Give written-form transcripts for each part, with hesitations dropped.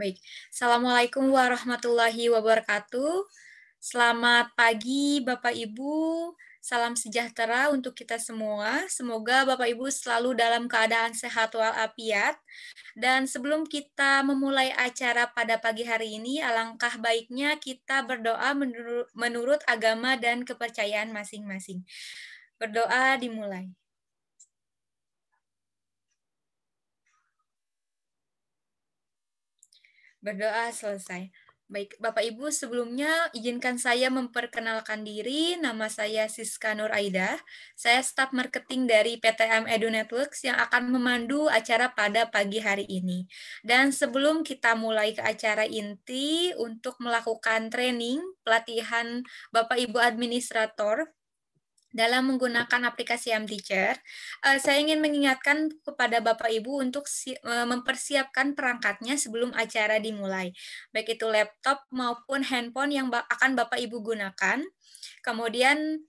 Baik. Assalamualaikum warahmatullahi wabarakatuh. Selamat pagi Bapak Ibu. Salam sejahtera untuk kita semua. Semoga Bapak Ibu selalu dalam keadaan sehat walafiat. Dan sebelum kita memulai acara pada pagi hari ini, alangkah baiknya kita berdoa menurut agama dan kepercayaan masing-masing. Berdoa dimulai. Berdoa selesai. Baik, Bapak Ibu, sebelumnya izinkan saya memperkenalkan diri. Nama saya Siska Nur Aida. Saya staf marketing dari PTM Edu Networks yang akan memandu acara pada pagi hari ini. Dan sebelum kita mulai ke acara inti untuk melakukan training, pelatihan Bapak Ibu administrator dalam menggunakan aplikasi mTeacher, saya ingin mengingatkan kepada Bapak Ibu untuk mempersiapkan perangkatnya sebelum acara dimulai, baik itu laptop maupun handphone yang akan Bapak Ibu gunakan. Kemudian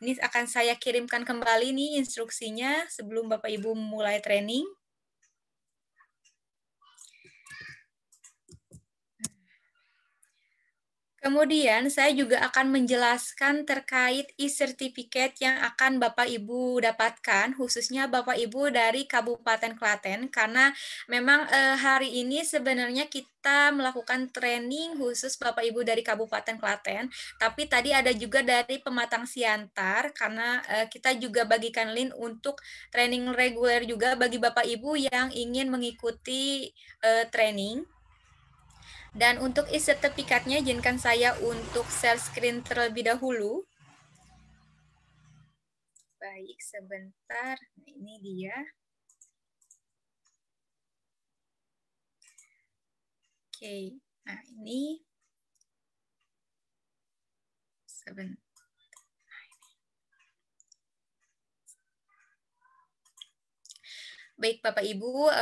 ini akan saya kirimkan kembali nih instruksinya sebelum Bapak Ibu mulai training. Kemudian saya juga akan menjelaskan terkait e-certificate yang akan Bapak Ibu dapatkan, khususnya Bapak Ibu dari Kabupaten Klaten, karena memang hari ini sebenarnya kita melakukan training khusus Bapak Ibu dari Kabupaten Klaten, tapi tadi ada juga dari Pematang Siantar, karena kita juga bagikan link untuk training reguler juga bagi Bapak Ibu yang ingin mengikuti training. Dan untuk e-sertifikatnya, izinkan saya untuk share screen terlebih dahulu. Baik, sebentar. Nah, ini dia. Oke, nah ini. Sebentar. Baik Bapak Ibu,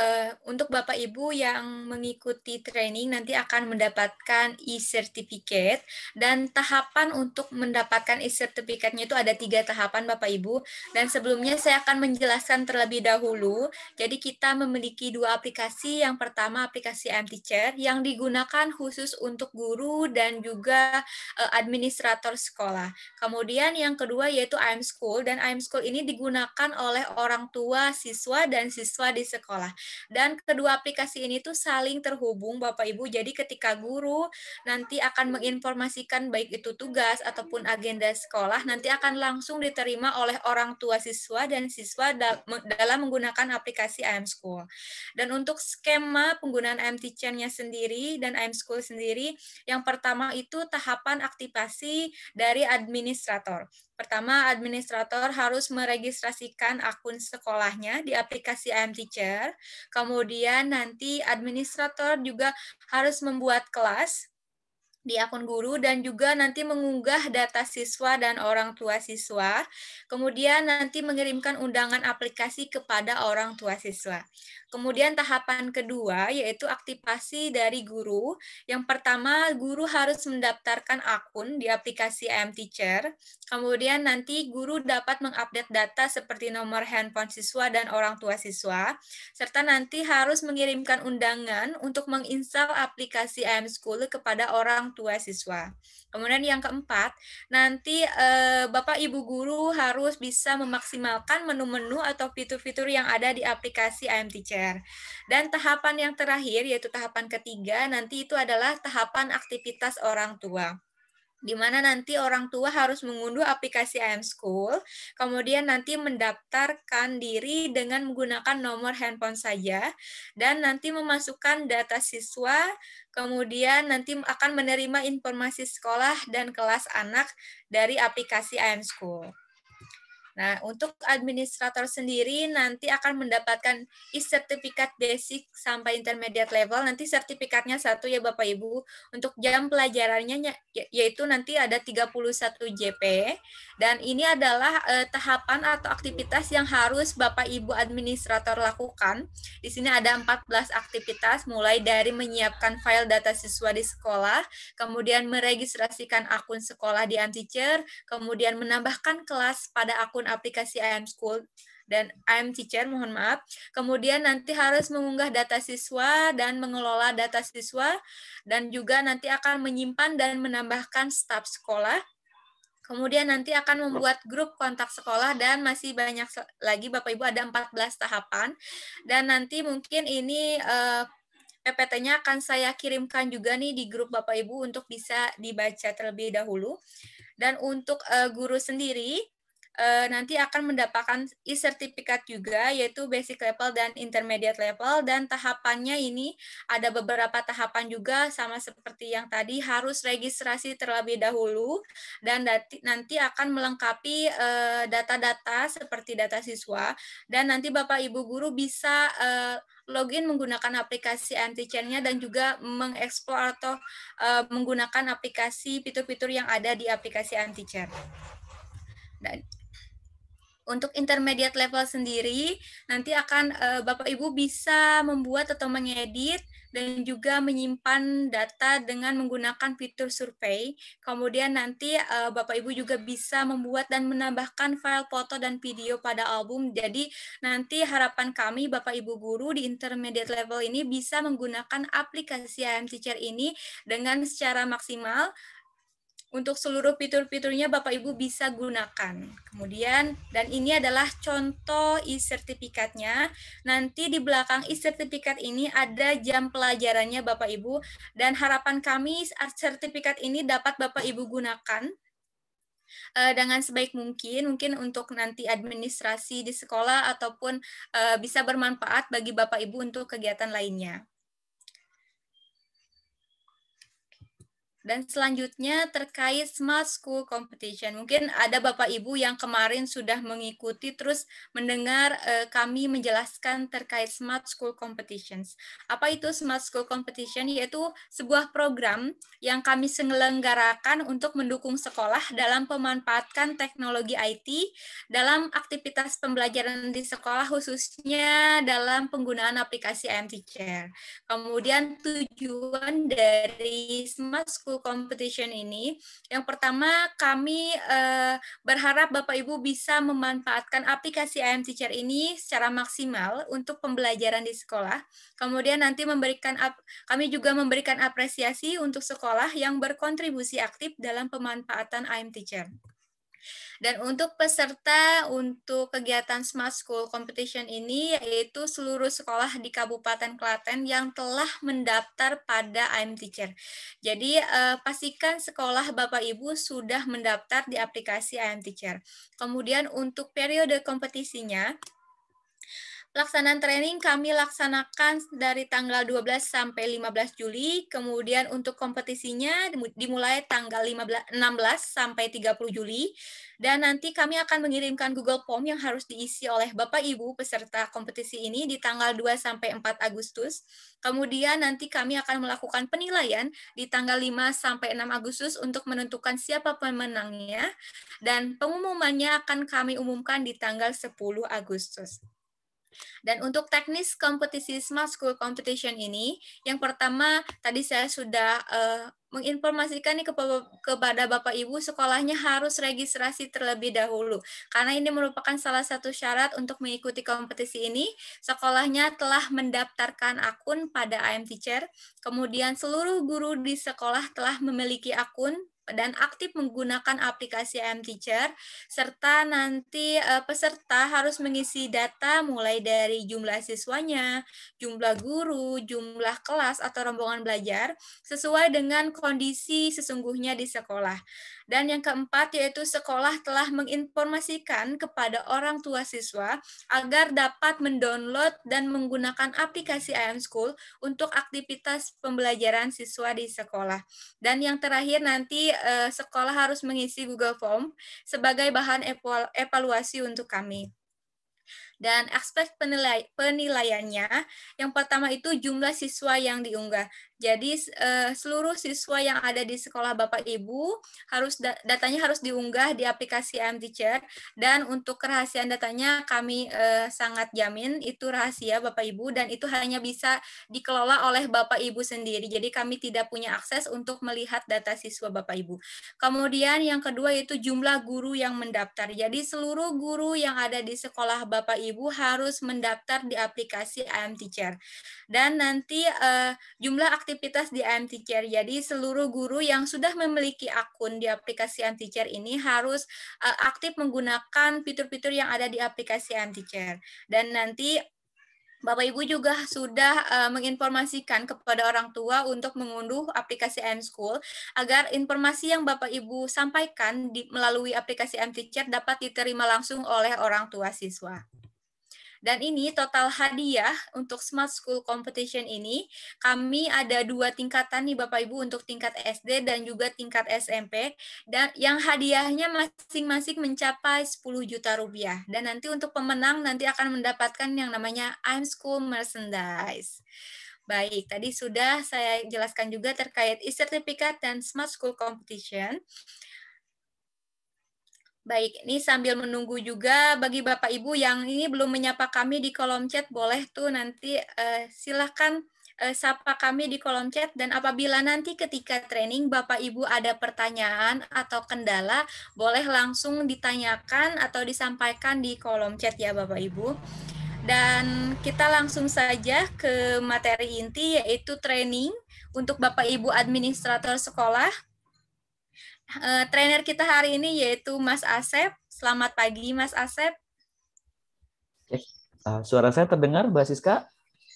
untuk Bapak Ibu yang mengikuti training nanti akan mendapatkan e-certificate, dan tahapan untuk mendapatkan e-certificate-nya itu ada 3 tahapan Bapak Ibu, dan sebelumnya saya akan menjelaskan terlebih dahulu. Jadi kita memiliki 2 aplikasi, yang pertama aplikasi mTeacher yang digunakan khusus untuk guru dan juga administrator sekolah. Kemudian yang kedua yaitu iMSchool, dan iMSchool ini digunakan oleh orang tua siswa dan siswa di sekolah. Dan kedua aplikasi ini tuh saling terhubung Bapak Ibu, jadi ketika guru nanti akan menginformasikan baik itu tugas ataupun agenda sekolah, nanti akan langsung diterima oleh orang tua siswa dan siswa dalam menggunakan aplikasi iMSchool. Dan untuk skema penggunaan mTeacher-nya sendiri dan iMSchool sendiri, yang pertama itu tahapan aktivasi dari administrator. Pertama, administrator harus meregistrasikan akun sekolahnya di aplikasi mTeacher. Kemudian nanti administrator juga harus membuat kelas di akun guru dan juga nanti mengunggah data siswa dan orang tua siswa. Kemudian nanti mengirimkan undangan aplikasi kepada orang tua siswa. Kemudian tahapan kedua yaitu aktivasi dari guru. Yang pertama, guru harus mendaftarkan akun di aplikasi mTeacher. Kemudian nanti guru dapat mengupdate data seperti nomor handphone siswa dan orang tua siswa, serta nanti harus mengirimkan undangan untuk menginstal aplikasi iMSchool kepada orang tua siswa. Kemudian yang keempat, nanti Bapak Ibu guru harus bisa memaksimalkan menu-menu atau fitur-fitur yang ada di aplikasi iMteacher. Dan tahapan yang terakhir, yaitu tahapan ketiga, nanti itu adalah tahapan aktivitas orang tua, di mana nanti orang tua harus mengunduh aplikasi iMSchool, kemudian nanti mendaftarkan diri dengan menggunakan nomor handphone saja, dan nanti memasukkan data siswa, kemudian nanti akan menerima informasi sekolah dan kelas anak dari aplikasi iMSchool. Nah, untuk administrator sendiri nanti akan mendapatkan e-sertifikat basic sampai intermediate level. Nanti sertifikatnya 1 ya Bapak Ibu. Untuk jam pelajarannya yaitu nanti ada 31 JP. Dan ini adalah tahapan atau aktivitas yang harus Bapak Ibu administrator lakukan. Di sini ada 14 aktivitas, mulai dari menyiapkan file data siswa di sekolah, kemudian meregistrasikan akun sekolah di mTeacher, kemudian menambahkan kelas pada akun aplikasi iMSchool, dan I'm teacher, mohon maaf. Kemudian nanti harus mengunggah data siswa dan mengelola data siswa, dan juga nanti akan menyimpan dan menambahkan staf sekolah. Kemudian nanti akan membuat grup kontak sekolah, dan masih banyak lagi Bapak Ibu, ada 14 tahapan. Dan nanti mungkin ini PPT-nya akan saya kirimkan juga nih di grup Bapak Ibu untuk bisa dibaca terlebih dahulu. Dan untuk guru sendiri nanti akan mendapatkan e-sertifikat juga, yaitu basic level dan intermediate level, dan tahapannya ini ada beberapa tahapan juga, sama seperti yang tadi, harus registrasi terlebih dahulu, dan nanti akan melengkapi data-data seperti data siswa, dan nanti Bapak Ibu guru bisa login menggunakan aplikasi mTeacher-nya, dan juga mengeksplor atau menggunakan aplikasi fitur-fitur yang ada di aplikasi mTeacher. Dan untuk intermediate level sendiri, nanti akan Bapak Ibu bisa membuat atau mengedit dan juga menyimpan data dengan menggunakan fitur survei. Kemudian nanti Bapak Ibu juga bisa membuat dan menambahkan file foto dan video pada album. Jadi nanti harapan kami Bapak Ibu guru di intermediate level ini bisa menggunakan aplikasi mTeacher ini dengan secara maksimal. Untuk seluruh fitur-fiturnya Bapak Ibu bisa gunakan. Kemudian, dan ini adalah contoh e-sertifikatnya. Nanti di belakang e-sertifikat ini ada jam pelajarannya Bapak Ibu, dan harapan kami sertifikat ini dapat Bapak Ibu gunakan dengan sebaik mungkin untuk nanti administrasi di sekolah, ataupun bisa bermanfaat bagi Bapak Ibu untuk kegiatan lainnya. Dan selanjutnya terkait Smart School Competition. Mungkin ada Bapak Ibu yang kemarin sudah mengikuti terus mendengar kami menjelaskan terkait Smart School Competitions. Apa itu Smart School Competition? Yaitu sebuah program yang kami selenggarakan untuk mendukung sekolah dalam pemanfaatkan teknologi IT dalam aktivitas pembelajaran di sekolah, khususnya dalam penggunaan aplikasi mTeacher. Kemudian tujuan dari Smart School Competition ini, yang pertama kami berharap Bapak Ibu bisa memanfaatkan aplikasi mTeacher ini secara maksimal untuk pembelajaran di sekolah. Kemudian nanti kami juga memberikan apresiasi untuk sekolah yang berkontribusi aktif dalam pemanfaatan mTeacher. Dan untuk peserta untuk kegiatan Smart School Competition ini, yaitu seluruh sekolah di Kabupaten Klaten yang telah mendaftar pada mTeacher. Jadi pastikan sekolah Bapak Ibu sudah mendaftar di aplikasi mTeacher. Kemudian untuk periode kompetisinya, pelaksanaan training kami laksanakan dari tanggal 12 sampai 15 Juli, kemudian untuk kompetisinya dimulai tanggal 16 sampai 30 Juli, dan nanti kami akan mengirimkan Google Form yang harus diisi oleh Bapak Ibu peserta kompetisi ini di tanggal 2 sampai 4 Agustus. Kemudian nanti kami akan melakukan penilaian di tanggal 5 sampai 6 Agustus untuk menentukan siapa pemenangnya, dan pengumumannya akan kami umumkan di tanggal 10 Agustus. Dan untuk teknis kompetisi Smart School Competition ini, yang pertama tadi saya sudah menginformasikan nih kepada Bapak Ibu, sekolahnya harus registrasi terlebih dahulu. Karena ini merupakan salah satu syarat untuk mengikuti kompetisi ini, sekolahnya telah mendaftarkan akun pada mTeacher, kemudian seluruh guru di sekolah telah memiliki akun dan aktif menggunakan aplikasi mTeacher, serta nanti peserta harus mengisi data mulai dari jumlah siswanya, jumlah guru, jumlah kelas atau rombongan belajar, sesuai dengan kondisi sesungguhnya di sekolah. Dan yang keempat, yaitu sekolah telah menginformasikan kepada orang tua siswa agar dapat mendownload dan menggunakan aplikasi iAmSchool untuk aktivitas pembelajaran siswa di sekolah. Dan yang terakhir nanti sekolah harus mengisi Google Form sebagai bahan evaluasi untuk kami. Dan aspek penilaiannya, yang pertama itu jumlah siswa yang diunggah. Jadi seluruh siswa yang ada di sekolah Bapak Ibu datanya harus diunggah di aplikasi mTeacher, dan untuk kerahasiaan datanya kami sangat jamin itu rahasia Bapak Ibu, dan itu hanya bisa dikelola oleh Bapak Ibu sendiri. Jadi kami tidak punya akses untuk melihat data siswa Bapak Ibu. Kemudian yang kedua yaitu jumlah guru yang mendaftar. Jadi seluruh guru yang ada di sekolah Bapak Ibu harus mendaftar di aplikasi IM Teacher. Dan nanti jumlah aktivitas di IM Teacher. Jadi seluruh guru yang sudah memiliki akun di aplikasi IM Teacher ini harus aktif menggunakan fitur-fitur yang ada di aplikasi IM Teacher. Dan nanti Bapak Ibu juga sudah menginformasikan kepada orang tua untuk mengunduh aplikasi M-School agar informasi yang Bapak Ibu sampaikan melalui aplikasi M-Teacher dapat diterima langsung oleh orang tua siswa. Dan ini total hadiah untuk Smart School Competition ini, kami ada 2 tingkatan nih Bapak Ibu untuk tingkat SD dan juga tingkat SMP, dan yang hadiahnya masing-masing mencapai 10 juta rupiah. Dan nanti untuk pemenang nanti akan mendapatkan yang namanya I'm School Merchandise. Baik, tadi sudah saya jelaskan juga terkait e-sertifikat dan Smart School Competition. Baik, ini sambil menunggu juga bagi Bapak Ibu yang ini belum menyapa kami di kolom chat, boleh tuh nanti silahkan sapa kami di kolom chat, dan apabila nanti ketika training Bapak Ibu ada pertanyaan atau kendala, boleh langsung ditanyakan atau disampaikan di kolom chat ya Bapak Ibu. Dan kita langsung saja ke materi inti, yaitu training untuk Bapak Ibu administrator sekolah. Trainer kita hari ini yaitu Mas Asep. Selamat pagi Mas Asep. Suara saya terdengar, Mbak Siska?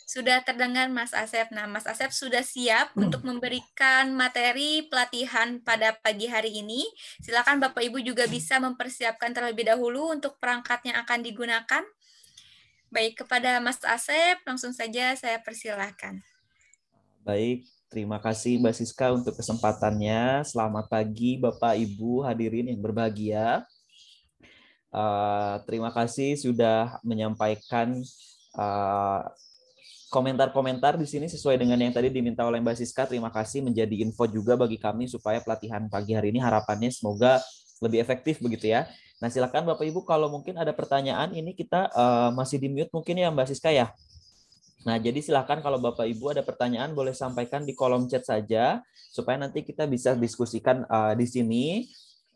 Sudah terdengar Mas Asep. Nah, Mas Asep sudah siap untuk memberikan materi pelatihan pada pagi hari ini. Silakan Bapak Ibu juga bisa mempersiapkan terlebih dahulu untuk perangkat yang akan digunakan. Baik, kepada Mas Asep, langsung saja saya persilahkan. Baik, terima kasih Mbak Siska untuk kesempatannya. Selamat pagi Bapak Ibu hadirin yang berbahagia. Terima kasih sudah menyampaikan komentar-komentar di sini sesuai dengan yang tadi diminta oleh Mbak Siska. Terima kasih, menjadi info juga bagi kami supaya pelatihan pagi hari ini harapannya semoga lebih efektif begitu ya. Nah, silakan Bapak Ibu kalau mungkin ada pertanyaan, ini kita masih di mute mungkin ya Mbak Siska ya. Nah, jadi silakan kalau Bapak Ibu ada pertanyaan boleh sampaikan di kolom chat saja supaya nanti kita bisa diskusikan di sini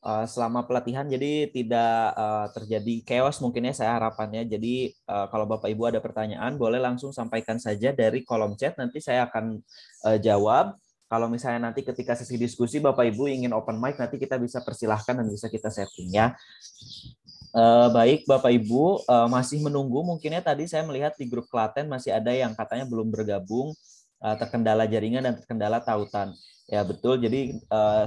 selama pelatihan, jadi tidak terjadi chaos mungkin ya saya harapannya. Jadi kalau Bapak Ibu ada pertanyaan boleh langsung sampaikan saja dari kolom chat, nanti saya akan jawab. Kalau misalnya nanti ketika sesi diskusi Bapak Ibu ingin open mic, nanti kita bisa persilahkan dan bisa kita setting ya. Baik Bapak Ibu, masih menunggu mungkinnya. Tadi saya melihat di grup Klaten masih ada yang katanya belum bergabung, terkendala jaringan dan terkendala tautan. Ya betul, jadi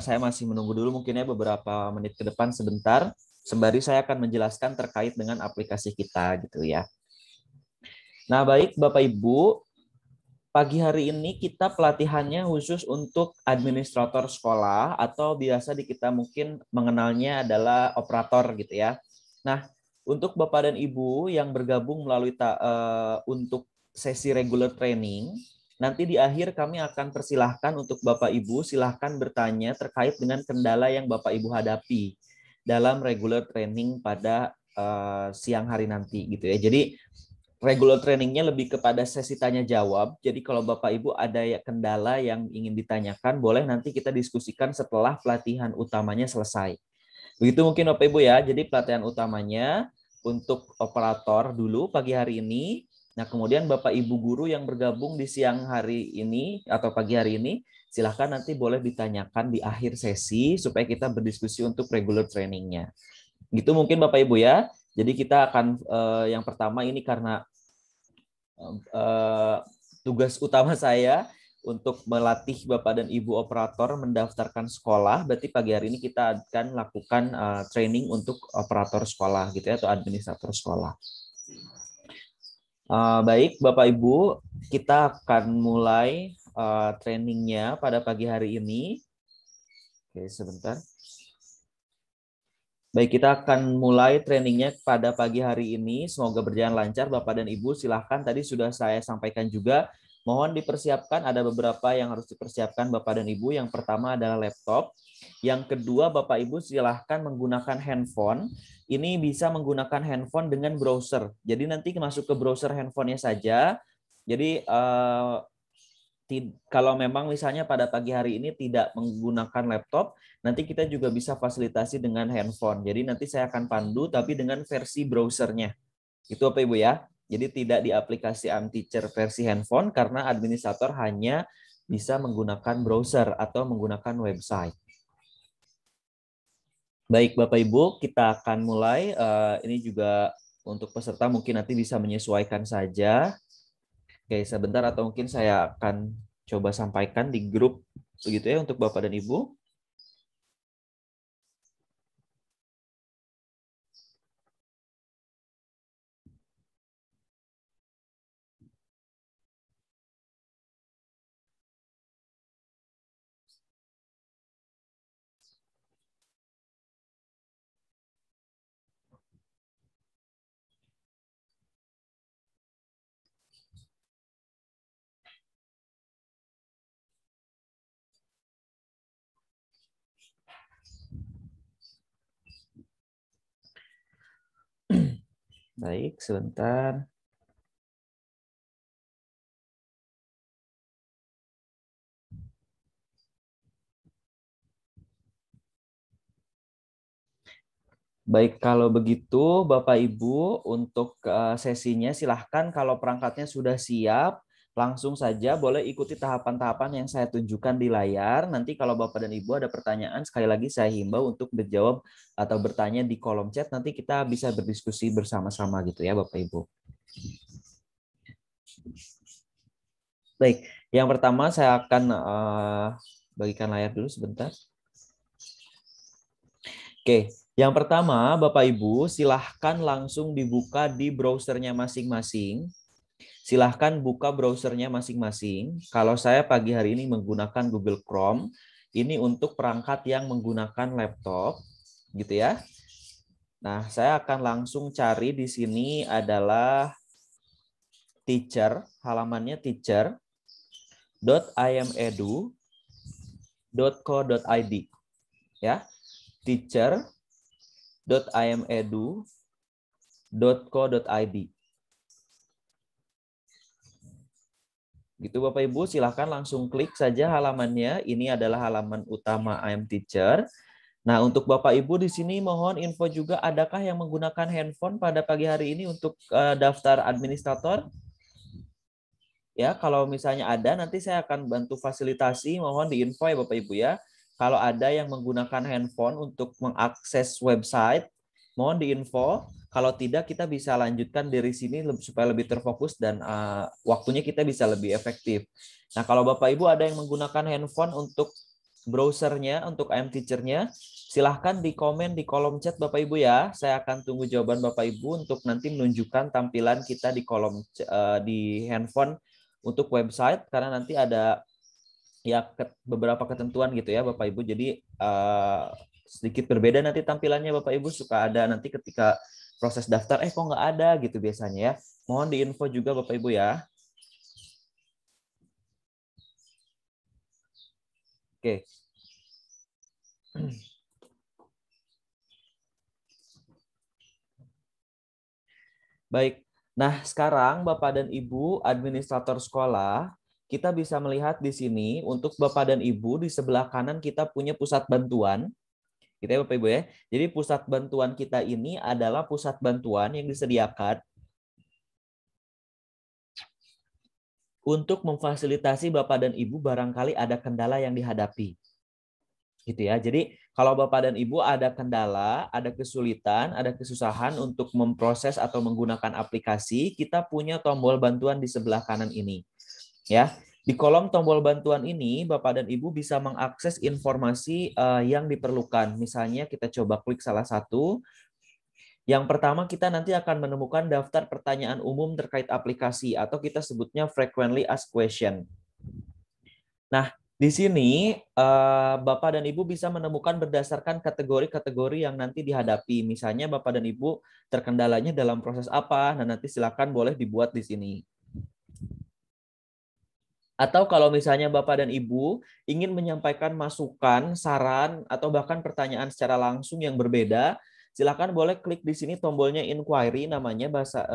saya masih menunggu dulu mungkinnya beberapa menit ke depan sebentar, sembari saya akan menjelaskan terkait dengan aplikasi kita gitu ya. Nah baik Bapak Ibu, pagi hari ini kita pelatihannya khusus untuk administrator sekolah atau biasa kita mungkin mengenalnya adalah operator gitu ya. Nah, untuk Bapak dan Ibu yang bergabung melalui untuk sesi regular training, nanti di akhir kami akan persilahkan untuk Bapak Ibu silahkan bertanya terkait dengan kendala yang Bapak Ibu hadapi dalam regular training pada siang hari nanti gitu ya. Jadi regular trainingnya lebih kepada sesi tanya jawab. Jadi kalau Bapak Ibu ada kendala yang ingin ditanyakan, boleh nanti kita diskusikan setelah pelatihan utamanya selesai. Begitu mungkin Bapak Ibu ya. Jadi pelatihan utamanya untuk operator dulu pagi hari ini. Nah kemudian Bapak Ibu guru yang bergabung di siang hari ini atau pagi hari ini, silahkan nanti boleh ditanyakan di akhir sesi supaya kita berdiskusi untuk regular trainingnya. Gitu mungkin Bapak Ibu ya. Jadi kita akan yang pertama ini karena tugas utama saya untuk melatih Bapak dan Ibu operator mendaftarkan sekolah. Berarti pagi hari ini kita akan lakukan training untuk operator sekolah gitu ya, atau administrator sekolah. Baik Bapak Ibu, kita akan mulai trainingnya pada pagi hari ini. Oke, sebentar. Baik, kita akan mulai trainingnya pada pagi hari ini. Semoga berjalan lancar Bapak dan Ibu. Silahkan, tadi sudah saya sampaikan juga. Mohon dipersiapkan, ada beberapa yang harus dipersiapkan Bapak dan Ibu. Yang pertama adalah laptop. Yang kedua, Bapak Ibu silahkan menggunakan handphone. Ini bisa menggunakan handphone dengan browser. Jadi nanti masuk ke browser handphonenya saja. Jadi kalau memang misalnya pada pagi hari ini tidak menggunakan laptop, nanti kita juga bisa fasilitasi dengan handphone. Jadi nanti saya akan pandu tapi dengan versi browsernya. Itu Bapak Ibu ya. Jadi tidak di aplikasi iMteacher versi handphone karena administrator hanya bisa menggunakan browser atau menggunakan website. Baik Bapak Ibu, kita akan mulai. Ini juga untuk peserta mungkin nanti bisa menyesuaikan saja. Oke, sebentar atau mungkin saya akan coba sampaikan di grup begitu ya untuk Bapak dan Ibu. Baik, sebentar. Baik, kalau begitu Bapak Ibu untuk sesinya silahkan kalau perangkatnya sudah siap, langsung saja boleh ikuti tahapan-tahapan yang saya tunjukkan di layar. Nanti kalau Bapak dan Ibu ada pertanyaan, sekali lagi saya himbau untuk menjawab atau bertanya di kolom chat. Nanti kita bisa berdiskusi bersama-sama gitu ya Bapak Ibu. Baik, yang pertama saya akan bagikan layar dulu sebentar. Oke, yang pertama Bapak Ibu silahkan langsung dibuka di browsernya masing-masing. Silahkan buka browsernya masing-masing. Kalau saya pagi hari ini menggunakan Google Chrome, ini untuk perangkat yang menggunakan laptop, gitu ya. Nah, saya akan langsung cari di sini adalah teacher, halamannya teacher.imedu.co.id, ya. teacher.imedu.co.id. Gitu Bapak Ibu, silahkan langsung klik saja halamannya. Ini adalah halaman utama iMteacher. Nah, untuk Bapak Ibu di sini mohon info juga, adakah yang menggunakan handphone pada pagi hari ini untuk daftar administrator? Ya, kalau misalnya ada, nanti saya akan bantu fasilitasi. Mohon diinfo ya Bapak Ibu ya. Kalau ada yang menggunakan handphone untuk mengakses website, mohon diinfo. Kalau tidak, kita bisa lanjutkan dari sini supaya lebih terfokus dan waktunya kita bisa lebih efektif. Nah, kalau Bapak Ibu ada yang menggunakan handphone untuk browsernya, untuk iMteacher-nya, silahkan di komen di kolom chat Bapak Ibu ya. Saya akan tunggu jawaban Bapak Ibu untuk nanti menunjukkan tampilan kita di kolom di handphone untuk website, karena nanti ada ya beberapa ketentuan gitu ya Bapak Ibu. Jadi sedikit berbeda nanti tampilannya Bapak Ibu, suka ada nanti ketika proses daftar kok nggak ada gitu biasanya ya. Mohon diinfo juga Bapak Ibu ya. Oke. Baik. Nah, sekarang Bapak dan Ibu administrator sekolah, kita bisa melihat di sini untuk Bapak dan Ibu di sebelah kanan kita punya pusat bantuan. Gitu ya Bapak Ibu ya. Jadi pusat bantuan kita ini adalah pusat bantuan yang disediakan untuk memfasilitasi Bapak dan Ibu barangkali ada kendala yang dihadapi. Gitu ya. Jadi kalau Bapak dan Ibu ada kendala, ada kesulitan, ada kesusahan untuk memproses atau menggunakan aplikasi, kita punya tombol bantuan di sebelah kanan ini. Ya. Di kolom tombol bantuan ini, Bapak dan Ibu bisa mengakses informasi yang diperlukan. Misalnya kita coba klik salah satu. Yang pertama kita nanti akan menemukan daftar pertanyaan umum terkait aplikasi atau kita sebutnya frequently asked question. Nah, di sini Bapak dan Ibu bisa menemukan berdasarkan kategori-kategori yang nanti dihadapi. Misalnya Bapak dan Ibu terkendalanya dalam proses apa, nah nanti silakan boleh dibuat di sini. Atau kalau misalnya Bapak dan Ibu ingin menyampaikan masukan, saran, atau bahkan pertanyaan secara langsung yang berbeda, silakan boleh klik di sini tombolnya inquiry namanya bahasa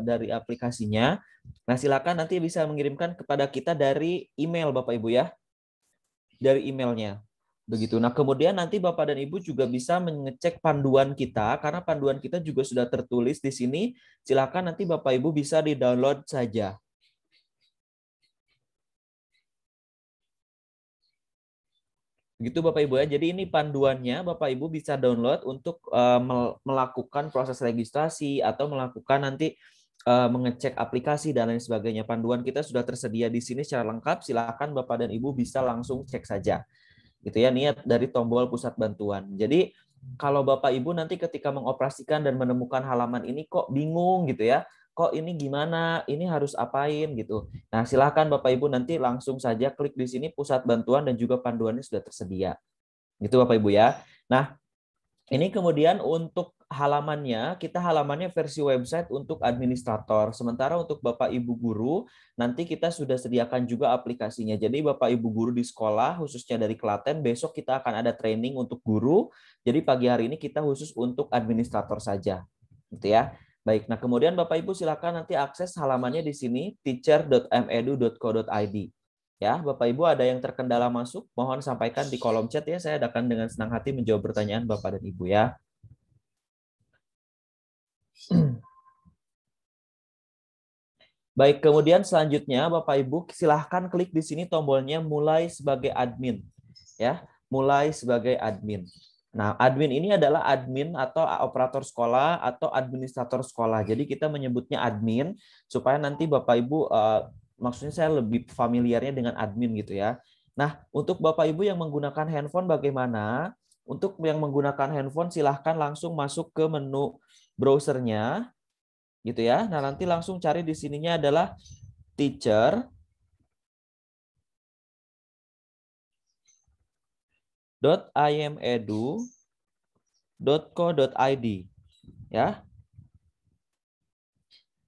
dari aplikasinya. Nah, silakan nanti bisa mengirimkan kepada kita dari email Bapak Ibu ya. Dari emailnya. Begitu. Nah, kemudian nanti Bapak dan Ibu juga bisa mengecek panduan kita, karena panduan kita juga sudah tertulis di sini. Silakan nanti Bapak Ibu bisa di-download saja. Begitu Bapak Ibu ya. Jadi ini panduannya Bapak Ibu bisa download untuk melakukan proses registrasi atau melakukan nanti mengecek aplikasi dan lain sebagainya. Panduan kita sudah tersedia di sini secara lengkap. Silakan Bapak dan Ibu bisa langsung cek saja. Gitu ya, niat dari tombol pusat bantuan. Jadi kalau Bapak Ibu nanti ketika mengoperasikan dan menemukan halaman ini kok bingung gitu ya, kok ini gimana, ini harus apain gitu. Nah, silakan Bapak Ibu nanti langsung saja klik di sini pusat bantuan dan juga panduannya sudah tersedia. Gitu Bapak Ibu ya. Nah, ini kemudian untuk halamannya, kita halamannya versi website untuk administrator. Sementara untuk Bapak Ibu guru, nanti kita sudah sediakan juga aplikasinya. Jadi Bapak Ibu guru di sekolah, khususnya dari Klaten, besok kita akan ada training untuk guru. Jadi pagi hari ini kita khusus untuk administrator saja. Gitu ya. Baik, nah kemudian Bapak Ibu silakan nanti akses halamannya di sini, teacher.medu.co.id. Ya, Bapak Ibu ada yang terkendala masuk, mohon sampaikan di kolom chat ya. Saya akan dengan senang hati menjawab pertanyaan Bapak dan Ibu ya. Baik, kemudian selanjutnya Bapak Ibu silahkan klik di sini tombolnya mulai sebagai admin. Ya, mulai sebagai admin. Nah, admin ini adalah admin atau operator sekolah atau administrator sekolah. Jadi kita menyebutnya admin supaya nanti Bapak Ibu maksudnya saya lebih familiarnya dengan admin gitu ya. Nah, untuk Bapak Ibu yang menggunakan handphone bagaimana? Untuk yang menggunakan handphone silahkan langsung masuk ke menu browsernya gitu ya. Nah, nanti langsung cari di sininya adalah teacher.imedu.co.id ya.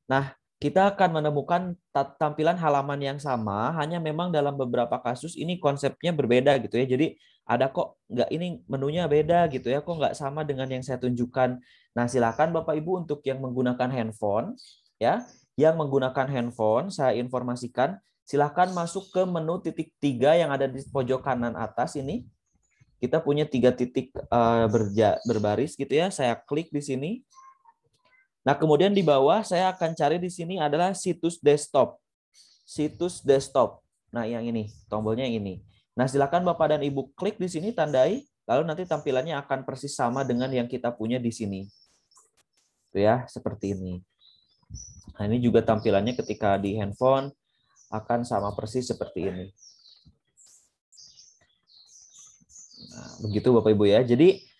Nah, kita akan menemukan tampilan halaman yang sama, hanya memang dalam beberapa kasus ini konsepnya berbeda gitu ya. Jadi ada kok nggak ini menunya beda gitu ya, kok nggak sama dengan yang saya tunjukkan. Nah, silakan Bapak Ibu untuk yang menggunakan handphone ya, yang menggunakan handphone saya informasikan silakan masuk ke menu titik 3 yang ada di pojok kanan atas ini. Kita punya 3 titik berbaris gitu ya. Saya klik di sini. Nah, kemudian di bawah saya akan cari di sini adalah situs desktop. Situs desktop. Nah, yang ini, tombolnya yang ini. Nah, silakan Bapak dan Ibu klik di sini, tandai, lalu nanti tampilannya akan persis sama dengan yang kita punya di sini. Tuh ya, seperti ini. Nah, ini juga tampilannya ketika di handphone akan sama persis seperti ini. Nah, begitu Bapak Ibu ya. Jadi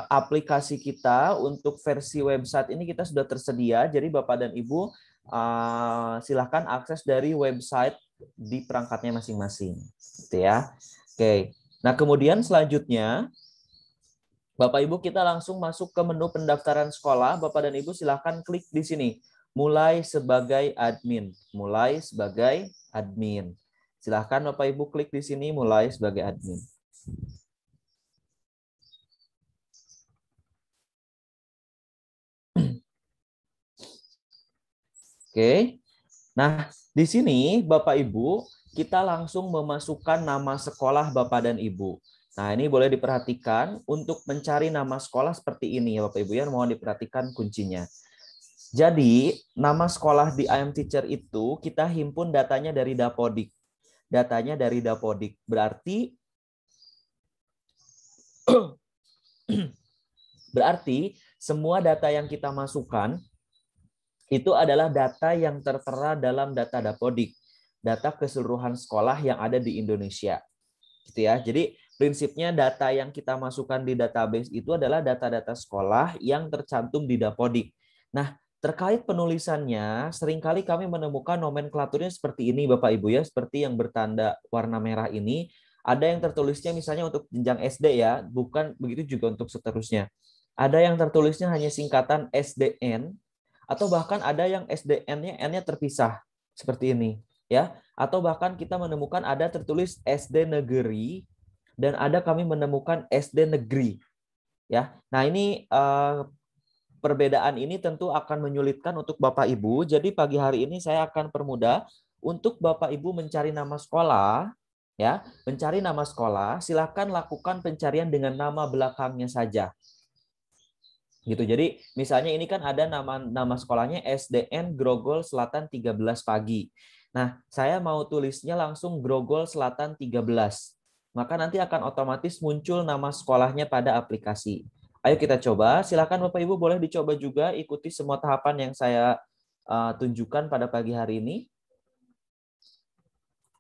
aplikasi kita untuk versi website ini kita sudah tersedia. Jadi Bapak dan Ibu silahkan akses dari website di perangkatnya masing-masing, gitu ya. Oke. Nah kemudian selanjutnya Bapak Ibu kita langsung masuk ke menu pendaftaran sekolah. Bapak dan Ibu silahkan klik di sini. Mulai sebagai admin. Mulai sebagai admin. Silahkan Bapak Ibu klik di sini mulai sebagai admin. Oke. Nah, di sini Bapak Ibu, kita langsung memasukkan nama sekolah Bapak dan Ibu. Nah, ini boleh diperhatikan untuk mencari nama sekolah seperti ini ya Bapak Ibu ya, mohon diperhatikan kuncinya. Jadi, nama sekolah di I Am Teacher itu kita himpun datanya dari Dapodik. Datanya dari Dapodik. Berarti semua data yang kita masukkan itu adalah data yang tertera dalam data Dapodik, data keseluruhan sekolah yang ada di Indonesia. Gitu ya. Jadi prinsipnya data yang kita masukkan di database itu adalah data-data sekolah yang tercantum di Dapodik. Nah, terkait penulisannya, seringkali kami menemukan nomenklaturnya seperti ini Bapak Ibu ya, seperti yang bertanda warna merah ini. Ada yang tertulisnya misalnya untuk jenjang SD ya, bukan begitu juga untuk seterusnya. Ada yang tertulisnya hanya singkatan SDN, atau bahkan ada yang SDN-nya N-nya terpisah seperti ini ya, atau bahkan kita menemukan ada tertulis SD negeri dan ada kami menemukan SD negeri ya. Nah, ini perbedaan ini tentu akan menyulitkan untuk Bapak Ibu. Jadi pagi hari ini saya akan permudah untuk Bapak Ibu mencari nama sekolah Ya, mencari nama sekolah, silakan lakukan pencarian dengan nama belakangnya saja. Gitu. Jadi misalnya ini kan ada nama sekolahnya SDN Grogol Selatan 13 pagi. Nah, saya mau tulisnya langsung Grogol Selatan 13. Maka nanti akan otomatis muncul nama sekolahnya pada aplikasi. Ayo kita coba. Silakan Bapak Ibu boleh dicoba juga ikuti semua tahapan yang saya tunjukkan pada pagi hari ini.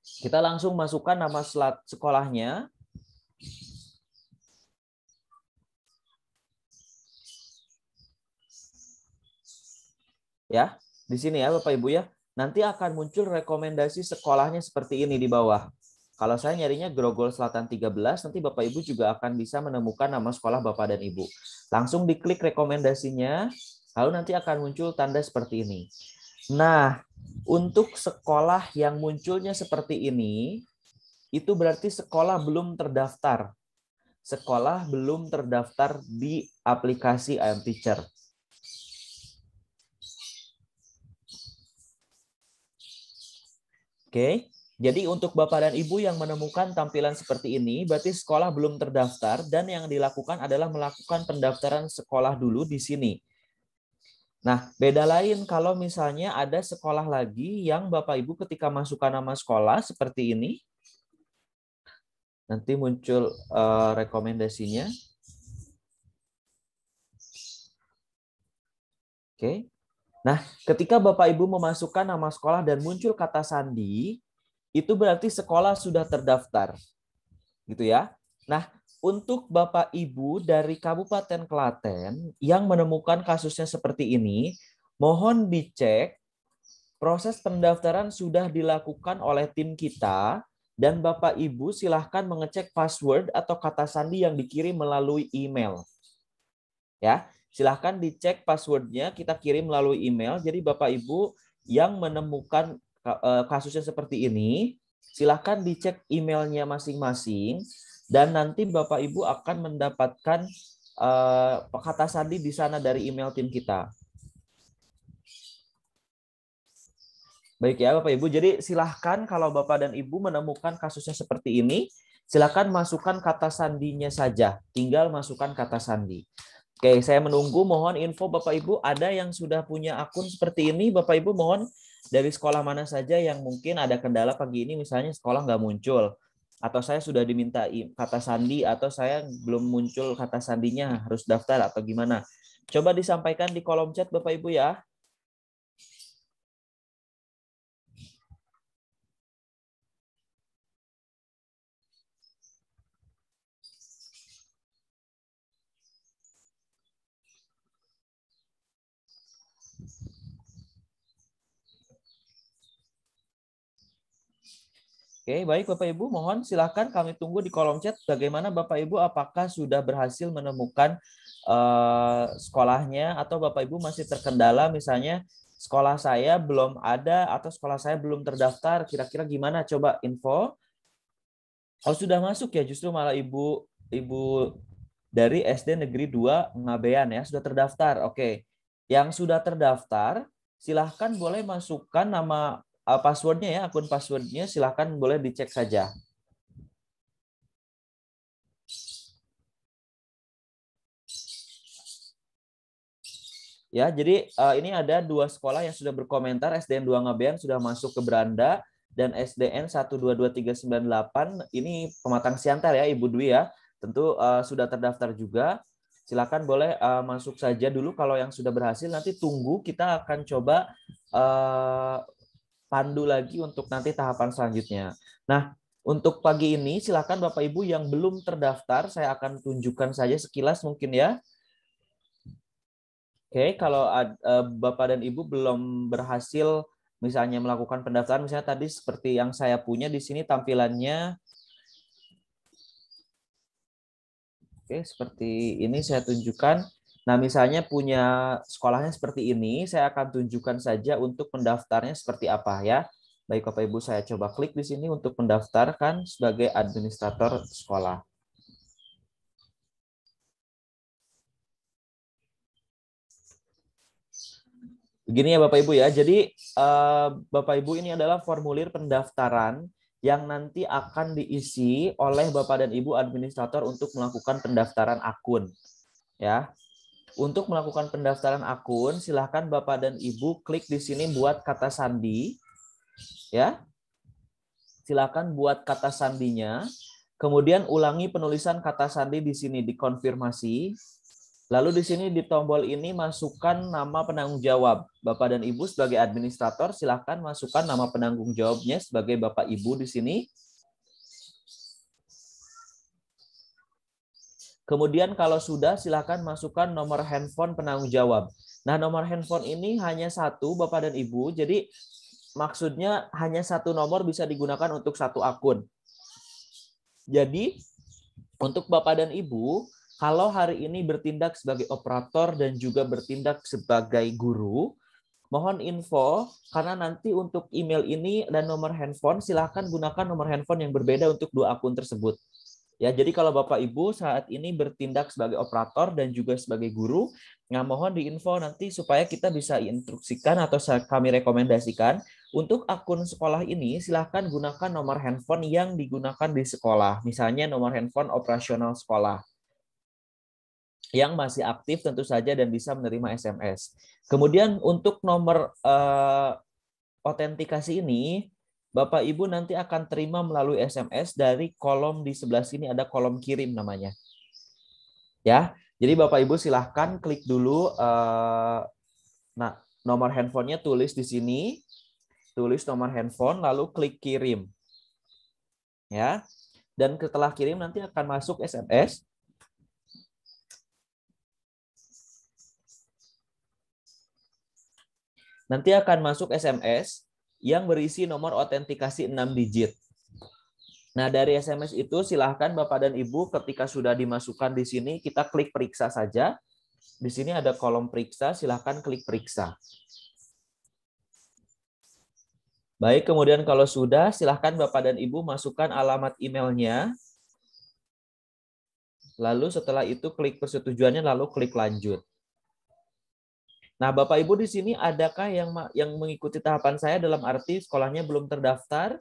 Kita langsung masukkan nama sekolahnya. Ya, di sini ya Bapak Ibu ya. Nanti akan muncul rekomendasi sekolahnya seperti ini di bawah. Kalau saya nyarinya Grogol Selatan 13, nanti Bapak Ibu juga akan bisa menemukan nama sekolah Bapak dan Ibu. Langsung diklik rekomendasinya, lalu nanti akan muncul tanda seperti ini. Nah, untuk sekolah yang munculnya seperti ini, itu berarti sekolah belum terdaftar. Sekolah belum terdaftar di aplikasi I Am Teacher. Oke, jadi untuk Bapak dan Ibu yang menemukan tampilan seperti ini, berarti sekolah belum terdaftar dan yang dilakukan adalah melakukan pendaftaran sekolah dulu di sini. Nah, beda lain kalau misalnya ada sekolah lagi yang Bapak Ibu ketika masukkan nama sekolah seperti ini, nanti muncul rekomendasinya. Oke. Nah, ketika Bapak Ibu memasukkan nama sekolah dan muncul kata sandi, itu berarti sekolah sudah terdaftar. Gitu ya. Nah, untuk Bapak Ibu dari Kabupaten Klaten yang menemukan kasusnya seperti ini, mohon dicek proses pendaftaran sudah dilakukan oleh tim kita dan Bapak Ibu silahkan mengecek password atau kata sandi yang dikirim melalui email. Ya, silahkan dicek passwordnya, kita kirim melalui email. Jadi Bapak Ibu yang menemukan kasusnya seperti ini, silahkan dicek emailnya masing-masing dan nanti Bapak Ibu akan mendapatkan kata sandi di sana dari email tim kita. Baik ya Bapak Ibu, jadi silahkan kalau Bapak dan Ibu menemukan kasusnya seperti ini, silahkan masukkan kata sandinya saja, tinggal masukkan kata sandi. Oke, saya menunggu, mohon info Bapak Ibu, ada yang sudah punya akun seperti ini, Bapak Ibu mohon dari sekolah mana saja yang mungkin ada kendala pagi ini, misalnya sekolah nggak muncul, atau saya sudah diminta kata sandi, atau saya belum muncul kata sandinya, harus daftar atau gimana. Coba disampaikan di kolom chat Bapak Ibu ya. Oke, baik Bapak Ibu, mohon silakan kami tunggu di kolom chat bagaimana Bapak Ibu apakah sudah berhasil menemukan sekolahnya atau Bapak Ibu masih terkendala misalnya sekolah saya belum ada atau sekolah saya belum terdaftar, kira-kira gimana coba info. Oh, sudah masuk ya, justru malah Ibu dari SD Negeri 2 Ngabean ya, sudah terdaftar. Oke. Yang sudah terdaftar, silahkan boleh masukkan nama passwordnya ya, akun passwordnya silahkan boleh dicek saja. Ya, jadi ini ada 2 sekolah yang sudah berkomentar, SDN 2 Ngabean sudah masuk ke beranda dan SDN 122398 ini Pematang Siantar ya Ibu Dwi ya. Tentu sudah terdaftar juga. Silakan boleh masuk saja dulu kalau yang sudah berhasil, nanti tunggu kita akan coba pandu lagi untuk nanti tahapan selanjutnya. Nah, untuk pagi ini silakan Bapak Ibu yang belum terdaftar saya akan tunjukkan saja sekilas mungkin ya. Oke, kalau Bapak dan Ibu belum berhasil misalnya melakukan pendaftaran, misalnya tadi seperti yang saya punya di sini tampilannya. Oke, seperti ini saya tunjukkan. Nah, misalnya punya sekolahnya seperti ini, saya akan tunjukkan saja untuk pendaftarnya seperti apa ya. Baik Bapak Ibu, saya coba klik di sini untuk mendaftarkan sebagai administrator sekolah. Begini ya Bapak Ibu ya. Jadi Bapak Ibu ini adalah formulir pendaftaran yang nanti akan diisi oleh Bapak dan Ibu administrator untuk melakukan pendaftaran akun. Ya, untuk melakukan pendaftaran akun, silahkan Bapak dan Ibu klik di sini buat kata sandi. Ya, silakan buat kata sandinya. Kemudian ulangi penulisan kata sandi di sini dikonfirmasi. Lalu di sini di tombol ini masukkan nama penanggung jawab. Bapak dan Ibu sebagai administrator silakan masukkan nama penanggung jawabnya sebagai Bapak Ibu di sini. Kemudian kalau sudah silakan masukkan nomor handphone penanggung jawab. Nah, nomor handphone ini hanya satu Bapak dan Ibu. Jadi maksudnya hanya satu nomor bisa digunakan untuk satu akun. Jadi untuk Bapak dan Ibu, kalau hari ini bertindak sebagai operator dan juga bertindak sebagai guru, mohon info karena nanti untuk email ini dan nomor handphone silahkan gunakan nomor handphone yang berbeda untuk dua akun tersebut. Ya, jadi kalau Bapak Ibu saat ini bertindak sebagai operator dan juga sebagai guru, mohon diinfo nanti supaya kita bisa instruksikan atau kami rekomendasikan untuk akun sekolah ini silahkan gunakan nomor handphone yang digunakan di sekolah. Misalnya nomor handphone operasional sekolah yang masih aktif tentu saja dan bisa menerima SMS. Kemudian untuk nomor autentikasi ini, Bapak Ibu nanti akan terima melalui SMS dari kolom di sebelah sini ada kolom kirim namanya. Ya, jadi Bapak Ibu silahkan klik dulu. Nah, nomor handphonenya tulis di sini, tulis nomor handphone, lalu klik kirim. Ya, dan setelah kirim nanti akan masuk SMS. Nanti akan masuk SMS yang berisi nomor autentikasi 6 digit. Nah, dari SMS itu silahkan Bapak dan Ibu ketika sudah dimasukkan di sini, kita klik periksa saja. Di sini ada kolom periksa, silahkan klik periksa. Baik, kemudian kalau sudah, silahkan Bapak dan Ibu masukkan alamat emailnya. Lalu setelah itu klik persetujuannya, lalu klik lanjut. Nah, Bapak Ibu di sini adakah yang mengikuti tahapan saya dalam arti sekolahnya belum terdaftar?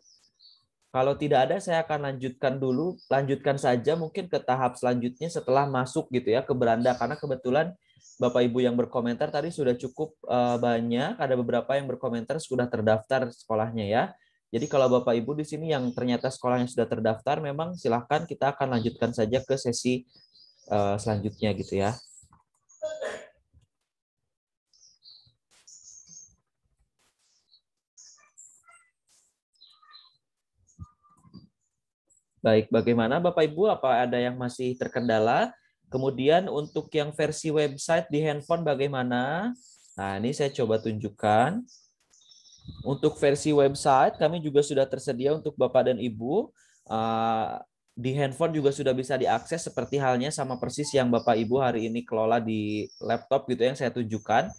Kalau tidak ada, saya akan lanjutkan dulu, lanjutkan saja mungkin ke tahap selanjutnya setelah masuk gitu ya ke beranda, karena kebetulan Bapak Ibu yang berkomentar tadi sudah cukup banyak, ada beberapa yang berkomentar sudah terdaftar sekolahnya ya. Jadi kalau Bapak Ibu di sini yang ternyata sekolahnya sudah terdaftar, memang silahkan kita akan lanjutkan saja ke sesi selanjutnya gitu ya. Baik, bagaimana Bapak Ibu? Apa ada yang masih terkendala? Kemudian untuk yang versi website di handphone bagaimana? Nah, ini saya coba tunjukkan. Untuk versi website kami juga sudah tersedia untuk Bapak dan Ibu. Di handphone juga sudah bisa diakses seperti halnya sama persis yang Bapak Ibu hari ini kelola di laptop gitu yang saya tunjukkan.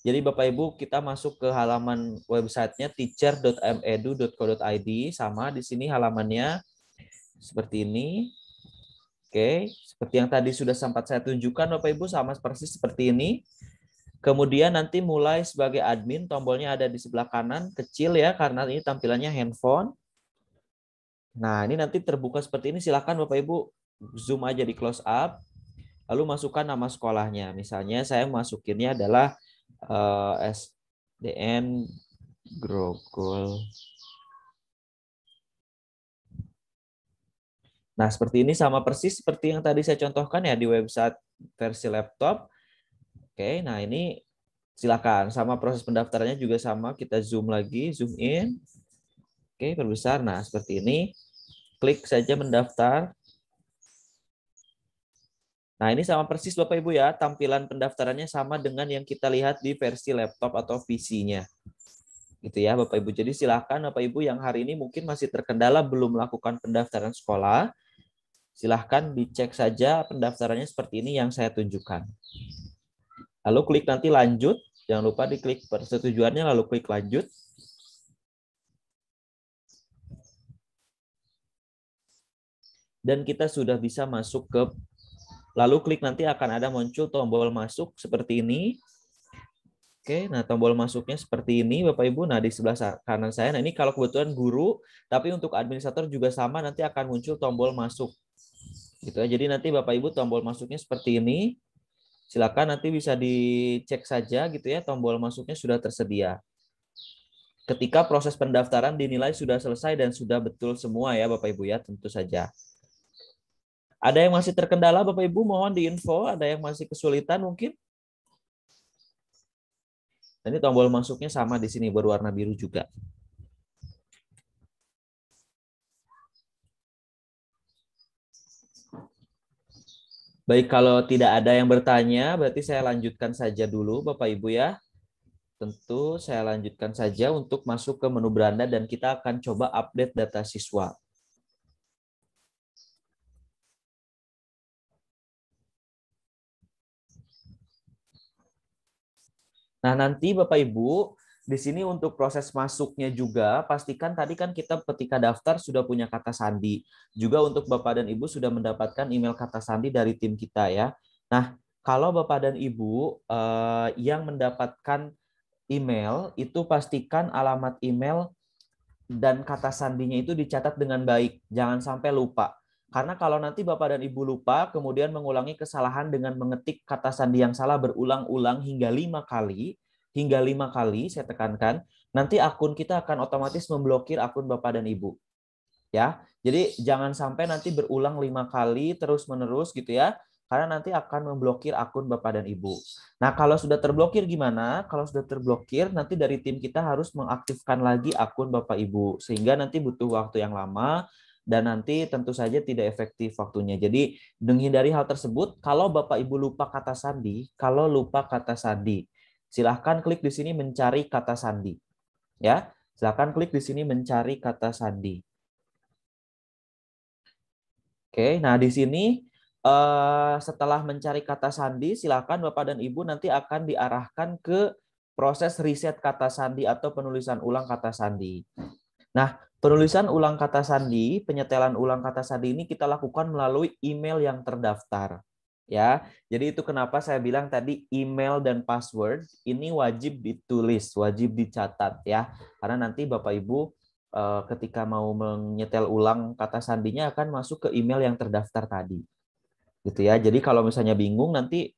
Jadi Bapak Ibu kita masuk ke halaman websitenya teacher.medu.co.id, sama di sini halamannya seperti ini. Oke, seperti yang tadi sudah sempat saya tunjukkan Bapak Ibu, sama persis seperti ini. Kemudian nanti mulai sebagai admin, tombolnya ada di sebelah kanan, kecil ya, karena ini tampilannya handphone. Nah, ini nanti terbuka seperti ini, silakan Bapak Ibu zoom aja di close up, lalu masukkan nama sekolahnya. Misalnya saya masukinnya adalah SDN Grogol. Nah, seperti ini sama persis seperti yang tadi saya contohkan ya di website versi laptop. Oke, nah ini silakan. Sama proses pendaftarannya juga sama. Kita zoom lagi, zoom in. Oke, perbesar. Nah, seperti ini. Klik saja mendaftar. Nah, ini sama persis Bapak Ibu ya. Tampilan pendaftarannya sama dengan yang kita lihat di versi laptop atau PC-nya. Gitu ya Bapak Ibu. Jadi silakan Bapak Ibu yang hari ini mungkin masih terkendala belum melakukan pendaftaran sekolah. Silahkan dicek saja pendaftarannya seperti ini yang saya tunjukkan. Lalu klik nanti lanjut. Jangan lupa diklik persetujuannya, lalu klik lanjut. Dan kita sudah bisa masuk ke, lalu klik nanti akan ada muncul tombol masuk seperti ini. Oke, nah tombol masuknya seperti ini Bapak Ibu. Nah, di sebelah kanan saya, nah ini kalau kebetulan guru, tapi untuk administrator juga sama, nanti akan muncul tombol masuk. Gitu ya. Jadi nanti Bapak Ibu tombol masuknya seperti ini. Silakan nanti bisa dicek saja gitu ya, tombol masuknya sudah tersedia. Ketika proses pendaftaran dinilai sudah selesai dan sudah betul semua ya Bapak Ibu ya, tentu saja. Ada yang masih terkendala Bapak Ibu, mohon diinfo, ada yang masih kesulitan mungkin? Ini tombol masuknya sama di sini berwarna biru juga. Baik, kalau tidak ada yang bertanya, berarti saya lanjutkan saja dulu Bapak Ibu ya. Tentu saya lanjutkan saja untuk masuk ke menu beranda dan kita akan coba update data siswa. Nah, nanti Bapak Ibu, di sini untuk proses masuknya juga, pastikan tadi kan kita ketika daftar sudah punya kata sandi. Juga untuk Bapak dan Ibu sudah mendapatkan email kata sandi dari tim kita ya. Nah, kalau Bapak dan Ibu yang mendapatkan email, itu pastikan alamat email dan kata sandinya itu dicatat dengan baik. Jangan sampai lupa. Karena kalau nanti Bapak dan Ibu lupa, kemudian mengulangi kesalahan dengan mengetik kata sandi yang salah berulang-ulang hingga 5 kali, saya tekankan, nanti akun kita akan otomatis memblokir akun Bapak dan Ibu. Ya, jadi jangan sampai nanti berulang 5 kali terus-menerus gitu ya, karena nanti akan memblokir akun Bapak dan Ibu. Nah, kalau sudah terblokir gimana? Kalau sudah terblokir, nanti dari tim kita harus mengaktifkan lagi akun Bapak Ibu, sehingga nanti butuh waktu yang lama, dan nanti tentu saja tidak efektif waktunya. Jadi, menghindari hal tersebut, kalau Bapak Ibu lupa kata sandi, silahkan klik di sini mencari kata sandi. Ya, silahkan klik di sini mencari kata sandi. Oke, nah di sini setelah mencari kata sandi, silakan Bapak dan Ibu nanti akan diarahkan ke proses riset kata sandi atau penulisan ulang kata sandi. Nah, penulisan ulang kata sandi, penyetelan ulang kata sandi ini kita lakukan melalui email yang terdaftar. Ya, jadi itu kenapa saya bilang tadi email dan password ini wajib ditulis, wajib dicatat ya. Karena nanti Bapak Ibu ketika mau menyetel ulang kata sandinya akan masuk ke email yang terdaftar tadi. Gitu ya. Jadi kalau misalnya bingung nanti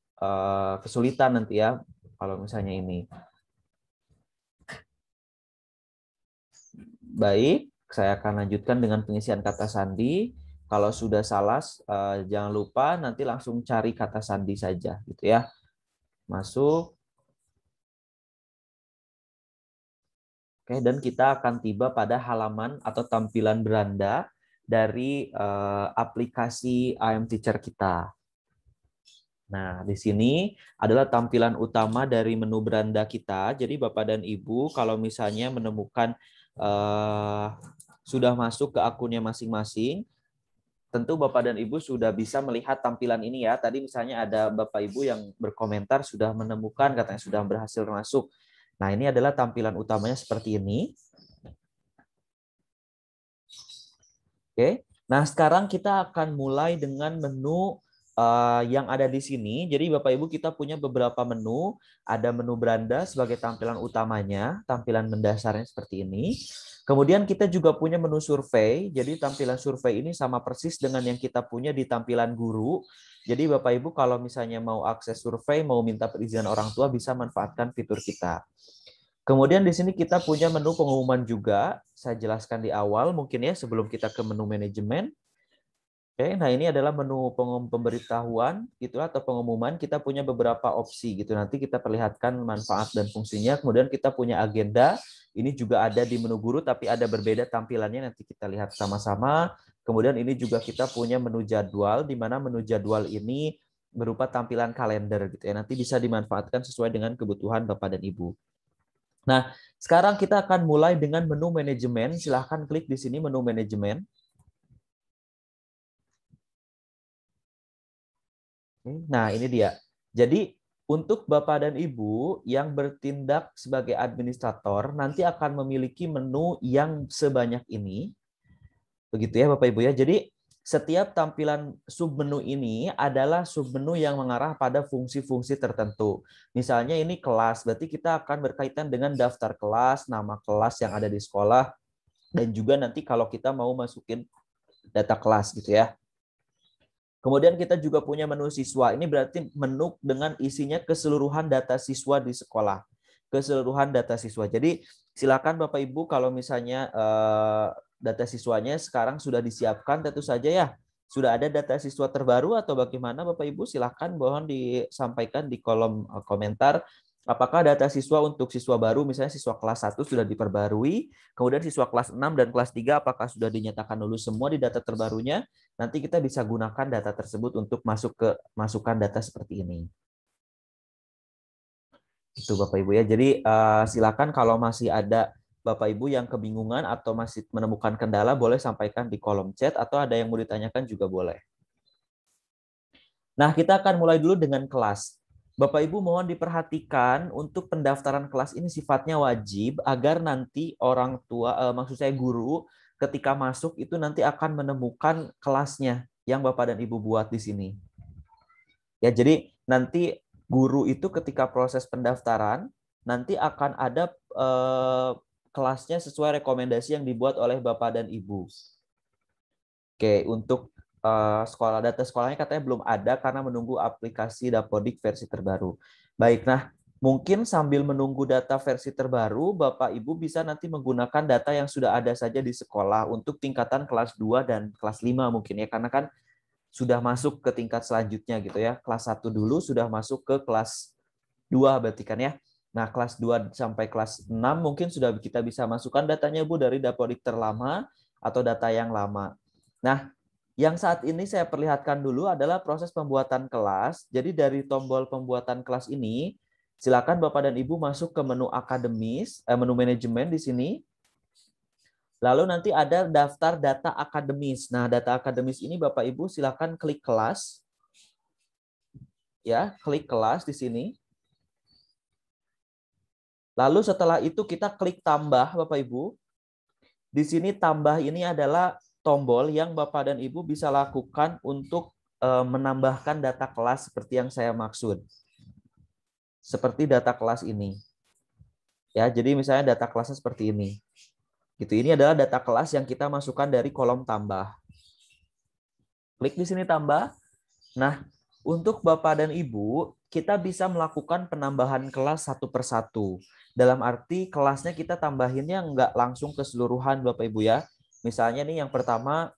kesulitan nanti ya kalau misalnya ini. Baik, saya akan lanjutkan dengan pengisian kata sandi. Kalau sudah salah jangan lupa nanti langsung cari kata sandi saja gitu ya. Masuk. Oke, dan kita akan tiba pada halaman atau tampilan beranda dari aplikasi IM Teacher kita. Nah, di sini adalah tampilan utama dari menu beranda kita. Jadi Bapak dan Ibu kalau misalnya menemukan sudah masuk ke akunnya masing-masing, tentu Bapak dan Ibu sudah bisa melihat tampilan ini ya. Tadi misalnya ada Bapak Ibu yang berkomentar sudah menemukan, katanya sudah berhasil masuk. Nah, ini adalah tampilan utamanya seperti ini. Oke. Nah, sekarang kita akan mulai dengan menu yang ada di sini. Jadi Bapak Ibu kita punya beberapa menu. Ada menu beranda sebagai tampilan utamanya, tampilan mendasarnya seperti ini. Kemudian kita juga punya menu survei. Jadi tampilan survei ini sama persis dengan yang kita punya di tampilan guru. Jadi Bapak Ibu kalau misalnya mau akses survei, mau minta perizinan orang tua bisa manfaatkan fitur kita. Kemudian di sini kita punya menu pengumuman juga. Saya jelaskan di awal mungkin ya sebelum kita ke menu manajemen. Oke, nah ini adalah menu pemberitahuan gitu atau pengumuman. Kita punya beberapa opsi gitu. Nanti kita perlihatkan manfaat dan fungsinya. Kemudian kita punya agenda. Ini juga ada di menu guru tapi ada berbeda tampilannya. Nanti kita lihat sama-sama. Kemudian ini juga kita punya menu jadwal di mana menu jadwal ini berupa tampilan kalender gitu ya. Nanti bisa dimanfaatkan sesuai dengan kebutuhan Bapak dan Ibu. Nah, sekarang kita akan mulai dengan menu manajemen. Silahkan klik di sini menu manajemen. Nah, ini dia. Jadi, untuk Bapak dan Ibu yang bertindak sebagai administrator, nanti akan memiliki menu yang sebanyak ini. Begitu ya Bapak Ibu ya. Jadi, setiap tampilan submenu ini adalah submenu yang mengarah pada fungsi-fungsi tertentu. Misalnya ini kelas, berarti kita akan berkaitan dengan daftar kelas, nama kelas yang ada di sekolah, dan juga nanti kalau kita mau masukin data kelas gitu ya. Kemudian kita juga punya menu siswa. Ini berarti menu dengan isinya keseluruhan data siswa di sekolah. Keseluruhan data siswa. Jadi silakan Bapak Ibu kalau misalnya data siswanya sekarang sudah disiapkan, tentu saja ya. Sudah ada data siswa terbaru atau bagaimana Bapak Ibu? Silakan mohon disampaikan di kolom komentar. Apakah data siswa untuk siswa baru, misalnya siswa kelas 1 sudah diperbarui, kemudian siswa kelas 6 dan kelas 3 apakah sudah dinyatakan lulus semua di data terbarunya? Nanti kita bisa gunakan data tersebut untuk masukkan data seperti ini. Itu Bapak Ibu ya. Jadi silakan kalau masih ada Bapak Ibu yang kebingungan atau masih menemukan kendala, boleh sampaikan di kolom chat atau ada yang mau ditanyakan juga boleh. Nah, kita akan mulai dulu dengan kelas. Bapak Ibu mohon diperhatikan untuk pendaftaran kelas ini sifatnya wajib agar nanti orang tua, maksud saya guru, ketika masuk itu nanti akan menemukan kelasnya yang Bapak dan Ibu buat di sini. Ya, jadi nanti guru itu ketika proses pendaftaran nanti akan ada kelasnya sesuai rekomendasi yang dibuat oleh Bapak dan Ibu. Oke, untuk sekolah data sekolahnya katanya belum ada karena menunggu aplikasi Dapodik versi terbaru. Baik, nah mungkin sambil menunggu data versi terbaru, Bapak Ibu bisa nanti menggunakan data yang sudah ada saja di sekolah untuk tingkatan kelas 2 dan kelas 5 mungkin ya, karena kan sudah masuk ke tingkat selanjutnya gitu ya. Kelas 1 dulu sudah masuk ke kelas 2 berarti kan ya. Nah, kelas 2 sampai kelas 6 mungkin sudah kita bisa masukkan datanya Bu dari Dapodik terlama atau data yang lama. Nah, yang saat ini saya perlihatkan dulu adalah proses pembuatan kelas. Jadi dari tombol pembuatan kelas ini, silakan Bapak dan Ibu masuk ke menu akademis, menu manajemen di sini. Lalu nanti ada daftar data akademis. Nah, data akademis ini Bapak Ibu silakan klik kelas. Ya, klik kelas di sini. Lalu setelah itu kita klik tambah Bapak Ibu. Di sini tambah ini adalah tombol yang Bapak dan Ibu bisa lakukan untuk menambahkan data kelas seperti yang saya maksud. Seperti data kelas ini. Ya, jadi misalnya data kelasnya seperti ini. Gitu. Ini adalah data kelas yang kita masukkan dari kolom tambah. Klik di sini tambah. Nah, untuk Bapak dan Ibu, kita bisa melakukan penambahan kelas satu persatu. Dalam arti kelasnya kita tambahinnya nggak langsung keseluruhan Bapak Ibu ya. Misalnya nih yang pertama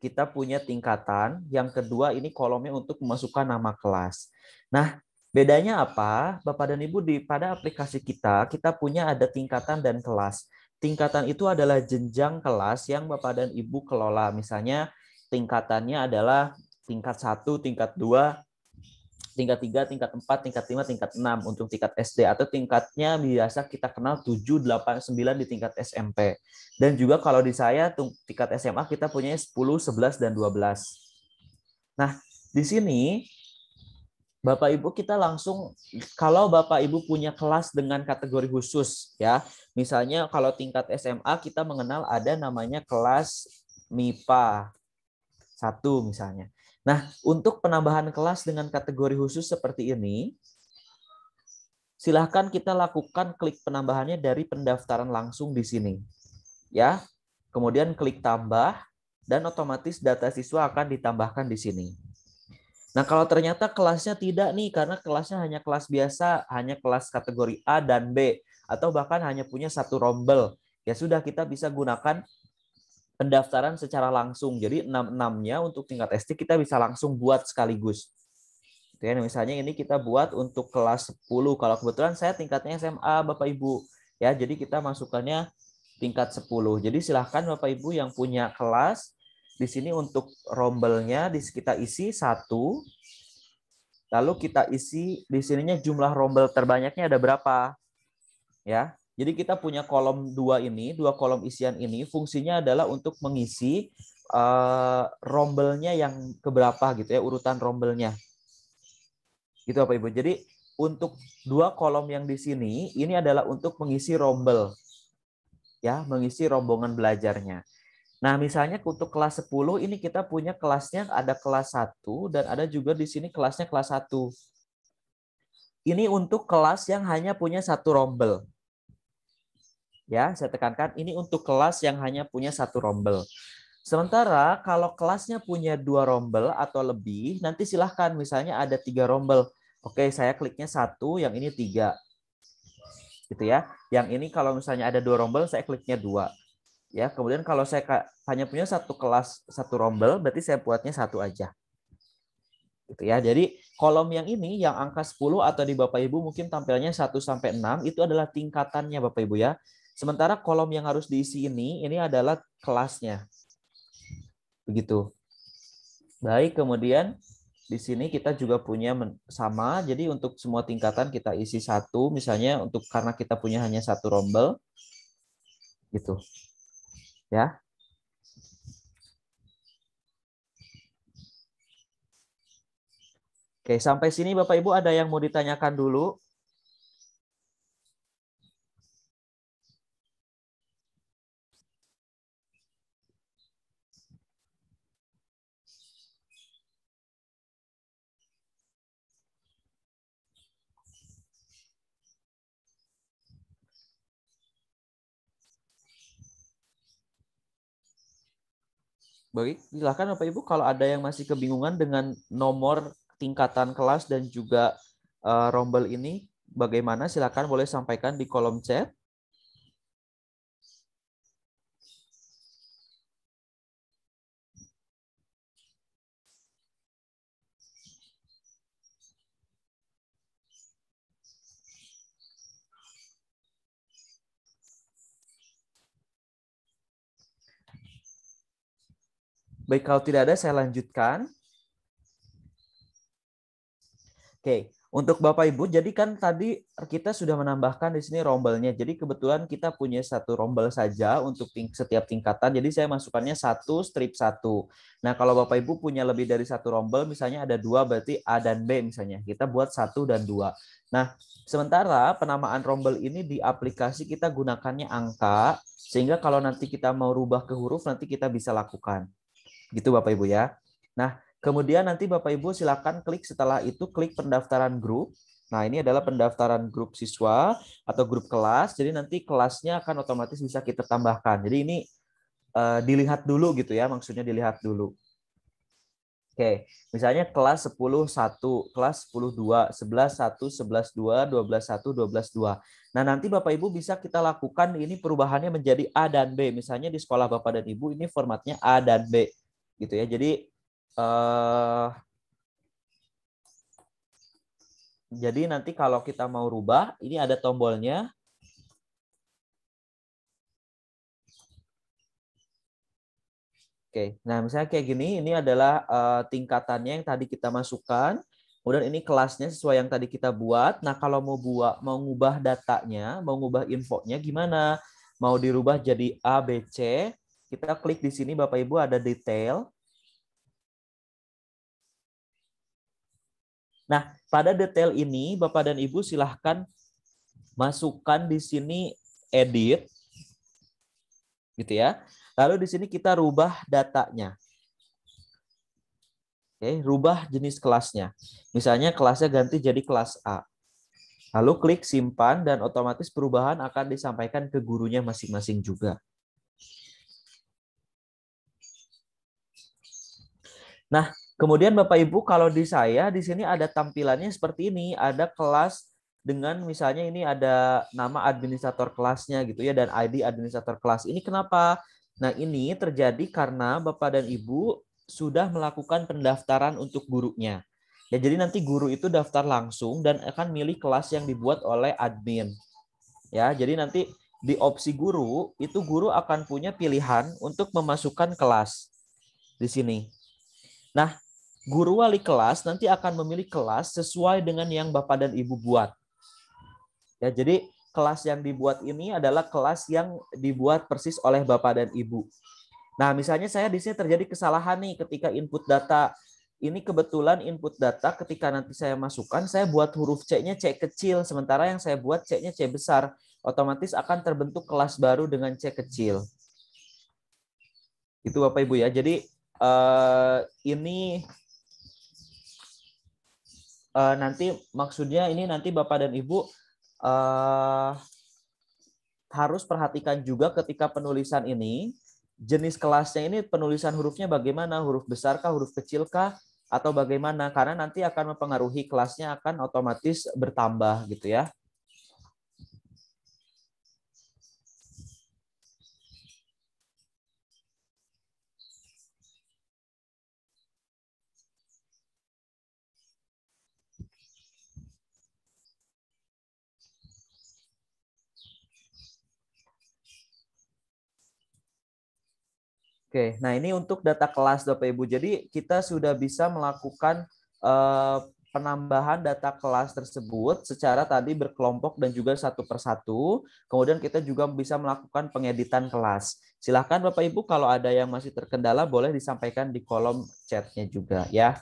kita punya tingkatan, yang kedua ini kolomnya untuk memasukkan nama kelas. Nah, bedanya apa? Bapak dan Ibu pada aplikasi kita punya ada tingkatan dan kelas. Tingkatan itu adalah jenjang kelas yang Bapak dan Ibu kelola. Misalnya tingkatannya adalah tingkat 1, tingkat 2, tingkat 3, tingkat 4, tingkat 5, tingkat 6 untuk tingkat SD, atau tingkatnya biasa kita kenal 7, 8, 9 di tingkat SMP. Dan juga kalau di saya tingkat SMA kita punya 10, 11 dan 12. Nah, di sini Bapak Ibu kita langsung kalau Bapak Ibu punya kelas dengan kategori khusus ya. Misalnya kalau tingkat SMA kita mengenal ada namanya kelas MIPA 1 misalnya. Nah, untuk penambahan kelas dengan kategori khusus seperti ini, silahkan kita lakukan klik penambahannya dari pendaftaran langsung di sini. Ya, kemudian klik tambah, dan otomatis data siswa akan ditambahkan di sini. Nah, kalau ternyata kelasnya tidak nih, karena kelasnya hanya kelas biasa, hanya kelas kategori A dan B, atau bahkan hanya punya satu rombel, ya sudah kita bisa gunakan pendaftaran secara langsung. Jadi 6-6-nya untuk tingkat SD kita bisa langsung buat sekaligus. Ya, misalnya ini kita buat untuk kelas 10. Kalau kebetulan saya tingkatnya SMA Bapak Ibu. Ya, jadi kita masukkannya tingkat 10. Jadi silahkan Bapak Ibu yang punya kelas di sini untuk rombelnya kita isi 1. Lalu kita isi di sininya jumlah rombel terbanyaknya ada berapa? Ya. Jadi kita punya kolom 2 ini, 2 kolom isian ini fungsinya adalah untuk mengisi rombelnya yang keberapa gitu ya, urutan rombelnya. Gitu Bapak Ibu. Jadi untuk 2 kolom yang di sini ini adalah untuk mengisi rombel. Ya, mengisi rombongan belajarnya. Nah, misalnya untuk kelas 10 ini kita punya kelasnya ada kelas 1 dan ada juga di sini kelasnya kelas 1. Ini untuk kelas yang hanya punya satu rombel. Ya, saya tekankan ini untuk kelas yang hanya punya satu rombel. Sementara kalau kelasnya punya 2 rombel atau lebih, nanti silahkan misalnya ada 3 rombel. Oke, saya kliknya 1, yang ini 3. Gitu ya. Yang ini kalau misalnya ada 2 rombel, saya kliknya 2. Ya, kemudian kalau saya hanya punya satu kelas, satu rombel, berarti saya buatnya 1 aja. Gitu ya. Jadi kolom yang ini yang angka 10 atau di Bapak Ibu mungkin tampilnya 1 sampai 6 itu adalah tingkatannya Bapak Ibu ya. Sementara kolom yang harus diisi ini adalah kelasnya. Begitu. Baik, kemudian di sini kita juga punya sama. Jadi untuk semua tingkatan kita isi 1, misalnya untuk karena kita punya hanya 1 rombel gitu. Ya. Oke, sampai sini Bapak Ibu ada yang mau ditanyakan dulu? Baik, silakan Bapak Ibu kalau ada yang masih kebingungan dengan nomor tingkatan kelas dan juga rombel ini, bagaimana silakan boleh sampaikan di kolom chat. Baik, kalau tidak ada saya lanjutkan. Oke, untuk Bapak Ibu, jadi kan tadi kita sudah menambahkan di sini rombelnya. Jadi kebetulan kita punya satu rombel saja untuk setiap tingkatan. Jadi saya masukkannya 1 strip 1. Nah, kalau Bapak Ibu punya lebih dari satu rombel, misalnya ada 2, berarti A dan B misalnya. Kita buat 1 dan 2. Nah, sementara penamaan rombel ini di aplikasi kita gunakannya angka, sehingga kalau nanti kita mau rubah ke huruf, nanti kita bisa lakukan. Gitu Bapak Ibu ya. Nah, kemudian nanti Bapak Ibu silakan klik setelah itu klik pendaftaran grup. Nah, ini adalah pendaftaran grup siswa atau grup kelas. Jadi nanti kelasnya akan otomatis bisa kita tambahkan. Jadi ini dilihat dulu gitu ya, maksudnya dilihat dulu. Oke, misalnya kelas 10-1, kelas 10-2, 11-1, 11-2, 12-1, 12-2. Nah, nanti Bapak Ibu bisa kita lakukan ini perubahannya menjadi A dan B. Misalnya di sekolah Bapak dan Ibu ini formatnya A dan B. Gitu ya. Jadi nanti kalau kita mau rubah, ini ada tombolnya. Oke, nah misalnya kayak gini, ini adalah tingkatannya yang tadi kita masukkan. Kemudian ini kelasnya sesuai yang tadi kita buat. Nah kalau mau ngubah datanya, mau ngubah infonya gimana? Mau dirubah jadi A, B, C, kita klik di sini Bapak Ibu ada detail. Nah pada detail ini Bapak dan Ibu silahkan masukkan di sini edit, gitu ya. Lalu di sini kita rubah datanya. Oke, rubah jenis kelasnya. Misalnya kelasnya ganti jadi kelas A. Lalu klik simpan dan otomatis perubahan akan disampaikan ke gurunya masing-masing juga. Nah, kemudian Bapak Ibu kalau di saya di sini ada tampilannya seperti ini, ada kelas dengan misalnya ini ada nama administrator kelasnya gitu ya dan ID administrator kelas. Ini kenapa? Nah, ini terjadi karena Bapak dan Ibu sudah melakukan pendaftaran untuk gurunya. Ya, jadi nanti guru itu daftar langsung dan akan milih kelas yang dibuat oleh admin. Ya, jadi nanti di opsi guru itu guru akan punya pilihan untuk memasukkan kelas di sini. Nah, guru wali kelas nanti akan memilih kelas sesuai dengan yang Bapak dan Ibu buat. Ya, jadi kelas yang dibuat ini adalah kelas yang dibuat persis oleh Bapak dan Ibu. Nah, misalnya saya di sini terjadi kesalahan nih ketika input data. Ini kebetulan input data ketika nanti saya masukkan, saya buat huruf C-nya C kecil, sementara yang saya buat C-nya C besar. Otomatis akan terbentuk kelas baru dengan C kecil. Itu Bapak Ibu ya. Jadi ini nanti maksudnya ini nanti Bapak dan Ibu harus perhatikan juga ketika penulisan ini, jenis kelasnya ini penulisan hurufnya bagaimana, huruf besarkah, huruf kecilkah, atau bagaimana, karena nanti akan mempengaruhi kelasnya akan otomatis bertambah gitu ya. Oke, nah ini untuk data kelas Bapak Ibu. Jadi kita sudah bisa melakukan penambahan data kelas tersebut secara tadi berkelompok dan juga satu persatu. Kemudian kita juga bisa melakukan pengeditan kelas. Silahkan Bapak Ibu kalau ada yang masih terkendala boleh disampaikan di kolom chatnya juga ya.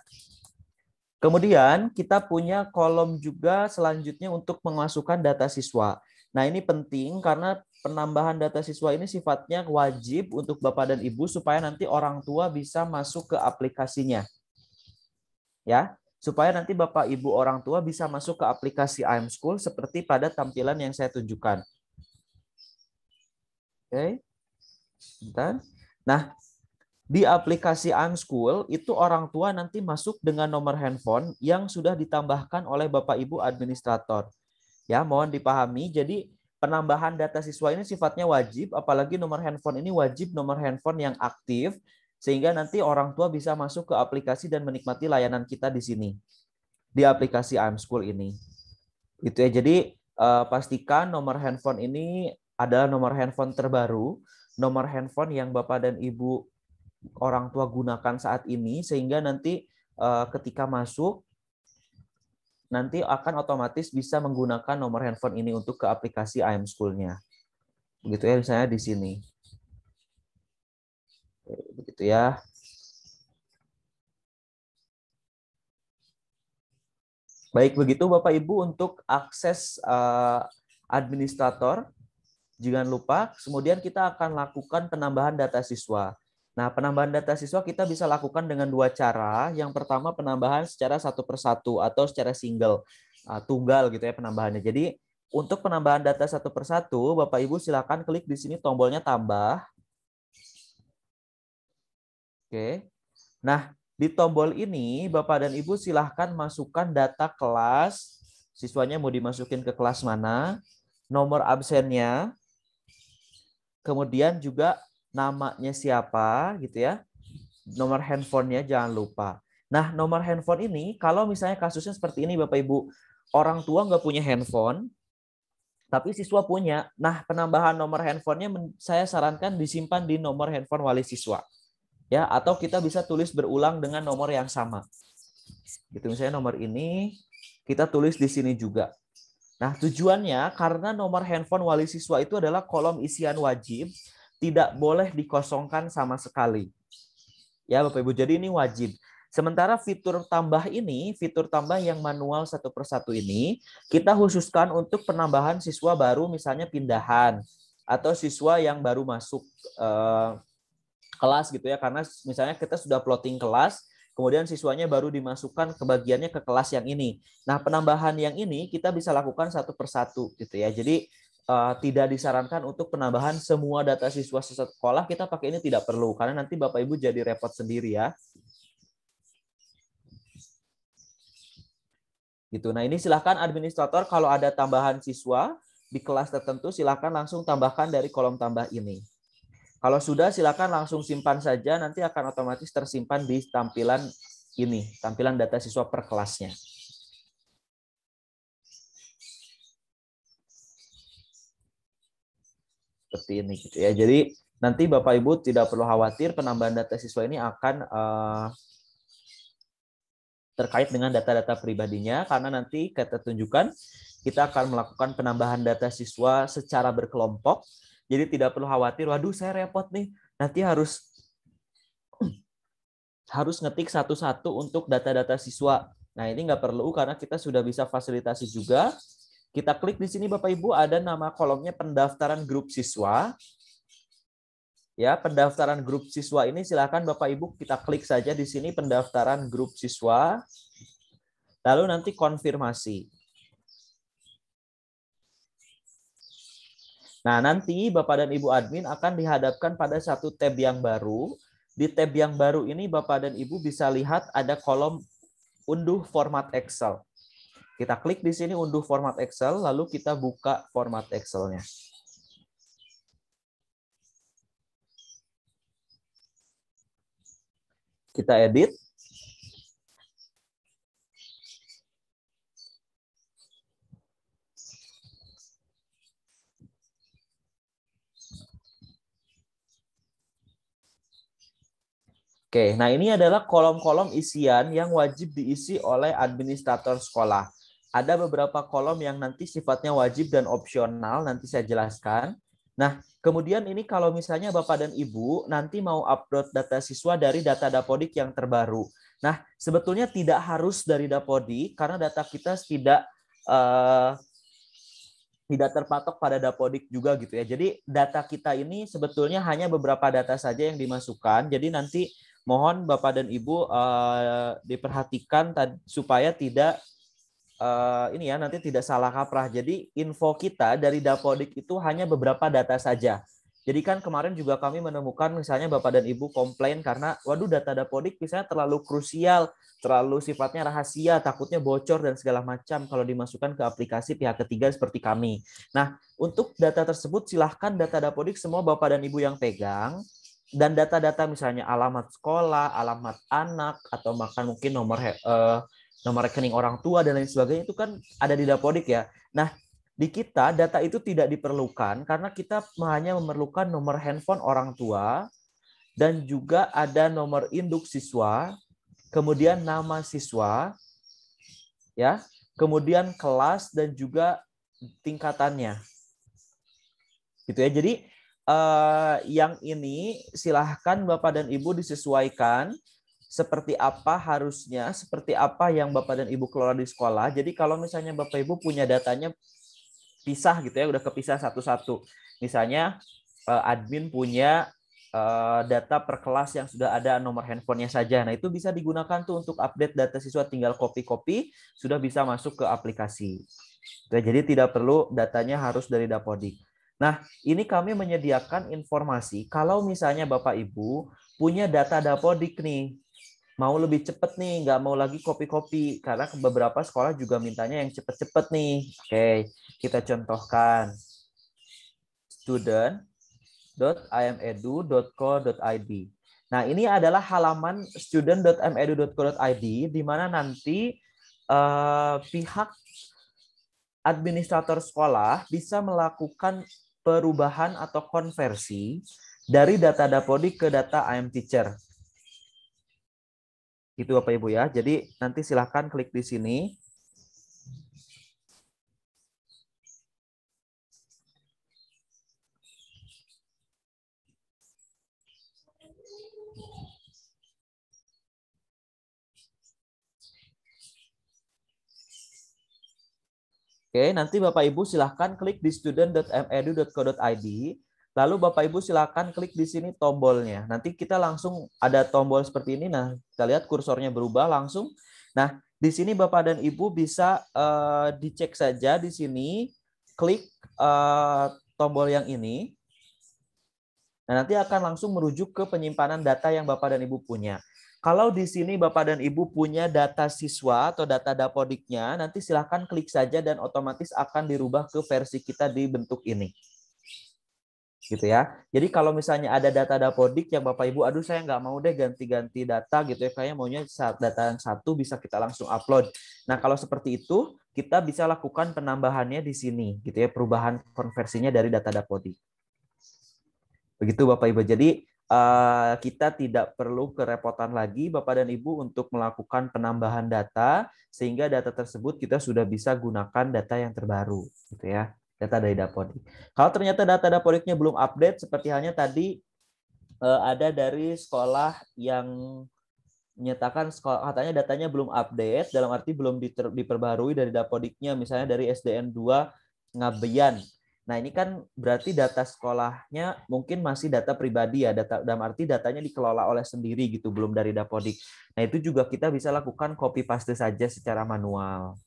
Kemudian kita punya kolom juga selanjutnya untuk memasukkan data siswa. Nah ini penting karena penambahan data siswa ini sifatnya wajib untuk Bapak dan Ibu supaya nanti orang tua bisa masuk ke aplikasinya. Ya, supaya nanti Bapak Ibu orang tua bisa masuk ke aplikasi iMSchool seperti pada tampilan yang saya tunjukkan. Oke. Bentar. Nah, di aplikasi iMSchool itu orang tua nanti masuk dengan nomor handphone yang sudah ditambahkan oleh Bapak Ibu administrator. Ya, mohon dipahami. Jadi penambahan data siswa ini sifatnya wajib, apalagi nomor handphone ini wajib nomor handphone yang aktif, sehingga nanti orang tua bisa masuk ke aplikasi dan menikmati layanan kita di sini, di aplikasi iMSchool ini. Gitu ya. Jadi pastikan nomor handphone ini adalah nomor handphone terbaru, nomor handphone yang Bapak dan Ibu orang tua gunakan saat ini, sehingga nanti ketika masuk nanti akan otomatis bisa menggunakan nomor handphone ini untuk ke aplikasi iMSchool-nya. Begitu ya, misalnya di sini. Begitu ya. Baik, begitu Bapak Ibu untuk akses administrator. Jangan lupa, kemudian kita akan lakukan penambahan data siswa. Nah, penambahan data siswa kita bisa lakukan dengan dua cara. Yang pertama penambahan secara satu persatu atau secara single, tunggal gitu ya penambahannya. Jadi untuk penambahan data satu persatu, Bapak Ibu silakan klik di sini tombolnya tambah. Oke. Nah, di tombol ini Bapak dan Ibu silahkan masukkan data kelas. Siswanya mau dimasukin ke kelas mana, nomor absennya, kemudian juga namanya siapa gitu ya. Nomor handphonenya jangan lupa. Nah, nomor handphone ini kalau misalnya kasusnya seperti ini Bapak Ibu, orang tua nggak punya handphone, tapi siswa punya. Nah, penambahan nomor handphonenya saya sarankan disimpan di nomor handphone wali siswa. Ya, atau kita bisa tulis berulang dengan nomor yang sama. Gitu misalnya nomor ini kita tulis di sini juga. Nah, tujuannya karena nomor handphone wali siswa itu adalah kolom isian wajib, tidak boleh dikosongkan sama sekali. Ya, Bapak Ibu, jadi ini wajib. Sementara fitur tambah ini, fitur tambah yang manual satu persatu ini, kita khususkan untuk penambahan siswa baru, misalnya pindahan, atau siswa yang baru masuk kelas gitu ya, karena misalnya kita sudah plotting kelas, kemudian siswanya baru dimasukkan ke bagiannya ke kelas yang ini. Nah, penambahan yang ini kita bisa lakukan satu persatu gitu ya. Jadi tidak disarankan untuk penambahan semua data siswa sekolah, kita pakai ini tidak perlu karena nanti Bapak Ibu jadi repot sendiri ya. Gitu. Nah, ini silakan administrator kalau ada tambahan siswa di kelas tertentu silakan langsung tambahkan dari kolom tambah ini. Kalau sudah, silakan langsung simpan saja, nanti akan otomatis tersimpan di tampilan ini, tampilan data siswa per kelasnya. Seperti ini gitu ya. Jadi nanti Bapak Ibu tidak perlu khawatir penambahan data siswa ini akan terkait dengan data-data pribadinya, karena nanti kita tunjukkan kita akan melakukan penambahan data siswa secara berkelompok. Jadi tidak perlu khawatir, waduh saya repot nih, nanti harus ngetik satu-satu untuk data-data siswa. Nah, ini nggak perlu karena kita sudah bisa fasilitasi juga. Kita klik di sini Bapak Ibu, ada nama kolomnya pendaftaran grup siswa. Ya, pendaftaran grup siswa ini silakan Bapak Ibu kita klik saja di sini pendaftaran grup siswa. Lalu nanti konfirmasi. Nah, nanti Bapak dan Ibu admin akan dihadapkan pada satu tab yang baru. Di tab yang baru ini Bapak dan Ibu bisa lihat ada kolom unduh format Excel. Kita klik di sini unduh format Excel, lalu kita buka format Excel-nya. Kita edit. Oke, nah ini adalah kolom-kolom isian yang wajib diisi oleh administrator sekolah. Ada beberapa kolom yang nanti sifatnya wajib dan opsional, nanti saya jelaskan. Nah, kemudian ini kalau misalnya Bapak dan Ibu nanti mau upload data siswa dari data Dapodik yang terbaru. Nah, sebetulnya tidak harus dari Dapodik, karena data kita tidak terpatok pada Dapodik juga gitu ya. Jadi data kita ini sebetulnya hanya beberapa data saja yang dimasukkan. Jadi nanti mohon Bapak dan Ibu diperhatikan supaya tidak ini ya nanti tidak salah kaprah. Jadi info kita dari Dapodik itu hanya beberapa data saja. Jadi kan kemarin juga kami menemukan misalnya Bapak dan Ibu komplain karena waduh data Dapodik misalnya terlalu krusial, terlalu sifatnya rahasia, takutnya bocor dan segala macam kalau dimasukkan ke aplikasi pihak ketiga seperti kami. Nah, untuk data tersebut silahkan data Dapodik semua Bapak dan Ibu yang pegang, dan data-data misalnya alamat sekolah, alamat anak, atau bahkan mungkin nomor rekening orang tua dan lain sebagainya itu kan ada di Dapodik ya. Nah, di kita data itu tidak diperlukan karena kita hanya memerlukan nomor handphone orang tua dan juga ada nomor induk siswa, kemudian nama siswa, ya, kemudian kelas dan juga tingkatannya. Gitu ya. Jadi yang ini silahkan Bapak dan Ibu disesuaikan seperti apa harusnya, seperti apa yang Bapak dan Ibu kelola di sekolah. Jadi kalau misalnya Bapak Ibu punya datanya pisah gitu ya, udah kepisah satu-satu. Misalnya admin punya data per kelas yang sudah ada nomor handphonenya saja. Nah, itu bisa digunakan tuh untuk update data siswa, tinggal copy-copy, sudah bisa masuk ke aplikasi. Jadi tidak perlu datanya harus dari Dapodik. Nah, ini kami menyediakan informasi kalau misalnya Bapak Ibu punya data Dapodik nih, mau lebih cepat nih, nggak mau lagi copy-copy, karena beberapa sekolah juga mintanya yang cepat-cepat nih. Oke, kita contohkan student.imedu.co.id. Nah, ini adalah halaman student.imedu.co.id di mana nanti pihak administrator sekolah bisa melakukan perubahan atau konversi dari data Dapodik ke data IM Teacher. Itu Bapak Ibu ya. Jadi nanti silahkan klik di sini. Oke, nanti Bapak Ibu silahkan klik di student.medu.co.id. Lalu Bapak Ibu silahkan klik di sini tombolnya. Nanti kita langsung ada tombol seperti ini. Nah, kita lihat kursornya berubah langsung. Nah, di sini Bapak dan Ibu bisa dicek saja di sini. Klik tombol yang ini. Nah, nanti akan langsung merujuk ke penyimpanan data yang Bapak dan Ibu punya. Kalau di sini Bapak dan Ibu punya data siswa atau data Dapodiknya, nanti silahkan klik saja dan otomatis akan dirubah ke versi kita di bentuk ini. Gitu ya. Jadi kalau misalnya ada data Dapodik yang Bapak Ibu, aduh saya nggak mau deh ganti-ganti data gitu ya, kayaknya maunya data yang satu bisa kita langsung upload. Nah kalau seperti itu, kita bisa lakukan penambahannya di sini, gitu ya, perubahan konversinya dari data Dapodik. Begitu Bapak Ibu. Jadi kita tidak perlu kerepotan lagi Bapak dan Ibu untuk melakukan penambahan data sehingga data tersebut kita sudah bisa gunakan data yang terbaru gitu ya, data dari Dapodik. Kalau ternyata data Dapodiknya belum update seperti halnya tadi ada dari sekolah yang menyatakan sekolah katanya datanya belum update, dalam arti belum diperbarui dari Dapodiknya, misalnya dari SDN 2 Ngabeyan. Nah, ini kan berarti data sekolahnya mungkin masih data pribadi ya, data dalam arti datanya dikelola oleh sendiri gitu, belum dari Dapodik. Nah, itu juga kita bisa lakukan copy paste saja secara manual.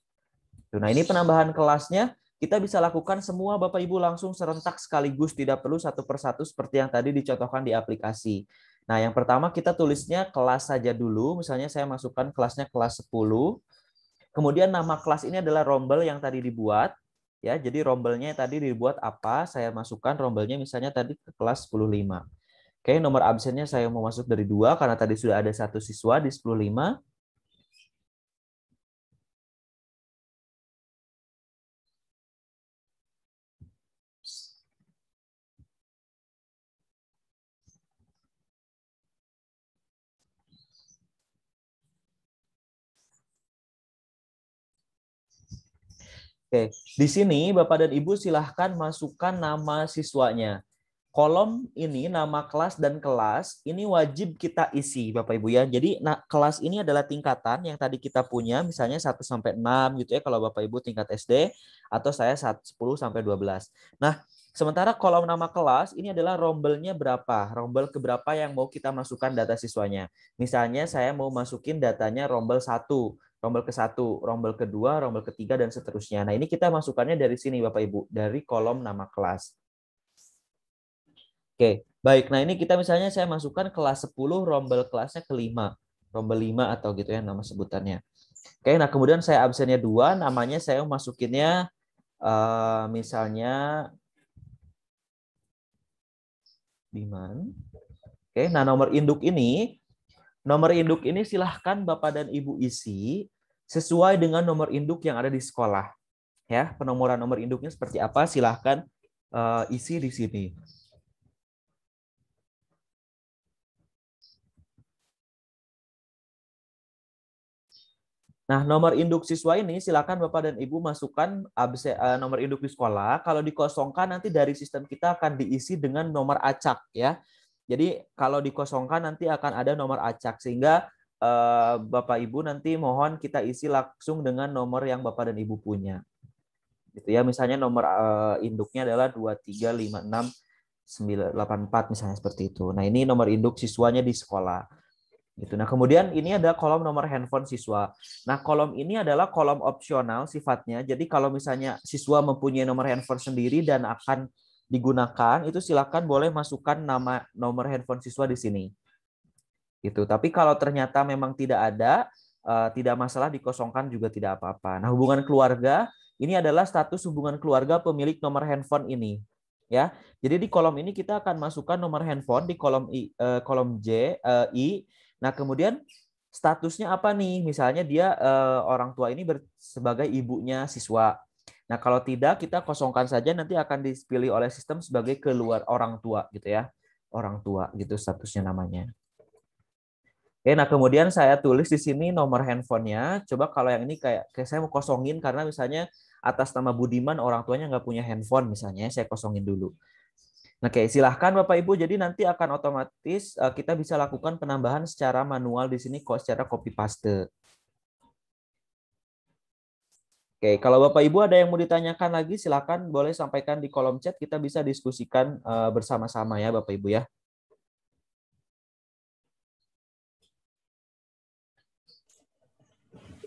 Nah, ini penambahan kelasnya kita bisa lakukan semua Bapak Ibu langsung serentak sekaligus, tidak perlu satu persatu seperti yang tadi dicontohkan di aplikasi. Nah, yang pertama kita tulisnya kelas saja dulu, misalnya saya masukkan kelasnya kelas 10. Kemudian nama kelas ini adalah rombel yang tadi dibuat. Ya, jadi rombelnya tadi dibuat apa? Saya masukkan rombelnya misalnya tadi ke kelas 10.5. Oke, nomor absennya saya mau masuk dari 2 karena tadi sudah ada satu siswa di 10.5. Oke, di sini Bapak dan Ibu silahkan masukkan nama siswanya. Kolom ini nama kelas dan kelas ini wajib kita isi Bapak Ibu ya. Jadi kelas ini adalah tingkatan yang tadi kita punya misalnya 1 sampai 6 gitu ya kalau Bapak Ibu tingkat SD atau saya 10 sampai 12. Nah, sementara kolom nama kelas ini adalah rombelnya berapa? Rombel keberapa yang mau kita masukkan data siswanya. Misalnya saya mau masukin datanya rombel 1, rombel ke-1, rombel kedua, rombel ketiga dan seterusnya. Nah, ini kita masukkannya dari sini Bapak Ibu, dari kolom nama kelas. Oke, baik. Nah, ini kita misalnya saya masukkan kelas 10, rombel kelasnya ke-5. Rombel 5 atau gitu ya nama sebutannya. Oke, nah kemudian saya absennya 2, namanya saya masukinnya misalnya Biman. Oke, nah nomor induk ini silahkan Bapak dan Ibu isi sesuai dengan nomor induk yang ada di sekolah. Ya, penomoran nomor induknya seperti apa silahkan isi di sini. Nah, nomor induk siswa ini silakan Bapak dan Ibu masukkan nomor induk di sekolah. Kalau dikosongkan nanti dari sistem kita akan diisi dengan nomor acak ya. Jadi kalau dikosongkan nanti akan ada nomor acak sehingga Bapak Ibu nanti mohon kita isi langsung dengan nomor yang Bapak dan Ibu punya. Gitu ya. Misalnya nomor induknya adalah 2356984 misalnya seperti itu. Nah, ini nomor induk siswanya di sekolah. Gitu. Nah, kemudian ini ada kolom nomor handphone siswa. Nah, kolom ini adalah kolom opsional sifatnya. Jadi kalau misalnya siswa mempunyai nomor handphone sendiri dan akan digunakan, itu silakan boleh masukkan nama nomor handphone siswa di sini. Gitu. Tapi kalau ternyata memang tidak ada, tidak masalah dikosongkan juga tidak apa-apa. Nah, hubungan keluarga ini adalah status hubungan keluarga pemilik nomor handphone ini. Ya, jadi di kolom ini kita akan masukkan nomor handphone di kolom I. Nah, kemudian statusnya apa nih? Misalnya dia orang tua ini sebagai ibunya siswa. Nah, kalau tidak kita kosongkan saja nanti akan dipilih oleh sistem sebagai keluar orang tua gitu ya. Orang tua gitu statusnya namanya. Oke, nah kemudian saya tulis di sini nomor handphonenya. Coba kalau yang ini kayak saya mau kosongin karena misalnya atas nama Budiman orang tuanya nggak punya handphone misalnya, saya kosongin dulu. Oke, silahkan Bapak Ibu. Jadi nanti akan otomatis kita bisa lakukan penambahan secara manual di sini kok secara copy paste. Oke, kalau Bapak Ibu ada yang mau ditanyakan lagi, silahkan boleh sampaikan di kolom chat. Kita bisa diskusikan bersama-sama ya Bapak Ibu ya.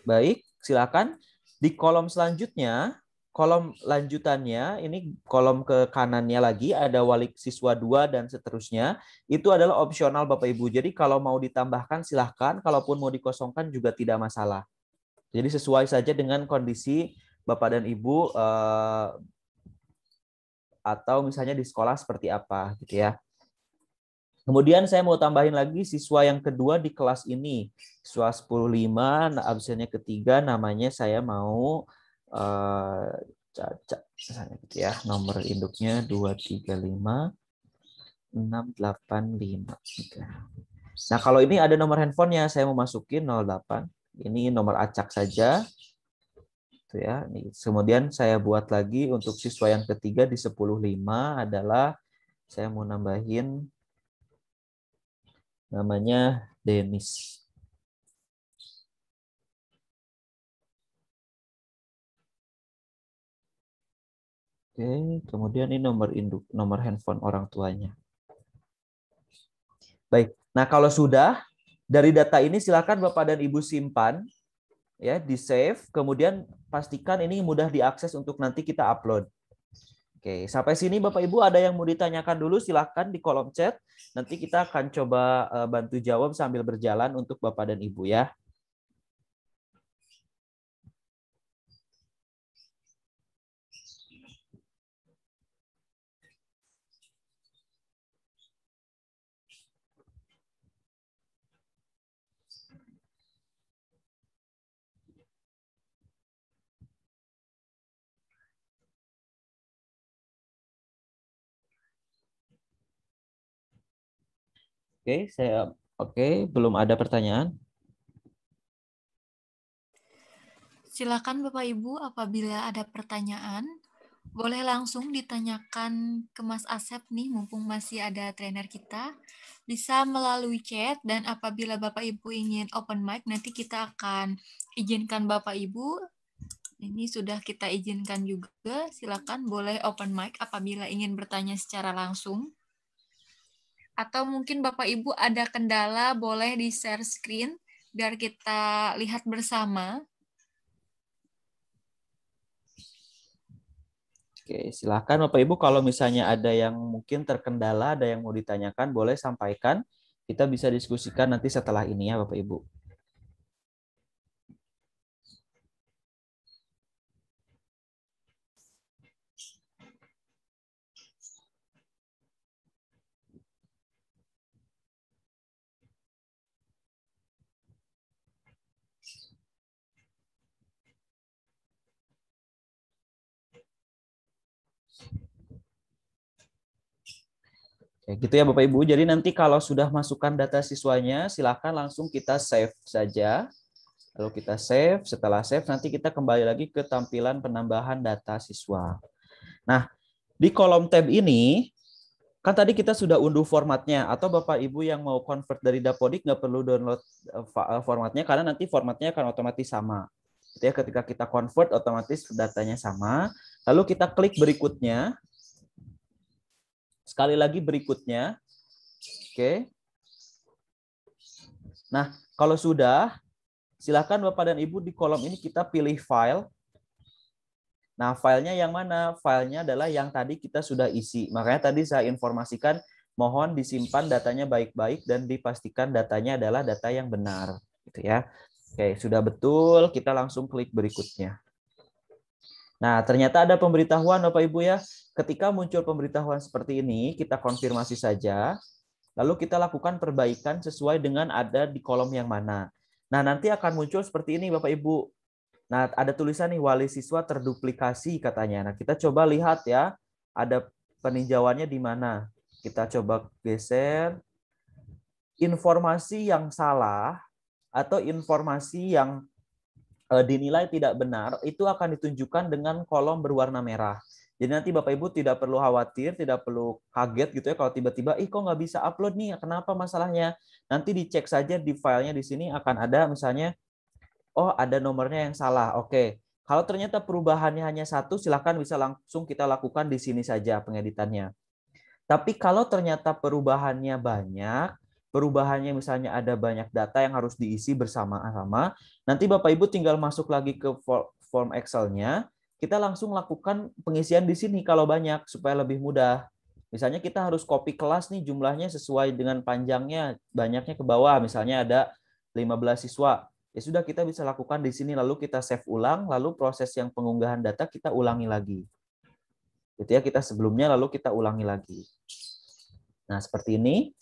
Baik, silakan. Di kolom selanjutnya, kolom lanjutannya, ini kolom ke kanannya lagi, ada walik siswa 2 dan seterusnya. Itu adalah opsional Bapak Ibu. Jadi kalau mau ditambahkan silahkan, kalaupun mau dikosongkan juga tidak masalah. Jadi sesuai saja dengan kondisi Bapak dan Ibu atau misalnya di sekolah seperti apa gitu ya. Kemudian saya mau tambahin lagi siswa yang kedua di kelas ini. Siswa 10.5, absennya ketiga, namanya saya mau Caca, misalnya gitu ya. Nomor induknya 2356855. Gitu. Nah, kalau ini ada nomor handphonenya, saya mau masukin 08. Ini nomor acak saja. Gitu ya. Kemudian saya buat lagi untuk siswa yang ketiga di 10.5 adalah saya mau nambahin namanya Denis. Oke, kemudian ini nomor induk, nomor handphone orang tuanya. Baik. Nah, kalau sudah dari data ini silakan Bapak dan Ibu simpan ya, di save, kemudian pastikan ini mudah diakses untuk nanti kita upload. Oke, sampai sini Bapak Ibu ada yang mau ditanyakan dulu silakan di kolom chat. Nanti kita akan coba bantu jawab sambil berjalan untuk Bapak dan Ibu ya. Oke, belum ada pertanyaan. Silakan Bapak Ibu, apabila ada pertanyaan, boleh langsung ditanyakan ke Mas Asep nih, mumpung masih ada trainer kita. Bisa melalui chat, dan apabila Bapak Ibu ingin open mic, nanti kita akan izinkan Bapak Ibu. Ini sudah kita izinkan juga, silakan boleh open mic apabila ingin bertanya secara langsung. Atau mungkin Bapak Ibu ada kendala, boleh di-share screen, biar kita lihat bersama. Oke, silakan Bapak Ibu kalau misalnya ada yang mungkin terkendala, ada yang mau ditanyakan, boleh sampaikan. Kita bisa diskusikan nanti setelah ini ya Bapak Ibu. Kayak gitu ya Bapak Ibu. Jadi nanti kalau sudah masukkan data siswanya, silakan langsung kita save saja. Lalu kita save, setelah save nanti kita kembali lagi ke tampilan penambahan data siswa. Nah, di kolom tab ini, kan tadi kita sudah unduh formatnya, atau Bapak Ibu yang mau convert dari Dapodik nggak perlu download formatnya, karena nanti formatnya akan otomatis sama. Jadi ketika kita convert, otomatis datanya sama. Lalu kita klik berikutnya. Sekali lagi berikutnya. Oke. Nah, kalau sudah, silakan Bapak dan Ibu di kolom ini kita pilih file. Nah, filenya yang mana? Filenya adalah yang tadi kita sudah isi. Makanya tadi saya informasikan, mohon disimpan datanya baik-baik dan dipastikan datanya adalah data yang benar. Gitu ya. Oke, sudah betul, kita langsung klik berikutnya. Nah, ternyata ada pemberitahuan Bapak Ibu ya. Ketika muncul pemberitahuan seperti ini, kita konfirmasi saja. Lalu kita lakukan perbaikan sesuai dengan ada di kolom yang mana. Nah, nanti akan muncul seperti ini Bapak Ibu. Nah, ada tulisan nih wali siswa terduplikasi katanya. Nah, kita coba lihat ya, ada peninjauannya di mana. Kita coba geser. Informasi yang salah atau informasi yang dinilai tidak benar, itu akan ditunjukkan dengan kolom berwarna merah. Jadi nanti Bapak Ibu tidak perlu khawatir, tidak perlu kaget gitu ya kalau tiba-tiba, kok nggak bisa upload nih, kenapa masalahnya? Nanti dicek saja di filenya di sini akan ada misalnya, oh ada nomornya yang salah. Oke, kalau ternyata perubahannya hanya satu, silakan bisa langsung kita lakukan di sini saja pengeditannya. Tapi kalau ternyata perubahannya banyak, perubahannya misalnya ada banyak data yang harus diisi bersama-sama, nanti Bapak Ibu tinggal masuk lagi ke form Excel-nya, kita langsung lakukan pengisian di sini kalau banyak supaya lebih mudah. Misalnya kita harus copy kelas nih jumlahnya sesuai dengan panjangnya, banyaknya ke bawah, misalnya ada 15 siswa. Ya sudah kita bisa lakukan di sini lalu kita save ulang, lalu proses yang pengunggahan data kita ulangi lagi. Gitu ya, kita sebelumnya lalu kita ulangi lagi. Nah, seperti ini.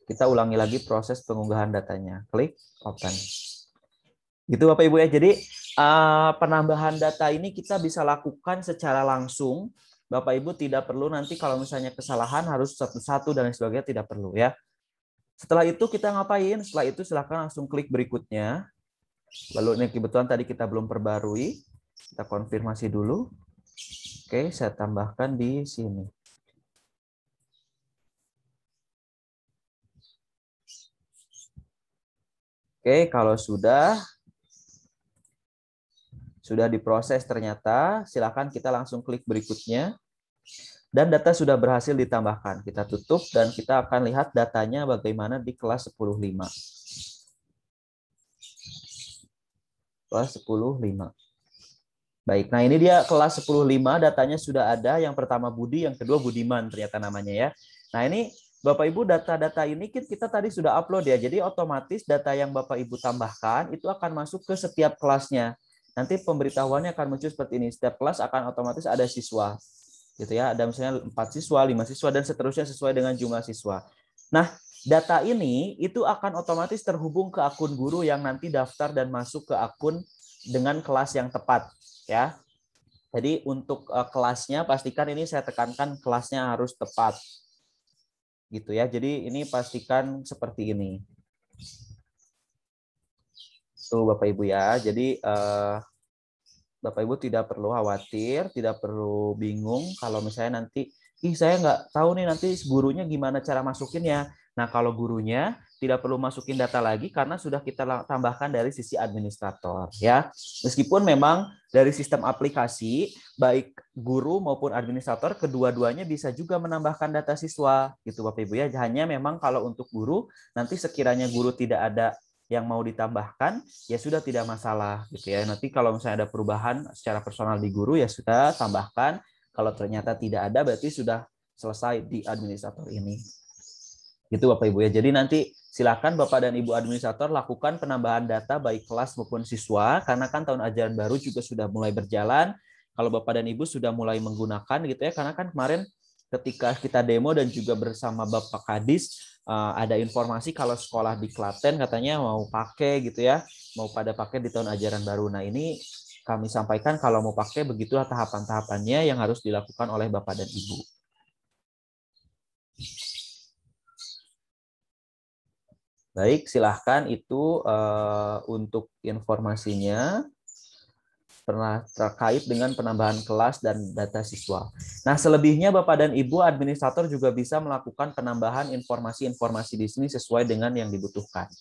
Kita ulangi lagi proses pengunggahan datanya. Klik open. Gitu Bapak Ibu ya. Jadi penambahan data ini kita bisa lakukan secara langsung. Bapak Ibu tidak perlu nanti kalau misalnya kesalahan harus satu-satu dan sebagainya, tidak perlu ya. Setelah itu kita ngapain? Setelah itu silakan langsung klik berikutnya. Lalu ini kebetulan tadi kita belum perbarui. Kita konfirmasi dulu. Oke, saya tambahkan di sini. Oke, kalau sudah diproses ternyata, silakan kita langsung klik berikutnya. Dan data sudah berhasil ditambahkan. Kita tutup dan kita akan lihat datanya bagaimana di kelas 10.5. Kelas 10.5. Baik, nah ini dia kelas 10.5, datanya sudah ada. Yang pertama Budi, yang kedua Budiman ternyata namanya ya. Nah ini Bapak Ibu, data-data ini kita tadi sudah upload ya. Jadi otomatis data yang Bapak Ibu tambahkan itu akan masuk ke setiap kelasnya. Nanti pemberitahuannya akan muncul seperti ini. Setiap kelas akan otomatis ada siswa. Gitu ya, ada misalnya 4 siswa, 5 siswa, dan seterusnya sesuai dengan jumlah siswa. Nah, data ini itu akan otomatis terhubung ke akun guru yang nanti daftar dan masuk ke akun dengan kelas yang tepat, ya. Jadi untuk kelasnya pastikan ini saya tekankan kelasnya harus tepat. Gitu ya. Jadi ini pastikan seperti ini. Tuh Bapak Ibu ya. Jadi Bapak Ibu tidak perlu khawatir, tidak perlu bingung kalau misalnya nanti, saya nggak tahu nih nanti gurunya gimana cara masukinnya. Nah kalau gurunya tidak perlu masukin data lagi karena sudah kita tambahkan dari sisi administrator ya. Meskipun memang dari sistem aplikasi baik guru maupun administrator kedua-duanya bisa juga menambahkan data siswa gitu Bapak Ibu ya. Hanya memang kalau untuk guru nanti sekiranya guru tidak ada yang mau ditambahkan, ya sudah tidak masalah gitu ya. Nanti kalau misalnya ada perubahan secara personal di guru ya sudah tambahkan. Kalau ternyata tidak ada berarti sudah selesai di administrator ini. Gitu Bapak Ibu ya. Jadi nanti silakan Bapak dan Ibu administrator lakukan penambahan data baik kelas maupun siswa karena kan tahun ajaran baru juga sudah mulai berjalan. Kalau Bapak dan Ibu sudah mulai menggunakan gitu ya, karena kan kemarin ketika kita demo dan juga bersama Bapak Kadis ada informasi kalau sekolah di Klaten katanya mau pakai gitu ya, mau pada pakai di tahun ajaran baru. Nah ini kami sampaikan kalau mau pakai begitulah tahapan-tahapannya yang harus dilakukan oleh Bapak dan Ibu. Baik, silahkan itu untuk informasinya pernah terkait dengan penambahan kelas dan data siswa. Nah, selebihnya Bapak dan Ibu administrator juga bisa melakukan penambahan informasi-informasi di sini sesuai dengan yang dibutuhkan.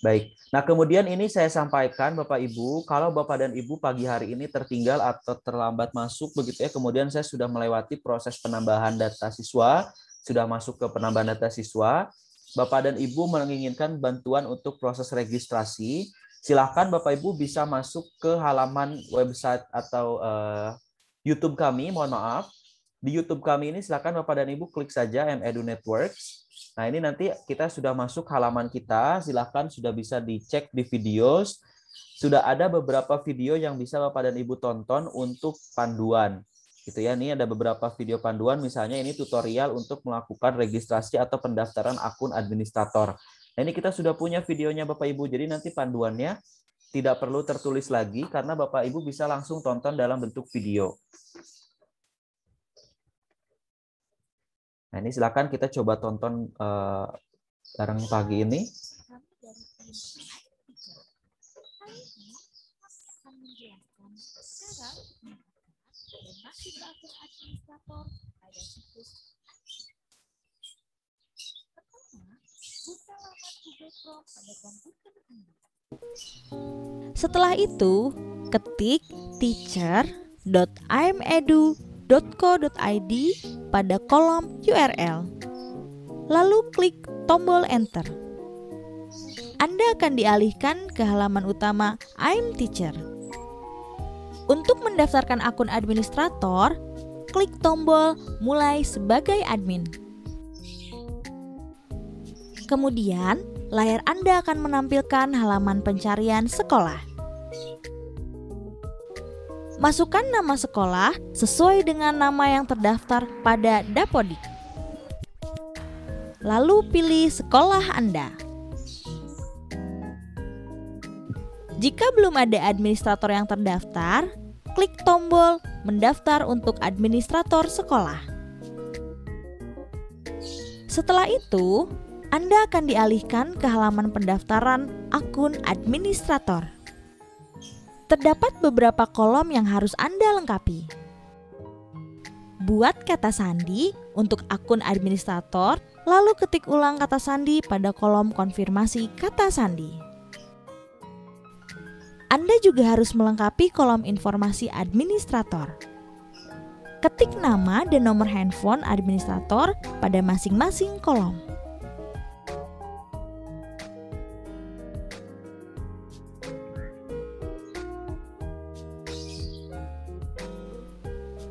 Baik. Nah, kemudian ini saya sampaikan Bapak Ibu, kalau Bapak dan Ibu pagi hari ini tertinggal atau terlambat masuk begitu ya, kemudian saya sudah melewati proses penambahan data siswa, sudah masuk ke penambahan data siswa, Bapak dan Ibu menginginkan bantuan untuk proses registrasi, silakan Bapak Ibu bisa masuk ke halaman website atau YouTube kami, mohon maaf. Di YouTube kami ini silakan Bapak dan Ibu klik saja M-Edu Networks. Nah ini nanti kita sudah masuk halaman kita, silakan sudah bisa dicek di videos. Sudah ada beberapa video yang bisa Bapak dan Ibu tonton untuk panduan. Gitu ya, ini ada beberapa video panduan, misalnya ini tutorial untuk melakukan registrasi atau pendaftaran akun administrator. Nah, ini kita sudah punya videonya Bapak Ibu, jadi nanti panduannya tidak perlu tertulis lagi karena Bapak Ibu bisa langsung tonton dalam bentuk video. Nah, ini silakan kita coba tonton bareng pagi ini. Setelah itu, ketik teacher.imedu.co.id pada kolom URL. Lalu klik tombol Enter. Anda akan dialihkan ke halaman utama I'm Teacher. Untuk mendaftarkan akun administrator, klik tombol Mulai sebagai admin. Kemudian, layar Anda akan menampilkan halaman pencarian sekolah. Masukkan nama sekolah sesuai dengan nama yang terdaftar pada Dapodik. Lalu pilih sekolah Anda. Jika belum ada administrator yang terdaftar, klik tombol Mendaftar untuk administrator sekolah. Setelah itu, Anda akan dialihkan ke halaman pendaftaran akun administrator. Terdapat beberapa kolom yang harus Anda lengkapi. Buat kata sandi untuk akun administrator, lalu ketik ulang kata sandi pada kolom konfirmasi kata sandi. Anda juga harus melengkapi kolom informasi administrator. Ketik nama dan nomor handphone administrator pada masing-masing kolom.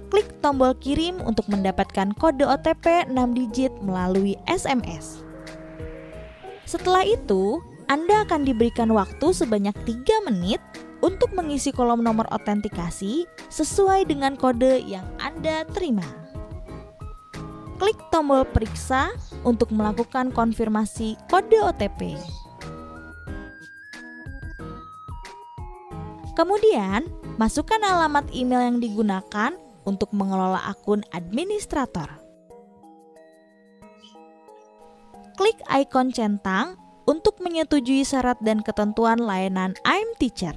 Klik tombol kirim untuk mendapatkan kode OTP 6 digit melalui SMS. Setelah itu, Anda akan diberikan waktu sebanyak 3 menit untuk mengisi kolom nomor autentikasi sesuai dengan kode yang Anda terima. Klik tombol periksa untuk melakukan konfirmasi kode OTP. Kemudian, masukkan alamat email yang digunakan untuk mengelola akun administrator. Klik ikon centang untuk menyetujui syarat dan ketentuan layanan I'm Teacher.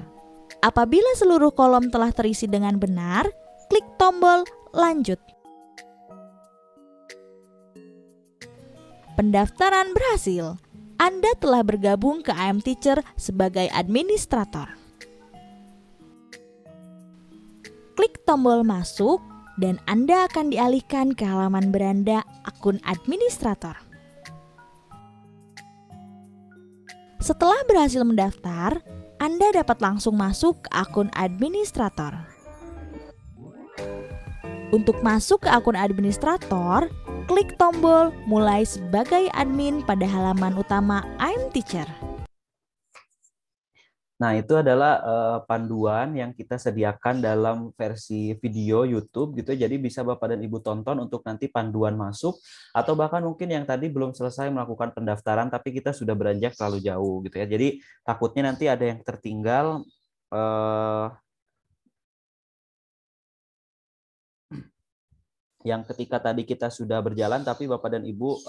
Apabila seluruh kolom telah terisi dengan benar, klik tombol lanjut. Pendaftaran berhasil. Anda telah bergabung ke I'm Teacher sebagai administrator. Klik tombol masuk dan Anda akan dialihkan ke halaman beranda akun administrator. Setelah berhasil mendaftar, Anda dapat langsung masuk ke akun administrator. Untuk masuk ke akun administrator, klik tombol mulai sebagai admin pada halaman utama I'm Teacher. Nah, itu adalah panduan yang kita sediakan dalam versi video YouTube gitu. Jadi bisa Bapak dan Ibu tonton untuk nanti panduan masuk, atau bahkan mungkin yang tadi belum selesai melakukan pendaftaran tapi kita sudah beranjak terlalu jauh gitu ya. Jadi takutnya nanti ada yang tertinggal yang ketika tadi kita sudah berjalan tapi Bapak dan Ibu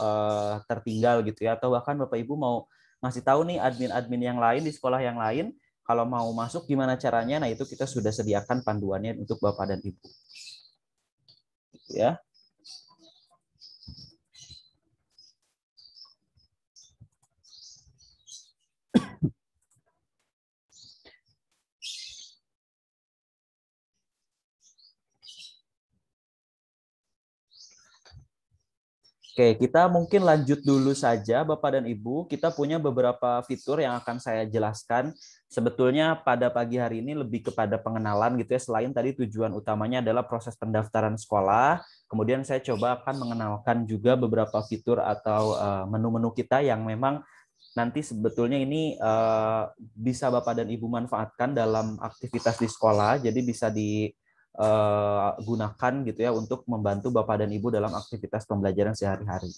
tertinggal gitu ya, atau bahkan Bapak Ibu mau ngasih tahu nih admin-admin yang lain di sekolah yang lain kalau mau masuk gimana caranya. Nah, itu kita sudah sediakan panduannya untuk Bapak dan Ibu. Gitu ya. Oke, kita mungkin lanjut dulu saja Bapak dan Ibu. Kita punya beberapa fitur yang akan saya jelaskan. Sebetulnya pada pagi hari ini lebih kepada pengenalan gitu ya. Selain tadi tujuan utamanya adalah proses pendaftaran sekolah, kemudian saya coba akan mengenalkan juga beberapa fitur atau menu-menu kita yang memang nanti sebetulnya ini bisa Bapak dan Ibu manfaatkan dalam aktivitas di sekolah. Jadi bisa gunakan gitu ya untuk membantu Bapak dan Ibu dalam aktivitas pembelajaran sehari-hari.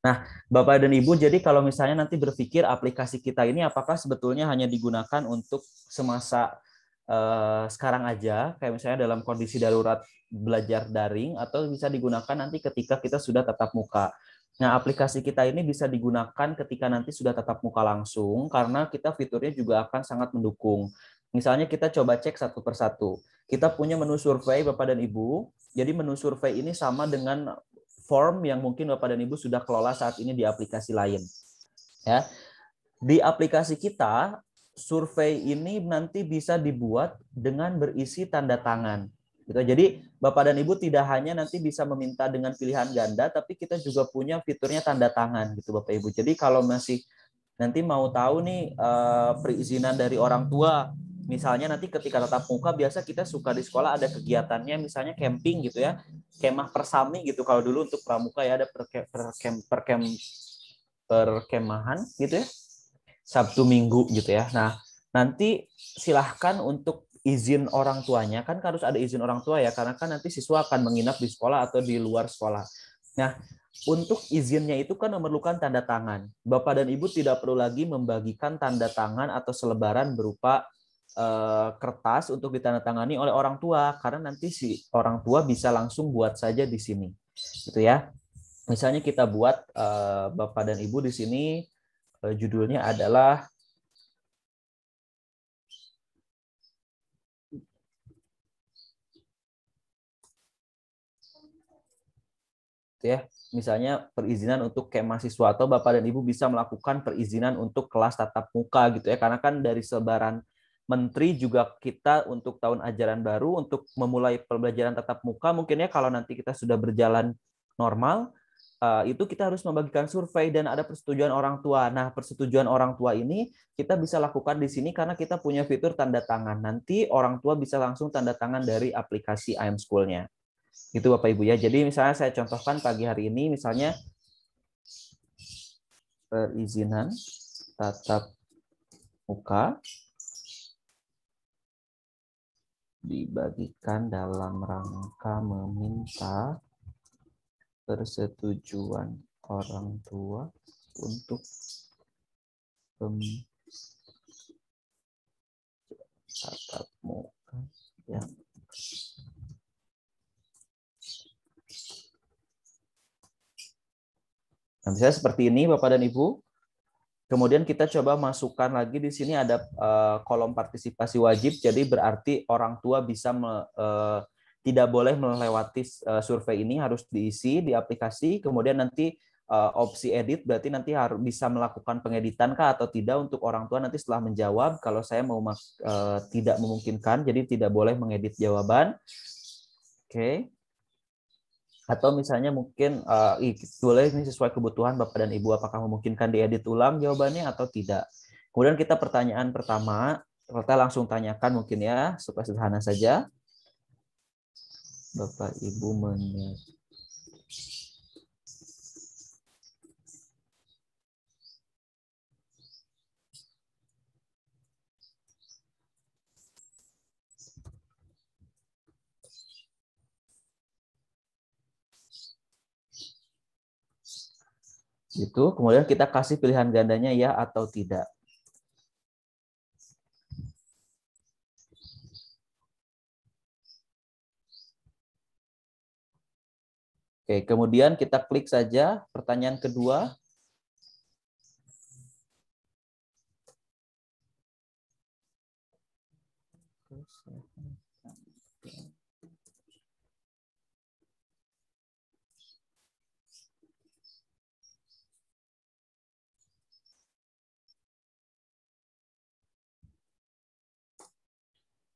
Nah, Bapak dan Ibu, jadi kalau misalnya nanti berpikir aplikasi kita ini apakah sebetulnya hanya digunakan untuk semasa sekarang aja, kayak misalnya dalam kondisi darurat belajar daring, atau bisa digunakan nanti ketika kita sudah tatap muka. Nah, aplikasi kita ini bisa digunakan ketika nanti sudah tatap muka langsung, karena kita fiturnya juga akan sangat mendukung. Misalnya kita coba cek satu persatu. Kita punya menu survei Bapak dan Ibu. Jadi menu survei ini sama dengan form yang mungkin Bapak dan Ibu sudah kelola saat ini di aplikasi lain. Ya. Di aplikasi kita, survei ini nanti bisa dibuat dengan berisi tanda tangan. Gitu. Jadi Bapak dan Ibu tidak hanya nanti bisa meminta dengan pilihan ganda, tapi kita juga punya fiturnya tanda tangan gitu Bapak Ibu. Jadi kalau masih nanti mau tahu nih perizinan dari orang tua, misalnya nanti ketika tatap muka biasa kita suka di sekolah ada kegiatannya misalnya camping gitu ya, kemah persami gitu. Kalau dulu untuk pramuka ya ada perkemahan gitu ya, Sabtu Minggu gitu ya. Nah, nanti silahkan untuk izin orang tuanya, kan harus ada izin orang tua ya, karena kan nanti siswa akan menginap di sekolah atau di luar sekolah. Nah, untuk izinnya itu kan memerlukan tanda tangan. Bapak dan Ibu tidak perlu lagi membagikan tanda tangan atau selebaran berupa kertas untuk ditandatangani oleh orang tua, karena nanti si orang tua bisa langsung buat saja di sini, gitu ya. Misalnya kita buat Bapak dan Ibu di sini judulnya adalah ya, misalnya perizinan untuk camp mahasiswa, atau Bapak dan Ibu bisa melakukan perizinan untuk kelas tatap muka gitu ya, karena kan dari selebaran Menteri juga kita untuk tahun ajaran baru untuk memulai pembelajaran tatap muka mungkin ya kalau nanti kita sudah berjalan normal itu kita harus membagikan survei dan ada persetujuan orang tua. Nah, persetujuan orang tua ini kita bisa lakukan di sini karena kita punya fitur tanda tangan. Nanti orang tua bisa langsung tanda tangan dari aplikasi iAmSchool-nya. Itu Bapak Ibu ya. Jadi misalnya saya contohkan pagi hari ini misalnya perizinan tatap muka dibagikan dalam rangka meminta persetujuan orang tua untuk tatap muka yang nah, misalnya seperti ini Bapak dan Ibu. Kemudian kita coba masukkan lagi di sini ada kolom partisipasi wajib. Jadi berarti orang tua bisa tidak boleh melewati survei ini, harus diisi di aplikasi. Kemudian nanti opsi edit berarti nanti harus bisa melakukan pengeditan kah atau tidak untuk orang tua nanti setelah menjawab. Kalau saya mau tidak memungkinkan, jadi tidak boleh mengedit jawaban. Oke. Atau misalnya mungkin boleh ini sesuai kebutuhan Bapak dan Ibu, apakah memungkinkan diedit ulang jawabannya atau tidak. Kemudian kita pertanyaan pertama, kita langsung tanyakan mungkin ya, supaya sederhana saja. Bapak Ibu itu, kemudian kita kasih pilihan gandanya ya atau tidak. Oke, kemudian kita klik saja pertanyaan kedua.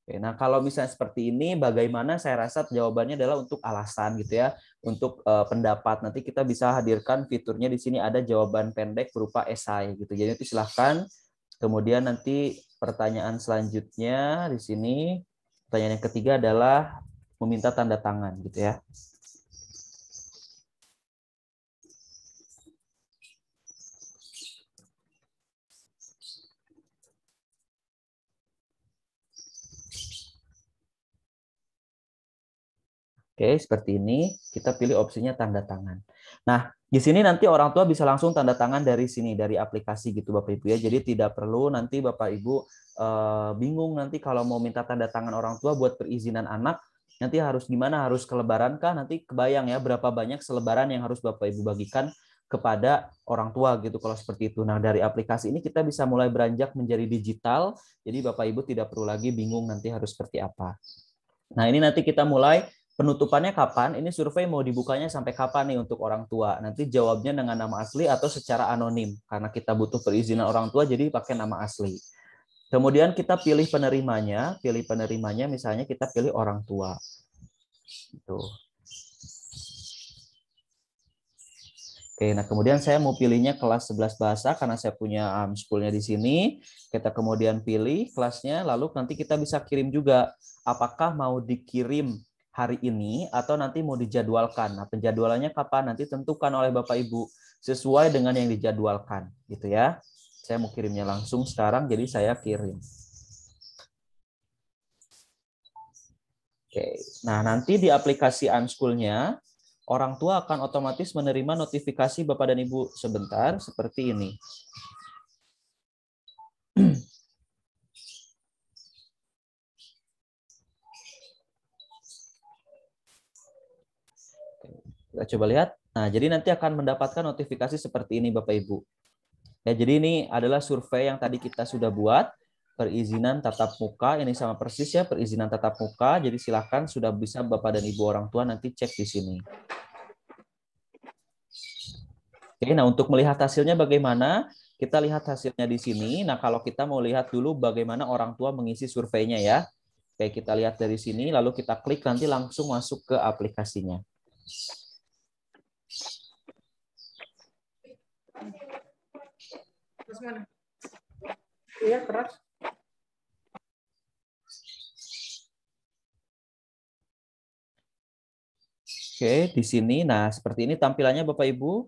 Oke, nah kalau misalnya seperti ini, bagaimana saya rasa jawabannya adalah untuk alasan gitu ya, untuk pendapat. Nanti kita bisa hadirkan fiturnya di sini ada jawaban pendek berupa esai gitu. Jadi itu silahkan. Kemudian nanti pertanyaan selanjutnya di sini, pertanyaan yang ketiga adalah meminta tanda tangan gitu ya. Oke, seperti ini. Kita pilih opsinya tanda tangan. Nah, di sini nanti orang tua bisa langsung tanda tangan dari sini, dari aplikasi gitu Bapak Ibu ya. Jadi tidak perlu nanti Bapak Ibu bingung nanti kalau mau minta tanda tangan orang tua buat perizinan anak, nanti harus gimana? Harus kelebaran kah? Nanti kebayang ya berapa banyak selebaran yang harus Bapak Ibu bagikan kepada orang tua gitu kalau seperti itu. Nah, dari aplikasi ini kita bisa mulai beranjak menjadi digital. Jadi Bapak Ibu tidak perlu lagi bingung nanti harus seperti apa. Nah, ini nanti kita mulai. Penutupannya kapan? Ini survei mau dibukanya sampai kapan nih untuk orang tua? Nanti jawabnya dengan nama asli atau secara anonim. Karena kita butuh perizinan orang tua, jadi pakai nama asli. Kemudian kita pilih penerimanya. Pilih penerimanya misalnya kita pilih orang tua. Gitu. Oke, nah kemudian saya mau pilihnya kelas 11 bahasa karena saya punya school-nya di sini. Kita kemudian pilih kelasnya, lalu nanti kita bisa kirim juga. Apakah mau dikirim hari ini atau nanti mau dijadwalkan. Nah, penjadwalannya kapan? Nanti tentukan oleh Bapak Ibu sesuai dengan yang dijadwalkan, gitu ya. Saya mau kirimnya langsung sekarang, jadi saya kirim. Oke. Nah, nanti di aplikasi Unschool-nya orang tua akan otomatis menerima notifikasi Bapak dan Ibu sebentar seperti ini. Kita coba lihat. Nah, jadi nanti akan mendapatkan notifikasi seperti ini Bapak Ibu. Ya, jadi ini adalah survei yang tadi kita sudah buat. Perizinan tatap muka, ini sama persis ya, perizinan tatap muka. Jadi silakan sudah bisa Bapak dan Ibu orang tua nanti cek di sini. Oke, nah untuk melihat hasilnya bagaimana? Kita lihat hasilnya di sini. Nah, kalau kita mau lihat dulu bagaimana orang tua mengisi surveinya ya. Oke, kita lihat dari sini, lalu kita klik nanti langsung masuk ke aplikasinya. Iya, keras. Oke, di sini. Nah, seperti ini tampilannya Bapak Ibu.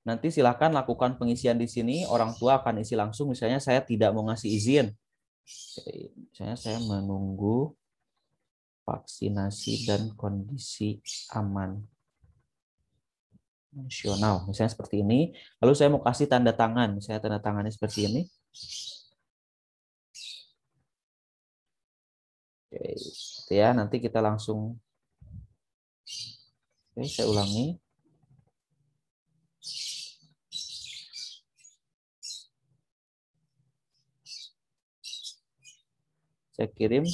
Nanti silakan lakukan pengisian di sini. Orang tua akan isi langsung. Misalnya saya tidak mau ngasih izin. Oke, misalnya saya menunggu vaksinasi dan kondisi aman nasional. Misalnya seperti ini. Lalu saya mau kasih tanda tangan. Misalnya tanda tangannya seperti ini. Oke, gitu ya. Nanti kita langsung. Oke, saya ulangi. Saya kirim.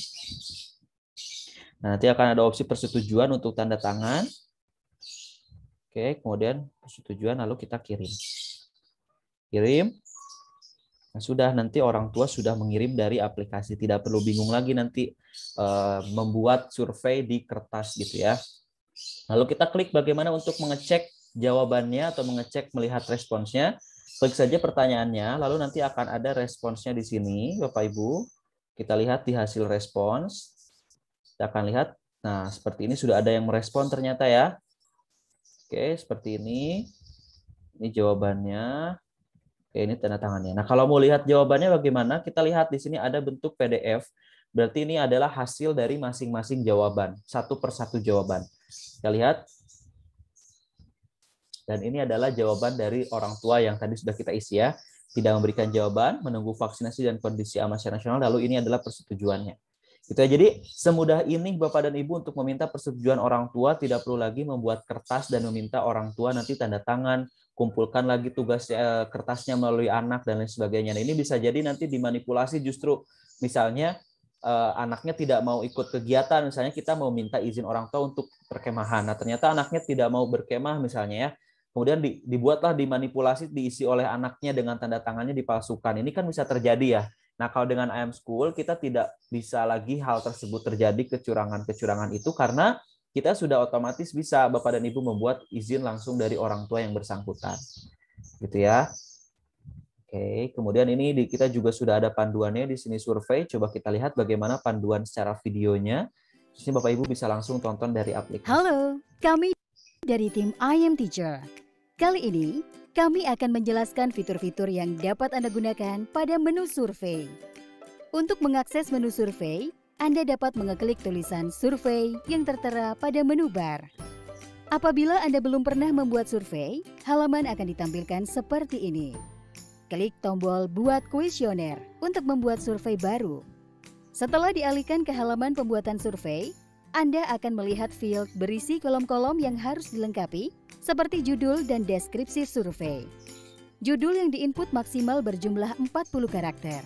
Nah, nanti akan ada opsi persetujuan untuk tanda tangan. Oke, kemudian persetujuan lalu kita kirim. Kirim. Nah, sudah, nanti orang tua sudah mengirim dari aplikasi. Tidak perlu bingung lagi nanti membuat survei di kertas gitu ya. Lalu kita klik bagaimana untuk mengecek jawabannya atau mengecek melihat responsnya. Klik saja pertanyaannya, lalu nanti akan ada responsnya di sini, Bapak Ibu. Kita lihat di hasil respons. Kita akan lihat, nah seperti ini sudah ada yang merespon ternyata ya. Oke, seperti ini. Ini jawabannya. Oke, ini tanda tangannya. Nah, kalau mau lihat jawabannya bagaimana? Kita lihat di sini ada bentuk PDF. Berarti ini adalah hasil dari masing-masing jawaban. Satu persatu jawaban. Kita lihat. Dan ini adalah jawaban dari orang tua yang tadi sudah kita isi ya. Tidak memberikan jawaban, menunggu vaksinasi dan kondisi aman secara nasional, lalu ini adalah persetujuannya. Gitu ya. Jadi semudah ini Bapak dan Ibu untuk meminta persetujuan orang tua, tidak perlu lagi membuat kertas dan meminta orang tua nanti tanda tangan, kumpulkan lagi tugas kertasnya melalui anak dan lain sebagainya. Nah, ini bisa jadi nanti dimanipulasi justru misalnya anaknya tidak mau ikut kegiatan, misalnya kita mau minta izin orang tua untuk perkemahan. Nah, ternyata anaknya tidak mau berkemah misalnya ya. Kemudian dibuatlah dimanipulasi, diisi oleh anaknya dengan tanda tangannya dipalsukan. Ini kan bisa terjadi ya. Nah, kalau dengan I Am School kita tidak bisa lagi hal tersebut terjadi, kecurangan-kecurangan itu, karena kita sudah otomatis bisa Bapak dan Ibu membuat izin langsung dari orang tua yang bersangkutan. Gitu ya. Oke, kemudian ini kita juga sudah ada panduannya di sini survei. Coba kita lihat bagaimana panduan secara videonya. Di sini Bapak Ibu bisa langsung tonton dari aplikasi. Halo, kami dari tim I Am Teacher. Kali ini, kami akan menjelaskan fitur-fitur yang dapat Anda gunakan pada menu survei. Untuk mengakses menu survei, Anda dapat mengeklik tulisan survei yang tertera pada menu bar. Apabila Anda belum pernah membuat survei, halaman akan ditampilkan seperti ini. Klik tombol Buat Kuesioner untuk membuat survei baru. Setelah dialihkan ke halaman pembuatan survei, Anda akan melihat field berisi kolom-kolom yang harus dilengkapi, seperti judul dan deskripsi survei. Judul yang diinput maksimal berjumlah 40 karakter.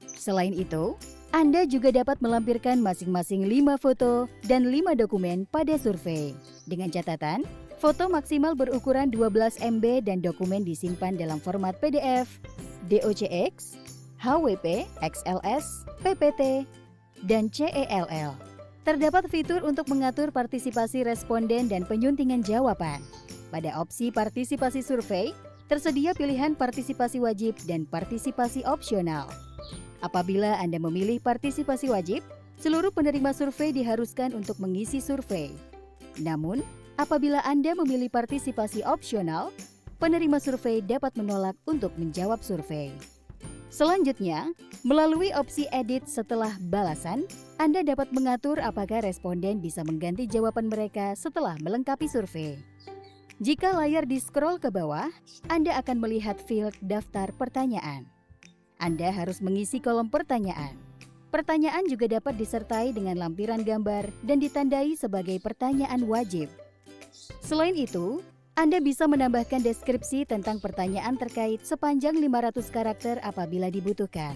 Selain itu, Anda juga dapat melampirkan masing-masing 5 foto dan 5 dokumen pada survei. Dengan catatan, foto maksimal berukuran 12 MB dan dokumen disimpan dalam format PDF, DOCX, HWP, XLS, PPT, dan CELL. Terdapat fitur untuk mengatur partisipasi responden dan penyuntingan jawaban. Pada opsi partisipasi survei, tersedia pilihan partisipasi wajib dan partisipasi opsional. Apabila Anda memilih partisipasi wajib, seluruh penerima survei diharuskan untuk mengisi survei. Namun, apabila Anda memilih partisipasi opsional, penerima survei dapat menolak untuk menjawab survei. Selanjutnya, melalui opsi edit setelah balasan, Anda dapat mengatur apakah responden bisa mengganti jawaban mereka setelah melengkapi survei. Jika layar di-scroll ke bawah, Anda akan melihat field daftar pertanyaan. Anda harus mengisi kolom pertanyaan. Pertanyaan juga dapat disertai dengan lampiran gambar dan ditandai sebagai pertanyaan wajib. Selain itu, Anda bisa menambahkan deskripsi tentang pertanyaan terkait sepanjang 500 karakter apabila dibutuhkan.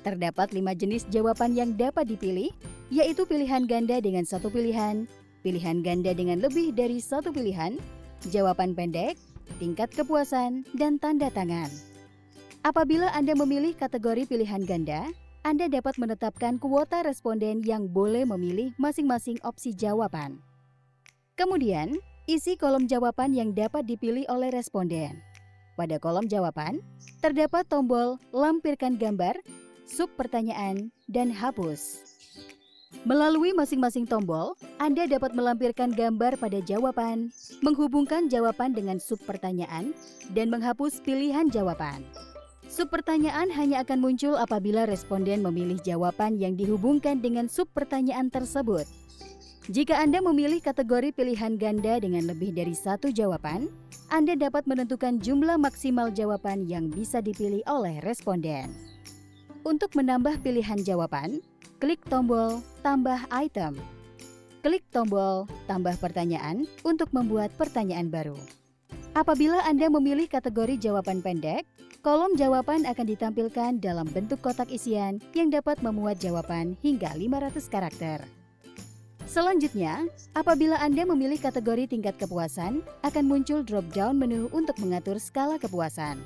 Terdapat 5 jenis jawaban yang dapat dipilih, yaitu pilihan ganda dengan 1 pilihan, pilihan ganda dengan lebih dari 1 pilihan, jawaban pendek, tingkat kepuasan, dan tanda tangan. Apabila Anda memilih kategori pilihan ganda, Anda dapat menetapkan kuota responden yang boleh memilih masing-masing opsi jawaban. Kemudian, isi kolom jawaban yang dapat dipilih oleh responden. Pada kolom jawaban, terdapat tombol lampirkan gambar, sub pertanyaan, dan hapus. Melalui masing-masing tombol, Anda dapat melampirkan gambar pada jawaban, menghubungkan jawaban dengan sub pertanyaan, dan menghapus pilihan jawaban. Sub pertanyaan hanya akan muncul apabila responden memilih jawaban yang dihubungkan dengan sub pertanyaan tersebut. Jika Anda memilih kategori pilihan ganda dengan lebih dari satu jawaban, Anda dapat menentukan jumlah maksimal jawaban yang bisa dipilih oleh responden. Untuk menambah pilihan jawaban, klik tombol tambah item. Klik tombol tambah pertanyaan untuk membuat pertanyaan baru. Apabila Anda memilih kategori jawaban pendek, kolom jawaban akan ditampilkan dalam bentuk kotak isian yang dapat memuat jawaban hingga 500 karakter. Selanjutnya, apabila Anda memilih kategori tingkat kepuasan, akan muncul drop-down menu untuk mengatur skala kepuasan.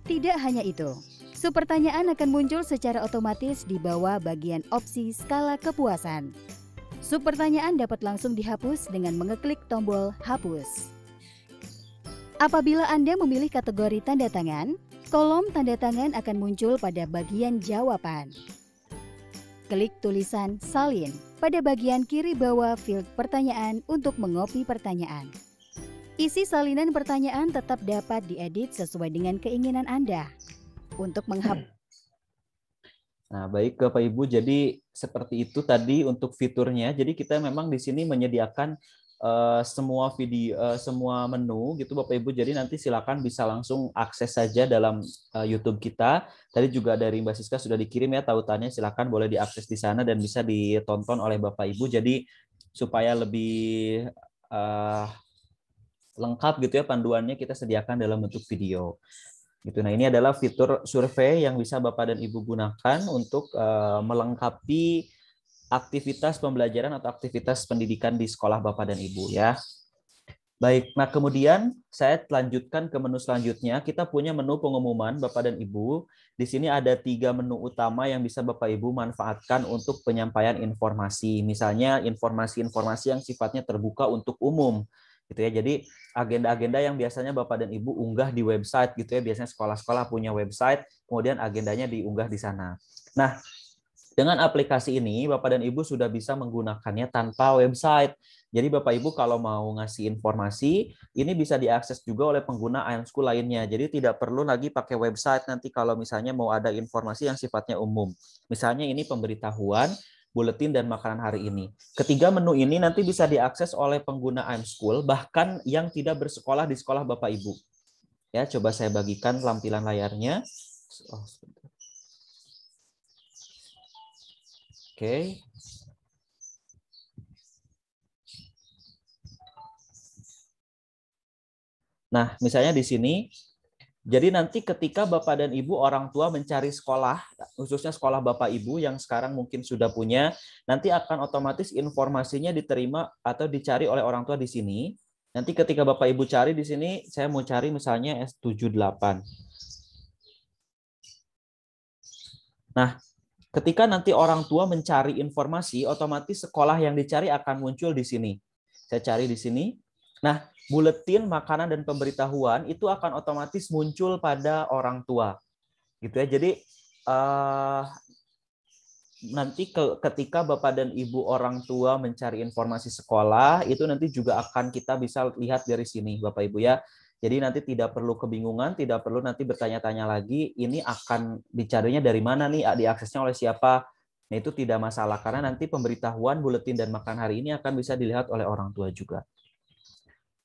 Tidak hanya itu, sub pertanyaan akan muncul secara otomatis di bawah bagian opsi skala kepuasan. Sub pertanyaan dapat langsung dihapus dengan mengeklik tombol hapus. Apabila Anda memilih kategori tanda tangan, kolom tanda tangan akan muncul pada bagian jawaban. Klik tulisan salin pada bagian kiri bawah field pertanyaan untuk mengopi pertanyaan. Isi salinan pertanyaan tetap dapat diedit sesuai dengan keinginan Anda. Untuk menghapus. Nah, baik Bapak Ibu, jadi seperti itu tadi untuk fiturnya. Jadi kita memang di sini menyediakan semua video, semua menu gitu Bapak Ibu. Jadi nanti silakan bisa langsung akses saja dalam YouTube kita. Tadi juga dari Mbak Siska sudah dikirim ya tautannya, silakan boleh diakses di sana dan bisa ditonton oleh Bapak Ibu. Jadi supaya lebih lengkap gitu ya panduannya kita sediakan dalam bentuk video. Gitu. Nah, ini adalah fitur survei yang bisa Bapak dan Ibu gunakan untuk melengkapi aktivitas pembelajaran atau aktivitas pendidikan di sekolah Bapak dan Ibu ya. Baik, nah kemudian saya lanjutkan ke menu selanjutnya. Kita punya menu pengumuman Bapak dan Ibu. Di sini ada 3 menu utama yang bisa Bapak Ibu manfaatkan untuk penyampaian informasi. Misalnya informasi-informasi yang sifatnya terbuka untuk umum. Gitu ya. Jadi agenda-agenda yang biasanya Bapak dan Ibu unggah di website gitu ya. Biasanya sekolah-sekolah punya website, kemudian agendanya diunggah di sana. Nah, dengan aplikasi ini, Bapak dan Ibu sudah bisa menggunakannya tanpa website. Jadi Bapak Ibu kalau mau ngasih informasi, ini bisa diakses juga oleh pengguna iAmSchool lainnya. Jadi tidak perlu lagi pakai website nanti kalau misalnya mau ada informasi yang sifatnya umum. Misalnya ini pemberitahuan, buletin, dan makanan hari ini. Ketiga menu ini nanti bisa diakses oleh pengguna iAmSchool, bahkan yang tidak bersekolah di sekolah Bapak Ibu. Ya, coba saya bagikan lampiran layarnya. Oke. Nah, misalnya di sini, jadi nanti ketika Bapak dan Ibu orang tua mencari sekolah, khususnya sekolah Bapak Ibu yang sekarang mungkin sudah punya, nanti akan otomatis informasinya diterima atau dicari oleh orang tua di sini. Nanti ketika Bapak Ibu cari di sini, saya mau cari misalnya S78. Nah, ketika nanti orang tua mencari informasi, otomatis sekolah yang dicari akan muncul di sini. Saya cari di sini. Nah, buletin, makanan, dan pemberitahuan itu akan otomatis muncul pada orang tua. Gitu ya. Jadi nanti ketika Bapak dan Ibu orang tua mencari informasi sekolah, itu nanti juga akan kita bisa lihat dari sini, Bapak Ibu ya. Jadi nanti tidak perlu kebingungan, tidak perlu nanti bertanya-tanya lagi, ini akan dicarinya dari mana nih, diaksesnya oleh siapa. Nah, itu tidak masalah, karena nanti pemberitahuan, buletin, dan makan hari ini akan bisa dilihat oleh orang tua juga.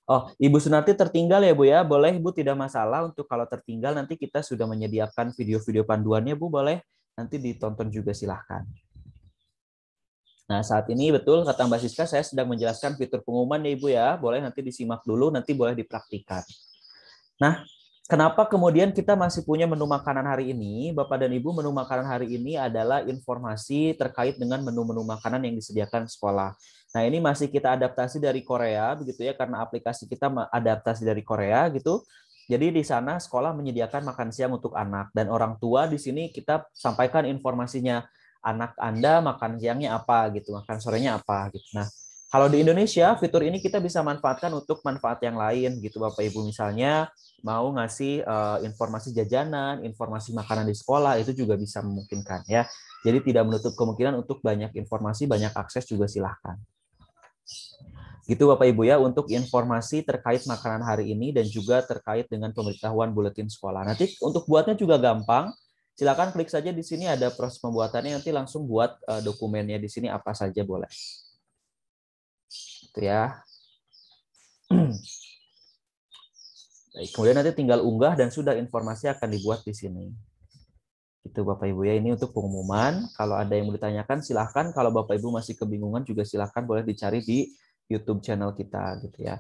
Oh, Ibu Sunarti tertinggal ya Bu ya, boleh Bu, tidak masalah untuk kalau tertinggal nanti kita sudah menyediakan video-video panduannya Bu, boleh nanti ditonton juga silahkan. Nah, saat ini betul kata Mbak Siska, saya sedang menjelaskan fitur pengumuman ya Ibu ya. Boleh nanti disimak dulu, nanti boleh dipraktikkan. Nah, kenapa kemudian kita masih punya menu makanan hari ini? Bapak dan Ibu, menu makanan hari ini adalah informasi terkait dengan menu-menu makanan yang disediakan sekolah. Nah, ini masih kita adaptasi dari Korea, begitu ya, karena aplikasi kita adaptasi dari Korea gitu. Jadi di sana sekolah menyediakan makan siang untuk anak, dan orang tua di sini kita sampaikan informasinya, anak Anda makan siangnya apa gitu, makan sorenya apa gitu. Nah, kalau di Indonesia fitur ini kita bisa manfaatkan untuk manfaat yang lain gitu Bapak Ibu, misalnya mau ngasih informasi jajanan, informasi makanan di sekolah, itu juga bisa memungkinkan ya. Jadi tidak menutup kemungkinan untuk banyak informasi, banyak akses juga silahkan. Gitu Bapak Ibu ya untuk informasi terkait makanan hari ini dan juga terkait dengan pemberitahuan buletin sekolah. Nanti untuk buatnya juga gampang. Silakan klik saja di sini ada proses pembuatannya, nanti langsung buat dokumennya di sini apa saja boleh. Itu ya. Baik, kemudian nanti tinggal unggah dan sudah informasi akan dibuat di sini. Itu Bapak Ibu ya, ini untuk pengumuman. Kalau ada yang mau ditanyakan silahkan. Kalau Bapak Ibu masih kebingungan juga silahkan boleh dicari di YouTube channel kita gitu ya.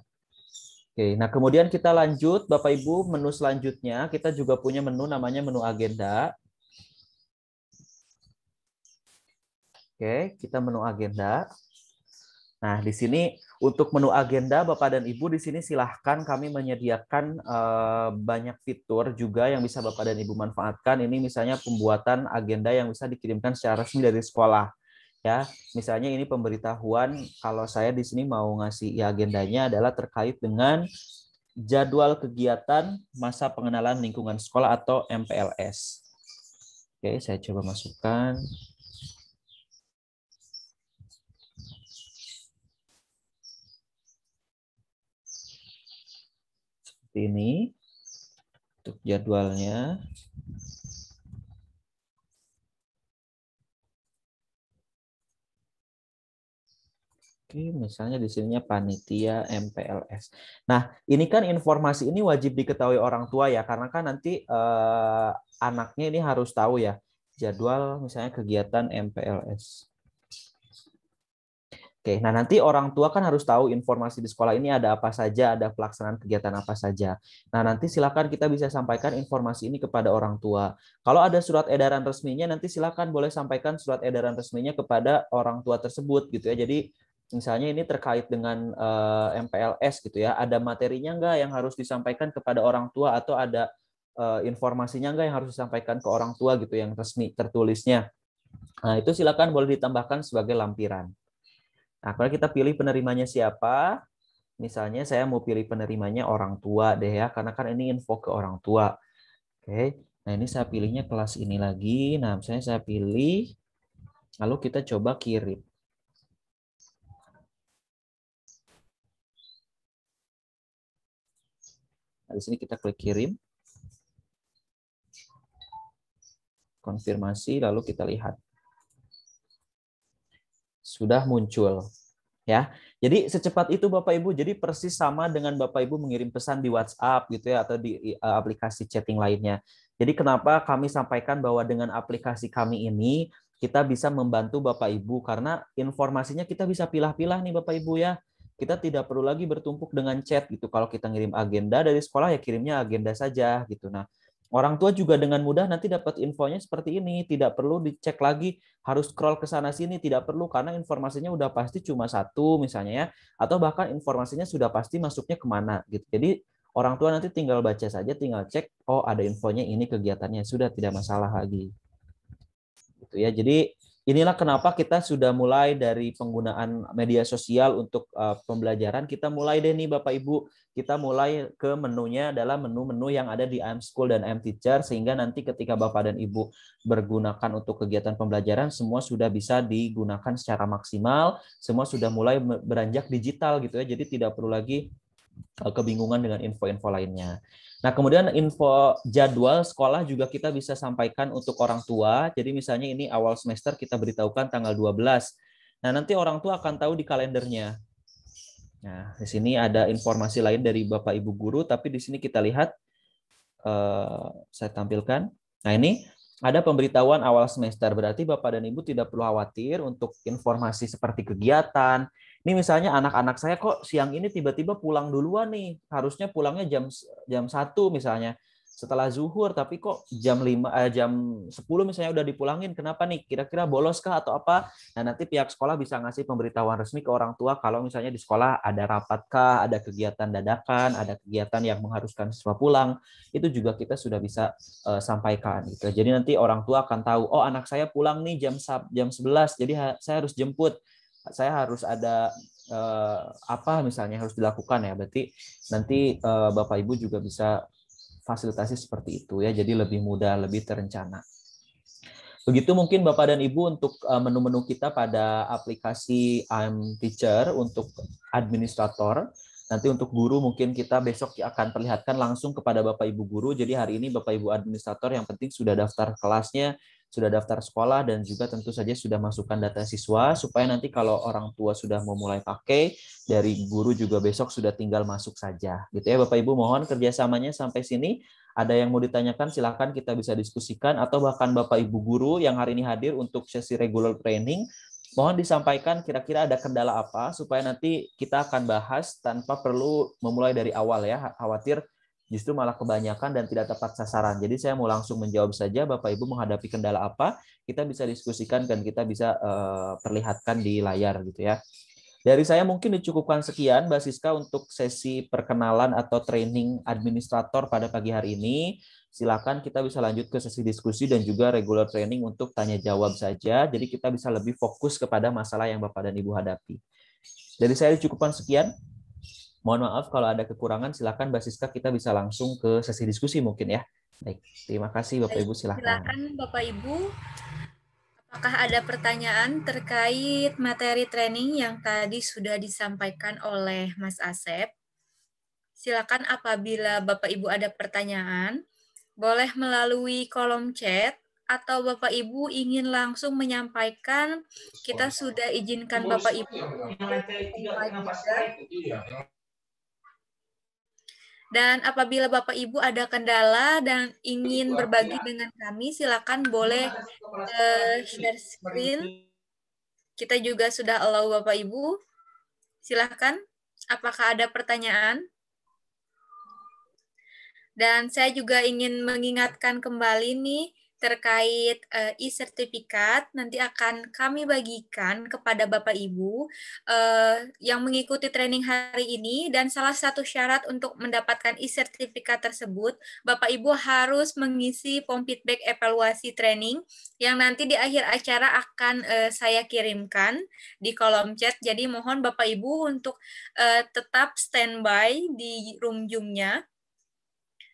Oke, nah kemudian kita lanjut Bapak Ibu, menu selanjutnya kita juga punya menu namanya menu agenda. Oke, kita menu agenda. Nah, di sini untuk menu agenda Bapak dan Ibu di sini silahkan kami menyediakan banyak fitur juga yang bisa Bapak dan Ibu manfaatkan. Ini misalnya pembuatan agenda yang bisa dikirimkan secara resmi dari sekolah. Ya, misalnya ini pemberitahuan kalau saya di sini mau ngasih agendanya adalah terkait dengan jadwal kegiatan masa pengenalan lingkungan sekolah atau MPLS. Oke, saya coba masukkan. Seperti ini untuk jadwalnya. Oke, misalnya di sininya panitia MPLS. Nah, ini kan informasi ini wajib diketahui orang tua ya, karena kan nanti anaknya ini harus tahu ya jadwal misalnya kegiatan MPLS. Oke, nah nanti orang tua kan harus tahu informasi di sekolah ini ada apa saja, ada pelaksanaan kegiatan apa saja. Nah, nanti silakan kita bisa sampaikan informasi ini kepada orang tua. Kalau ada surat edaran resminya, nanti silakan boleh sampaikan surat edaran resminya kepada orang tua tersebut gitu ya. Jadi misalnya ini terkait dengan MPLS gitu ya, ada materinya nggak yang harus disampaikan kepada orang tua atau ada informasinya nggak yang harus disampaikan ke orang tua gitu yang resmi tertulisnya. Nah, itu silakan boleh ditambahkan sebagai lampiran. Nah, kalau kita pilih penerimanya siapa, misalnya saya mau pilih penerimanya orang tua deh ya, karena kan ini info ke orang tua. Oke, nah ini saya pilihnya kelas ini lagi. Nah, misalnya saya pilih, lalu kita coba kirim. Nah, di sini kita klik kirim. Konfirmasi, lalu kita lihat. Sudah muncul. Ya, jadi secepat itu Bapak Ibu. Jadi persis sama dengan Bapak Ibu mengirim pesan di WhatsApp gitu ya atau di aplikasi chatting lainnya. Jadi kenapa kami sampaikan bahwa dengan aplikasi kami ini kita bisa membantu Bapak Ibu karena informasinya kita bisa pilah-pilah nih Bapak Ibu ya. Kita tidak perlu lagi bertumpuk dengan chat gitu. Kalau kita ngirim agenda dari sekolah ya kirimnya agenda saja gitu. Nah, orang tua juga dengan mudah nanti dapat infonya seperti ini, tidak perlu dicek lagi, harus scroll ke sana sini, tidak perlu karena informasinya udah pasti cuma satu misalnya ya, atau bahkan informasinya sudah pasti masuknya kemana gitu. Jadi orang tua nanti tinggal baca saja, tinggal cek, oh ada infonya ini kegiatannya, sudah tidak masalah lagi. Gitu ya. Jadi inilah kenapa kita sudah mulai dari penggunaan media sosial untuk pembelajaran. Kita mulai deh nih Bapak Ibu, kita mulai ke menunya adalah menu-menu yang ada di iAmSchool dan iAmTeacher, sehingga nanti ketika Bapak dan Ibu bergunakan untuk kegiatan pembelajaran, semua sudah bisa digunakan secara maksimal, semua sudah mulai beranjak digital gitu ya, jadi tidak perlu lagi kebingungan dengan info-info lainnya. Nah, kemudian info jadwal sekolah juga kita bisa sampaikan untuk orang tua. Jadi misalnya ini awal semester kita beritahukan tanggal 12. Nah, nanti orang tua akan tahu di kalendernya. Nah, di sini ada informasi lain dari Bapak Ibu guru, tapi di sini kita lihat, saya tampilkan. Nah, ini ada pemberitahuan awal semester. Berarti Bapak dan Ibu tidak perlu khawatir untuk informasi seperti kegiatan. Ini misalnya anak-anak saya kok siang ini tiba-tiba pulang duluan nih. Harusnya pulangnya jam 1 misalnya. setelah zuhur, tapi kok jam 10 misalnya udah dipulangin, kenapa nih? Kira-kira bolos kah atau apa? Nah, nanti pihak sekolah bisa ngasih pemberitahuan resmi ke orang tua kalau misalnya di sekolah ada rapat kah, ada kegiatan dadakan, ada kegiatan yang mengharuskan siswa pulang, itu juga kita sudah bisa sampaikan gitu. Jadi nanti orang tua akan tahu, oh anak saya pulang nih jam 11, jadi saya harus jemput. Saya harus ada apa misalnya harus dilakukan ya. Berarti nanti Bapak Ibu juga bisa fasilitasi seperti itu ya, jadi lebih mudah, lebih terencana. Begitu mungkin Bapak dan Ibu untuk menu-menu kita pada aplikasi IM Teacher untuk administrator. Nanti untuk guru mungkin kita besok akan perlihatkan langsung kepada Bapak Ibu guru. Jadi hari ini Bapak Ibu administrator yang penting sudah daftar kelasnya, sudah daftar sekolah, dan juga tentu saja sudah masukkan data siswa, supaya nanti kalau orang tua sudah mau mulai pakai, dari guru juga besok sudah tinggal masuk saja. Gitu ya Bapak Ibu, mohon kerjasamanya sampai sini. Ada yang mau ditanyakan silakan kita bisa diskusikan, atau bahkan Bapak Ibu guru yang hari ini hadir untuk sesi regular training, mohon disampaikan kira-kira ada kendala apa, supaya nanti kita akan bahas tanpa perlu memulai dari awal ya, khawatir justru malah kebanyakan dan tidak tepat sasaran. Jadi saya mau langsung menjawab saja, Bapak Ibu menghadapi kendala apa, kita bisa diskusikan dan kita bisa perlihatkan di layar gitu ya. Dari saya mungkin dicukupkan sekian, Mbak Siska, untuk sesi perkenalan atau training administrator pada pagi hari ini. Silakan kita bisa lanjut ke sesi diskusi dan juga regular training untuk tanya jawab saja. Jadi kita bisa lebih fokus kepada masalah yang Bapak dan Ibu hadapi. Dari saya dicukupkan sekian. Mohon maaf kalau ada kekurangan, silakan Mbak Siska kita bisa langsung ke sesi diskusi mungkin ya. Baik, terima kasih Bapak Ibu, silakan. Silakan Bapak Ibu. Apakah ada pertanyaan terkait materi training yang tadi sudah disampaikan oleh Mas Asep? Silakan apabila Bapak Ibu ada pertanyaan, boleh melalui kolom chat, atau Bapak Ibu ingin langsung menyampaikan, kita sudah izinkan Bapak Ibu untuk invite juga. Dan apabila Bapak Ibu ada kendala dan ingin berbagi dengan kami, silakan boleh share screen. Kita juga sudah allow Bapak Ibu. Silakan, apakah ada pertanyaan? Dan saya juga ingin mengingatkan kembali nih, terkait e-sertifikat, nanti akan kami bagikan kepada Bapak Ibu yang mengikuti training hari ini, dan salah satu syarat untuk mendapatkan e-sertifikat tersebut, Bapak Ibu harus mengisi form feedback evaluasi training yang nanti di akhir acara akan saya kirimkan di kolom chat. Jadi mohon Bapak Ibu untuk tetap standby di room Zoom-nya.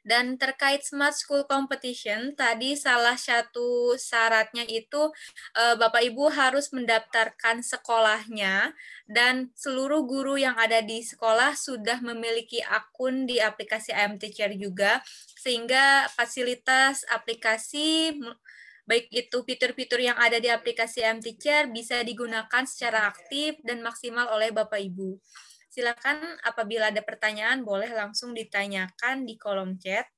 Dan terkait Smart School Competition, tadi salah satu syaratnya itu Bapak Ibu harus mendaftarkan sekolahnya, dan seluruh guru yang ada di sekolah sudah memiliki akun di aplikasi IM Teacher juga, sehingga fasilitas aplikasi, baik itu fitur-fitur yang ada di aplikasi IM Teacher, bisa digunakan secara aktif dan maksimal oleh Bapak Ibu. Silakan apabila ada pertanyaan boleh langsung ditanyakan di kolom chat.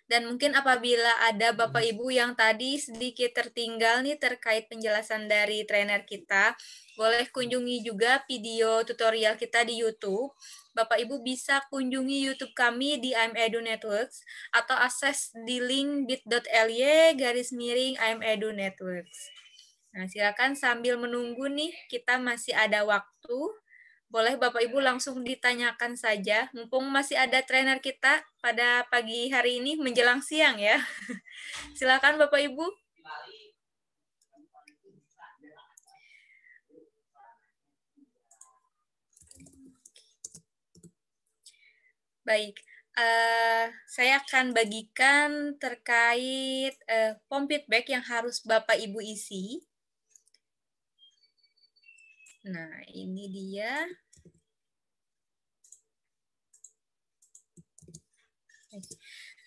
Dan mungkin apabila ada Bapak Ibu yang tadi sedikit tertinggal nih terkait penjelasan dari trainer kita, boleh kunjungi juga video tutorial kita di YouTube. Bapak Ibu bisa kunjungi YouTube kami di IM Edu Networks atau akses di link bit.ly/IM Edu Networks. Nah, silakan sambil menunggu nih, kita masih ada waktu. Boleh Bapak Ibu langsung ditanyakan saja, mumpung masih ada trainer kita pada pagi hari ini menjelang siang ya. Silakan Bapak Ibu. Baik, saya akan bagikan terkait form feedback yang harus Bapak Ibu isi. Nah, ini dia.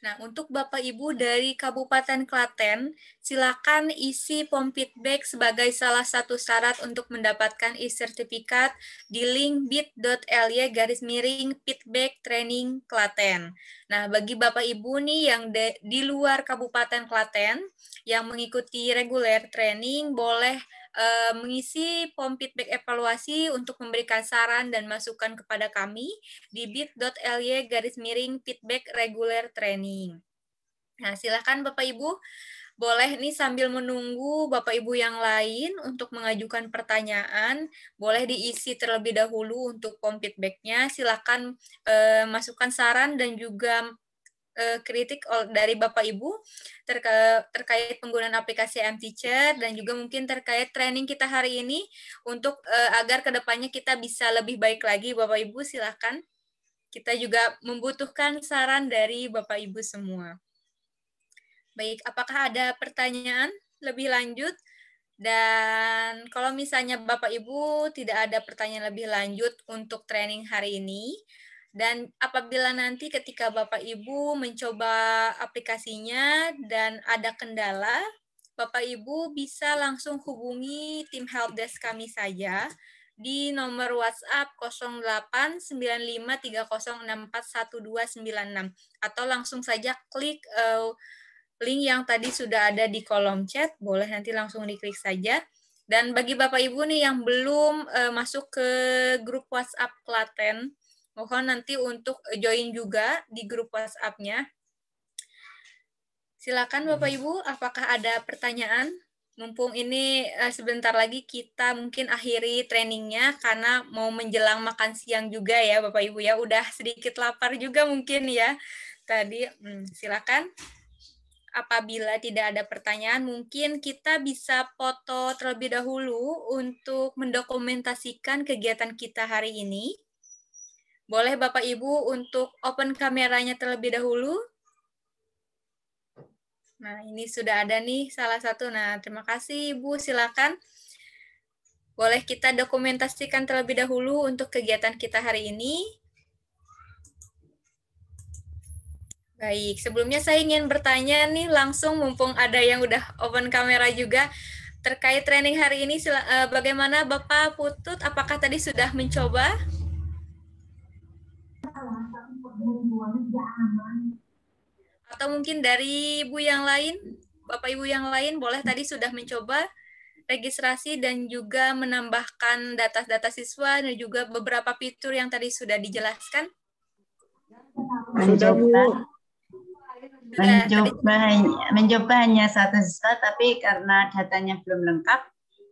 Nah, untuk Bapak Ibu dari Kabupaten Klaten, silakan isi form feedback sebagai salah satu syarat untuk mendapatkan e-sertifikat di link bit.ly/feedback training Klaten. Nah, bagi Bapak Ibu nih yang di luar Kabupaten Klaten yang mengikuti reguler training, boleh mengisi form feedback evaluasi untuk memberikan saran dan masukan kepada kami di bit.ly/feedback regular training. Nah, silakan Bapak Ibu, boleh nih sambil menunggu Bapak Ibu yang lain untuk mengajukan pertanyaan, boleh diisi terlebih dahulu untuk form feedback-nya. Silakan masukkan saran dan juga kritik dari Bapak Ibu terkait penggunaan aplikasi mTeacher dan juga mungkin terkait training kita hari ini untuk agar kedepannya kita bisa lebih baik lagi. Bapak Ibu silakan. Kita juga membutuhkan saran dari Bapak Ibu semua. Baik, apakah ada pertanyaan lebih lanjut? Dan kalau misalnya Bapak Ibu tidak ada pertanyaan lebih lanjut untuk training hari ini, dan apabila nanti ketika Bapak Ibu mencoba aplikasinya dan ada kendala, Bapak Ibu bisa langsung hubungi tim helpdesk kami saja di nomor WhatsApp 089530641296 atau langsung saja klik link yang tadi sudah ada di kolom chat, boleh nanti langsung diklik saja. Dan bagi Bapak Ibu nih yang belum masuk ke grup WhatsApp Klaten, mohon nanti untuk join juga di grup WhatsApp-nya. Silakan Bapak Ibu, apakah ada pertanyaan? Mumpung ini sebentar lagi kita mungkin akhiri trainingnya karena mau menjelang makan siang juga ya Bapak Ibu ya. Udah sedikit lapar juga mungkin ya. Tadi silakan. Apabila tidak ada pertanyaan, mungkin kita bisa foto terlebih dahulu untuk mendokumentasikan kegiatan kita hari ini. Boleh Bapak Ibu untuk open kameranya terlebih dahulu. Nah, ini sudah ada nih salah satu. Nah, terima kasih Ibu, silakan. Boleh kita dokumentasikan terlebih dahulu untuk kegiatan kita hari ini. Baik, sebelumnya saya ingin bertanya nih langsung mumpung ada yang udah open kamera juga terkait training hari ini. Bagaimana Bapak Putut? Apakah tadi sudah mencoba? Atau mungkin dari Ibu yang lain, Bapak Ibu yang lain boleh tadi sudah mencoba registrasi dan juga menambahkan data-data siswa dan juga beberapa fitur yang tadi sudah dijelaskan? Mencoba hanya satu siswa, tapi karena datanya belum lengkap,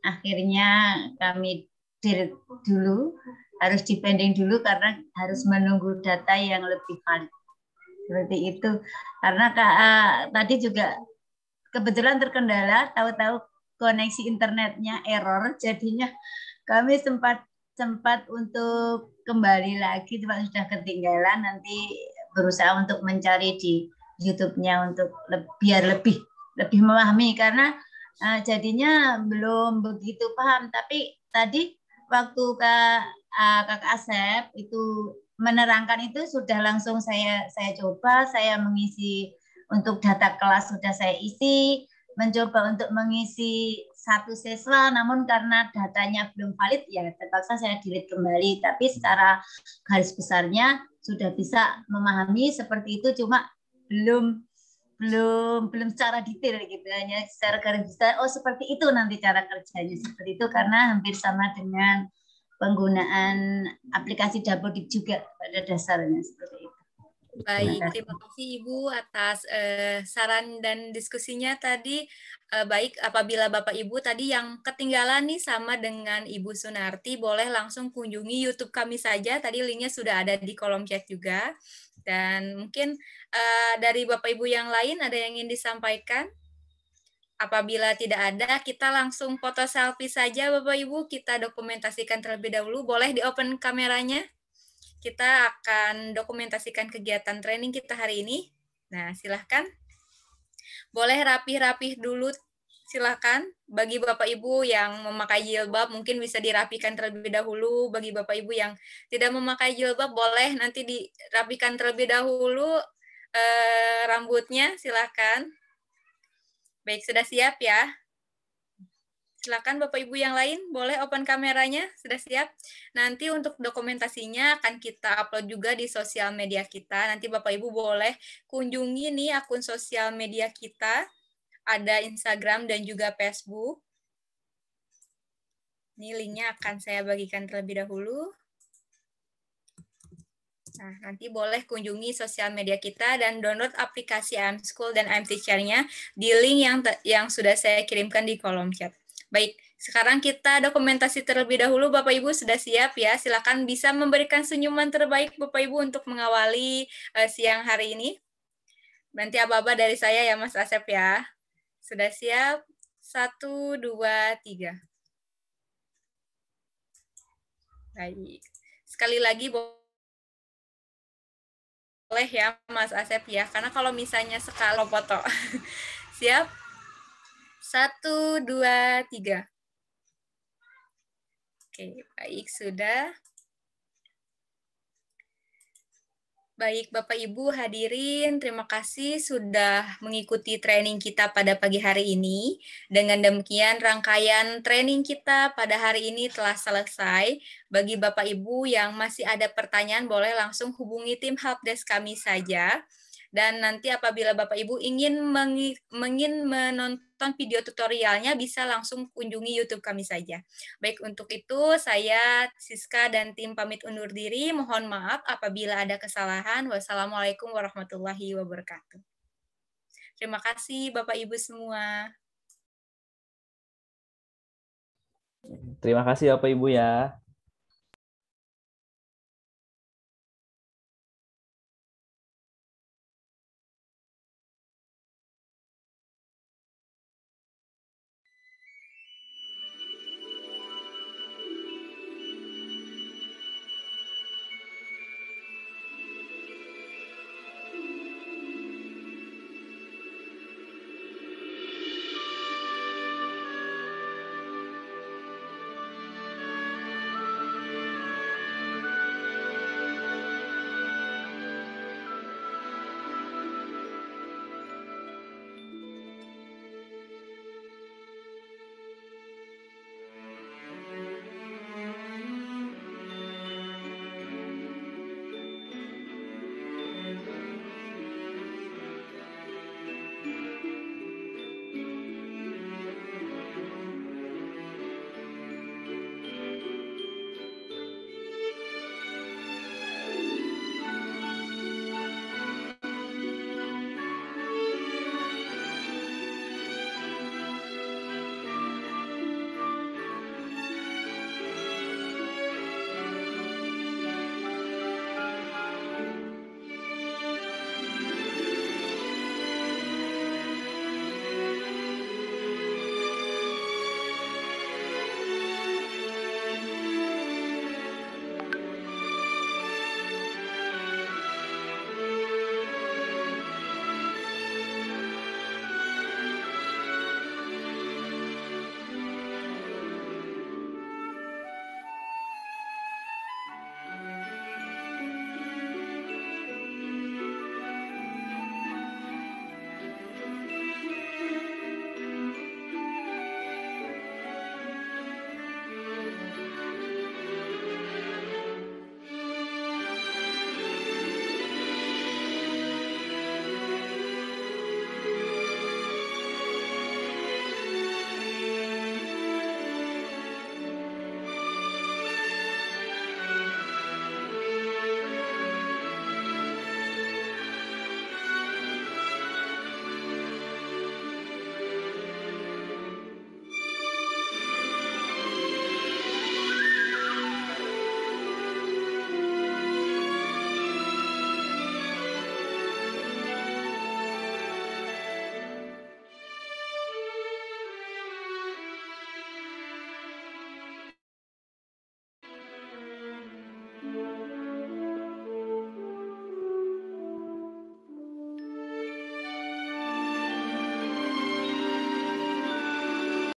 akhirnya kami delete dulu, harus dipending dulu karena harus menunggu data yang lebih valid. Seperti itu. Karena tadi juga kebetulan terkendala, tahu-tahu koneksi internetnya error, jadinya kami sempat untuk kembali lagi, sudah ketinggalan, nanti berusaha untuk mencari di YouTube-nya untuk biar lebih memahami karena jadinya belum begitu paham. Tapi tadi waktu Kakak Asep itu menerangkan itu sudah langsung saya coba, saya mengisi untuk data kelas sudah saya isi, mencoba untuk mengisi satu siswa, namun karena datanya belum valid ya terpaksa saya delete kembali. Tapi secara garis besarnya sudah bisa memahami seperti itu, cuma belum secara detail gitu, hanya secara garis besar. Oh seperti itu nanti cara kerjanya seperti itu, karena hampir sama dengan penggunaan aplikasi Dapodik juga pada dasarnya seperti itu. Baik, terima kasih Ibu atas saran dan diskusinya tadi. Baik, apabila Bapak Ibu tadi yang ketinggalan nih sama dengan Ibu Sunarti, boleh langsung kunjungi YouTube kami saja. Tadi linknya sudah ada di kolom chat juga. Dan mungkin dari Bapak Ibu yang lain ada yang ingin disampaikan? Apabila tidak ada, kita langsung foto selfie saja Bapak Ibu. Kita dokumentasikan terlebih dahulu. Boleh di-open kameranya? Kita akan dokumentasikan kegiatan training kita hari ini. Nah, silahkan. Boleh rapih-rapih dulu, silahkan. Bagi Bapak Ibu yang memakai jilbab, mungkin bisa dirapikan terlebih dahulu. Bagi Bapak Ibu yang tidak memakai jilbab, boleh nanti dirapikan terlebih dahulu rambutnya, silahkan. Baik, sudah siap ya? Silakan Bapak Ibu yang lain, boleh open kameranya, sudah siap. Nanti untuk dokumentasinya akan kita upload juga di sosial media kita. Nanti Bapak Ibu boleh kunjungi nih akun sosial media kita. Ada Instagram dan juga Facebook. Ini linknya akan saya bagikan terlebih dahulu. Nah, nanti boleh kunjungi sosial media kita dan download aplikasi IM School dan IM Teacher-nya di link yang sudah saya kirimkan di kolom chat. Baik, sekarang kita dokumentasi terlebih dahulu. Bapak Ibu sudah siap ya? Silakan bisa memberikan senyuman terbaik Bapak Ibu untuk mengawali siang hari ini. Nanti aba-aba dari saya ya Mas Asep ya. Sudah siap? 1, 2, 3. Baik. Sekali lagi boleh ya Mas Asep ya, karena kalau misalnya sekali foto. Siap? 1, 2, 3. Oke, baik sudah. Baik Bapak Ibu hadirin, terima kasih sudah mengikuti training kita pada pagi hari ini. Dengan demikian rangkaian training kita pada hari ini telah selesai. Bagi Bapak Ibu yang masih ada pertanyaan boleh langsung hubungi tim helpdesk kami saja. Dan nanti apabila Bapak Ibu ingin menonton video tutorialnya bisa langsung kunjungi YouTube kami saja. Baik, untuk itu saya Siska dan tim pamit undur diri. Mohon maaf apabila ada kesalahan. Wassalamualaikum warahmatullahi wabarakatuh. Terima kasih Bapak Ibu semua. Terima kasih Bapak Ibu ya.